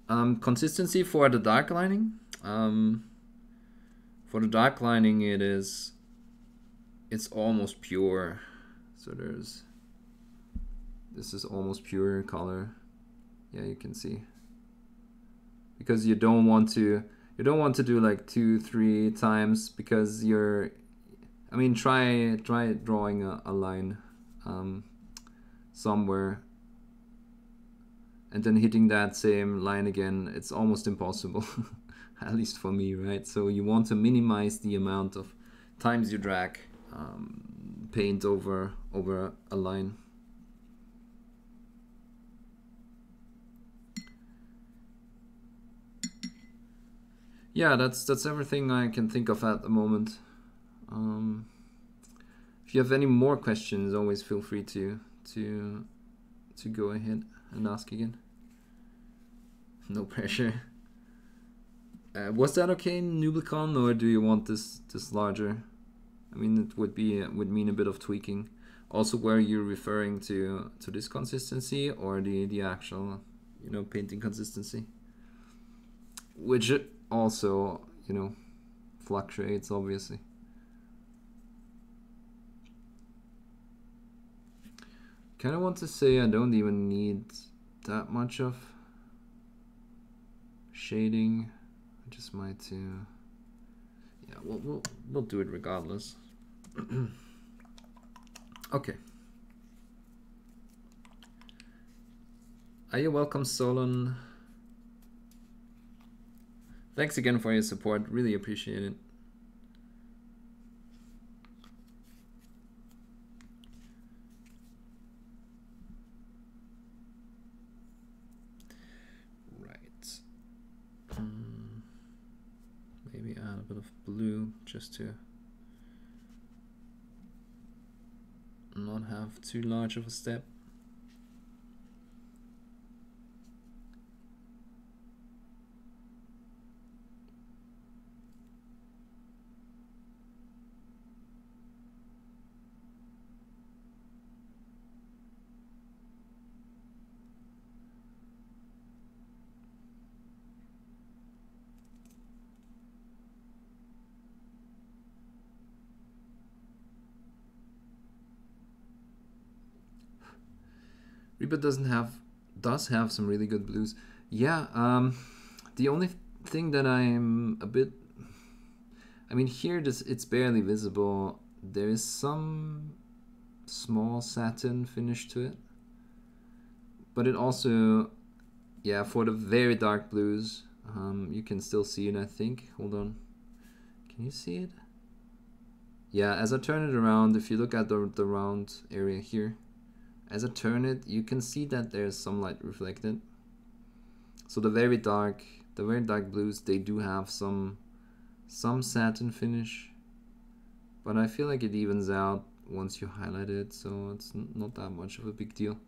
Consistency for the dark lining. For the dark lining, it's almost pure. So this is almost pure color. Yeah, you can see. Because you don't want to do like 2-3 times, because I mean, try drawing a line somewhere and then hitting that same line again. It's almost impossible, at least for me, right? So you want to minimize the amount of times you drag paint over a line. Yeah, that's everything I can think of at the moment. If you have any more questions, always feel free to go ahead and ask again. No pressure. Was that okay, Nublicon, or do you want this larger? I mean, it would mean a bit of tweaking. Also, were you referring to this consistency or the actual, painting consistency? Which also, fluctuates, obviously. Kind of want to say I don't even need that much of shading. I just might yeah, we'll do it regardless. Okay. Are you welcome, Solon? Thanks again for your support. Really appreciate it. Right. Maybe add a bit of blue just to not have too large of a step. Reaper does have some really good blues. Yeah, the only thing that I'm a bit, I mean, here it's barely visible. There is some small satin finish to it, but it also, yeah, for the very dark blues, you can still see it, I think. Hold on, can you see it? Yeah, as I turn it around, if you look at the round area here, as I turn it, you can see that there's some light reflected. So the very dark blues, they do have some satin finish, but I feel like it evens out once you highlight it, so it's not that much of a big deal.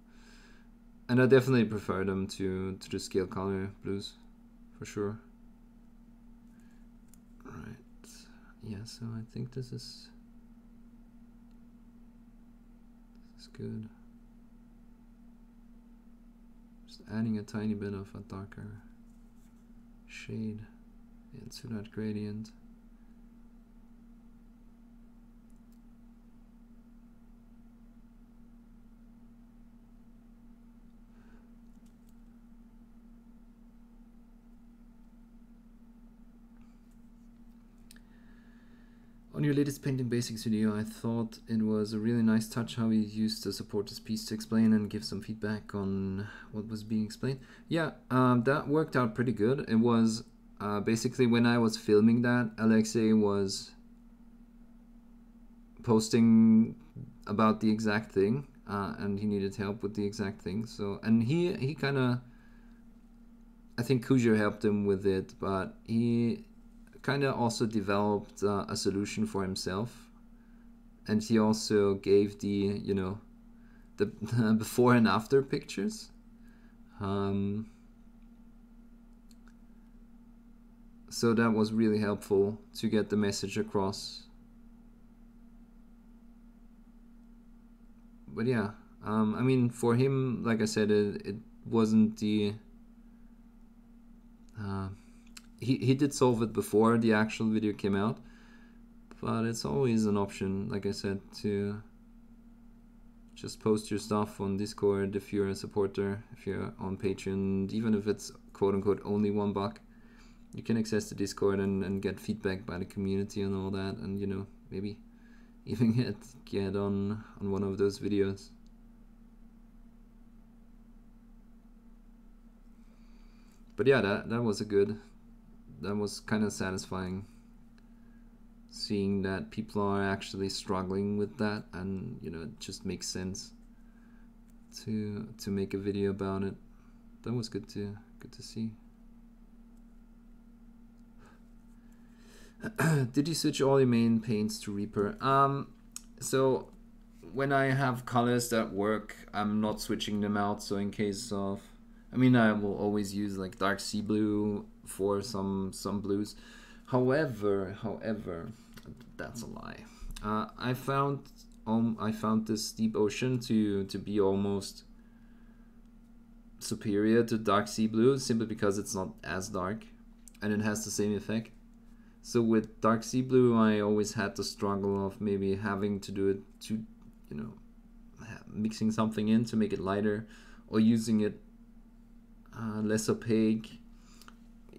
And I definitely prefer them to the scale color blues, for sure. Right, yeah, so I think this is good. Just adding a tiny bit of a darker shade into that gradient. On your latest Painting Basics video, I thought it was a really nice touch how you used the supporters piece to explain and give some feedback on what was being explained. Yeah, that worked out pretty good. It was basically when I was filming that, Alexei was posting about the exact thing, and he needed help with the exact thing. So, and he kind of, I think Kujo helped him with it, but he kind of also developed a solution for himself, and he also gave the, you know, the before and after pictures. So that was really helpful to get the message across. But yeah, I mean, for him, like I said, it wasn't the he did solve it before the actual video came out, but it's always an option, like I said, to just post your stuff on Discord if you're a supporter, if you're on Patreon, even if it's quote-unquote only $1. You can access the Discord and get feedback by the community and all that, and, you know, maybe even get on one of those videos. But yeah, that was that was kind of satisfying, seeing that people are actually struggling with that, and, you know, it just makes sense to make a video about it. That was good to see. Did you switch all your main paints to Reaper? So when I have colors that work, I'm not switching them out. So in case of, I mean, I will always use like dark sea blue for some blues. However, that's a lie. I found this deep ocean to be almost superior to dark sea blue, simply because it's not as dark and it has the same effect. So with dark sea blue, I always had the struggle of maybe having to do it to, you know, mixing something in to make it lighter, or using it less opaque.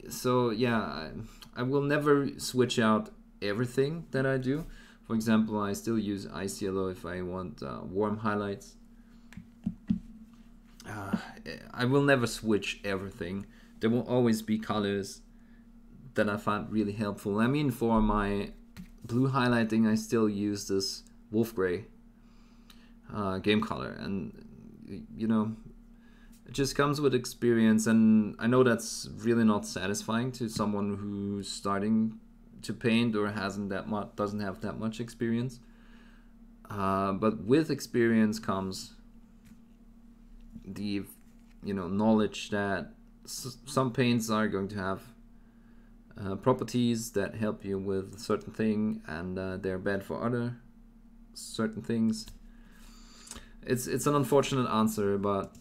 So yeah, I will never switch out everything that I do. For example, I still use ice yellow if I want warm highlights. I will never switch everything. There will always be colors that I find really helpful. I mean, for my blue highlighting, I still use this wolf gray game color, and, you know, it just comes with experience. And I know that's really not satisfying to someone who's starting to paint or doesn't have that much experience. But with experience comes the, you know, knowledge that some paints are going to have properties that help you with a certain thing, and they're bad for other certain things. It's an unfortunate answer, but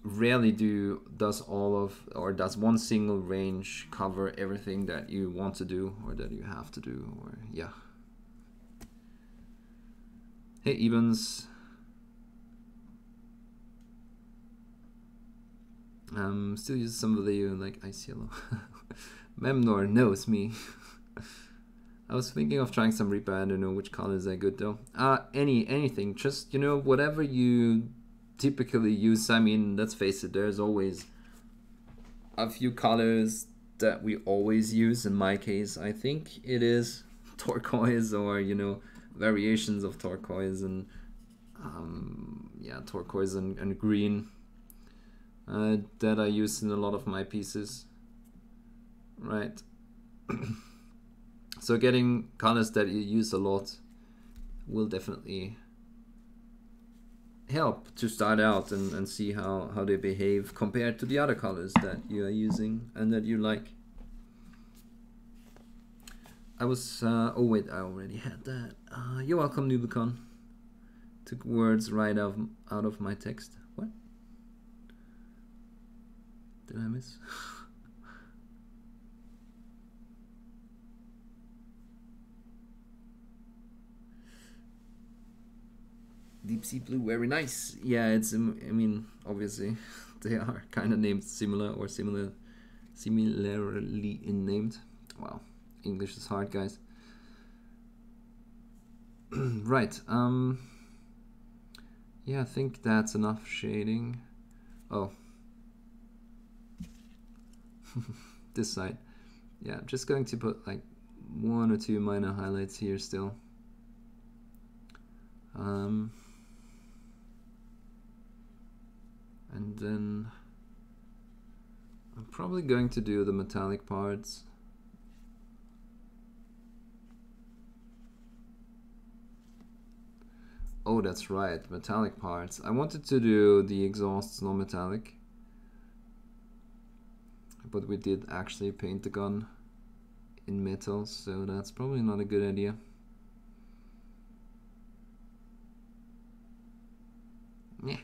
rarely does one single range cover everything that you want to do or that you have to do. Or yeah. Hey Evans. Still use some of the like ice yellow. Memnor knows me. I was thinking of trying some Reaper. I don't know which colors are good though. Anything. Just, you know, whatever you typically use. I mean, let's face it, there's always a few colors that we always use. In my case, I think it is turquoise, or, you know, variations of turquoise, and yeah, turquoise and green that I use in a lot of my pieces, right? So getting colors that you use a lot will definitely help to start out and see how they behave compared to the other colors that you are using and that you like. I was, oh wait, I already had that. You're welcome, Nubicon. Took words right out of my text. What? Did I miss? Deep sea blue, very nice. Yeah, it's, I mean, obviously they are kind of named similar, or similarly named. Wow, English is hard, guys. Right. Yeah, I think that's enough shading. Oh, this side. Yeah, I'm just going to put like 1 or 2 minor highlights here still. And then I'm probably going to do the metallic parts. Oh, that's right, metallic parts. I wanted to do the exhausts non-metallic, but we did actually paint the gun in metal, so that's probably not a good idea. Yeah.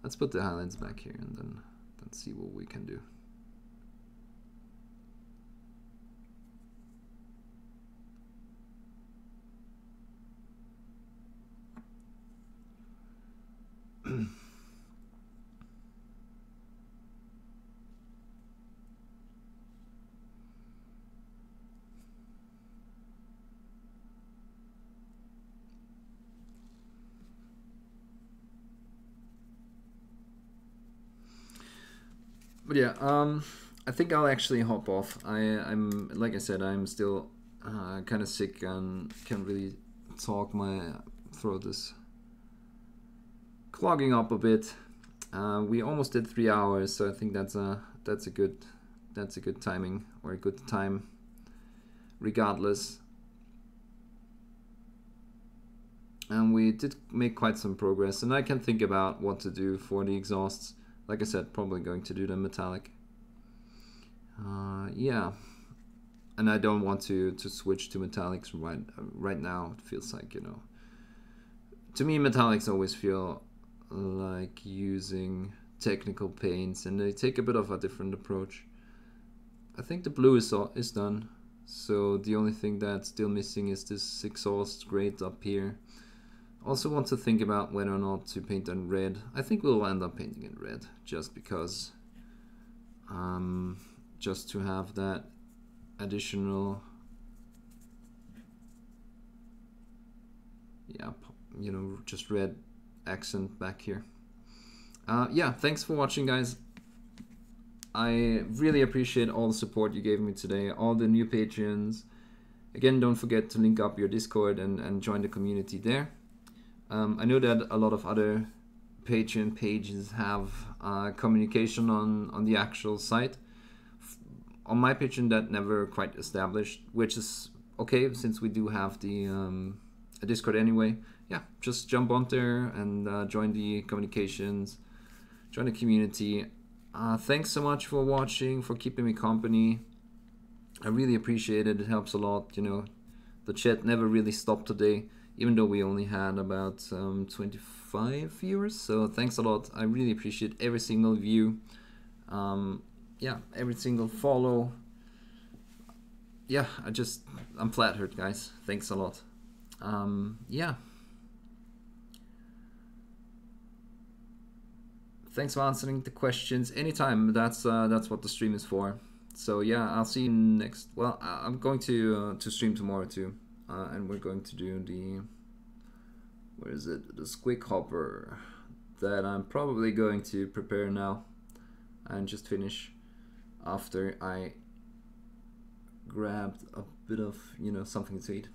Let's put the highlights back here and then let's see what we can do. But yeah, I think I'll actually hop off. I'm like I said, I'm still kind of sick and can't really talk. My throat is clogging up a bit. We almost did 3 hours, so I think that's a good timing, or a good time, regardless. And we did make quite some progress, and I can think about what to do for the exhausts. Like I said, probably going to do the metallic. Yeah, and I don't want to switch to metallics right now. It feels like, you know, to me metallics always feel like using technical paints, and they take a bit of a different approach. I think the blue is done, so the only thing that's still missing is this exhaust grate up here. Also want to think about whether or not to paint in red. I think we'll end up painting in red, just because, just to have that additional, yeah, you know, just red accent back here. Yeah, thanks for watching, guys. I really appreciate all the support you gave me today, all the new patrons. Again, don't forget to link up your Discord and join the community there. I know that a lot of other Patreon pages have communication on the actual site. On my Patreon, that never quite established, which is okay since we do have the a Discord anyway. Yeah, just jump on there and join the communications, join the community. Thanks so much for watching, for keeping me company. I really appreciate it. It helps a lot. You know, the chat never really stopped today, even though we only had about 25 viewers. So thanks a lot. I really appreciate every single view. Yeah, every single follow. Yeah, I'm flattered, guys. Thanks a lot. Yeah. thanks for answering the questions anytime. That's what the stream is for. So yeah, I'll see you next. Well, I'm going to stream tomorrow too, and we're going to do the, where is it? The squig hopper that I'm probably going to prepare now and just finish after I grabbed a bit of, you know, something to eat.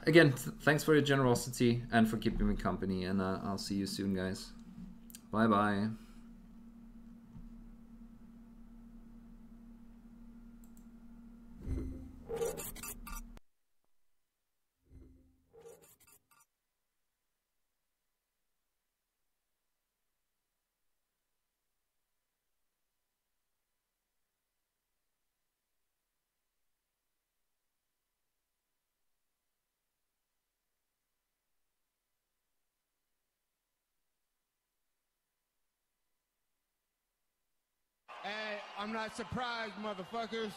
Again, thanks for your generosity and for keeping me company, and I'll see you soon, guys. Bye bye. Hey, I'm not surprised, motherfuckers.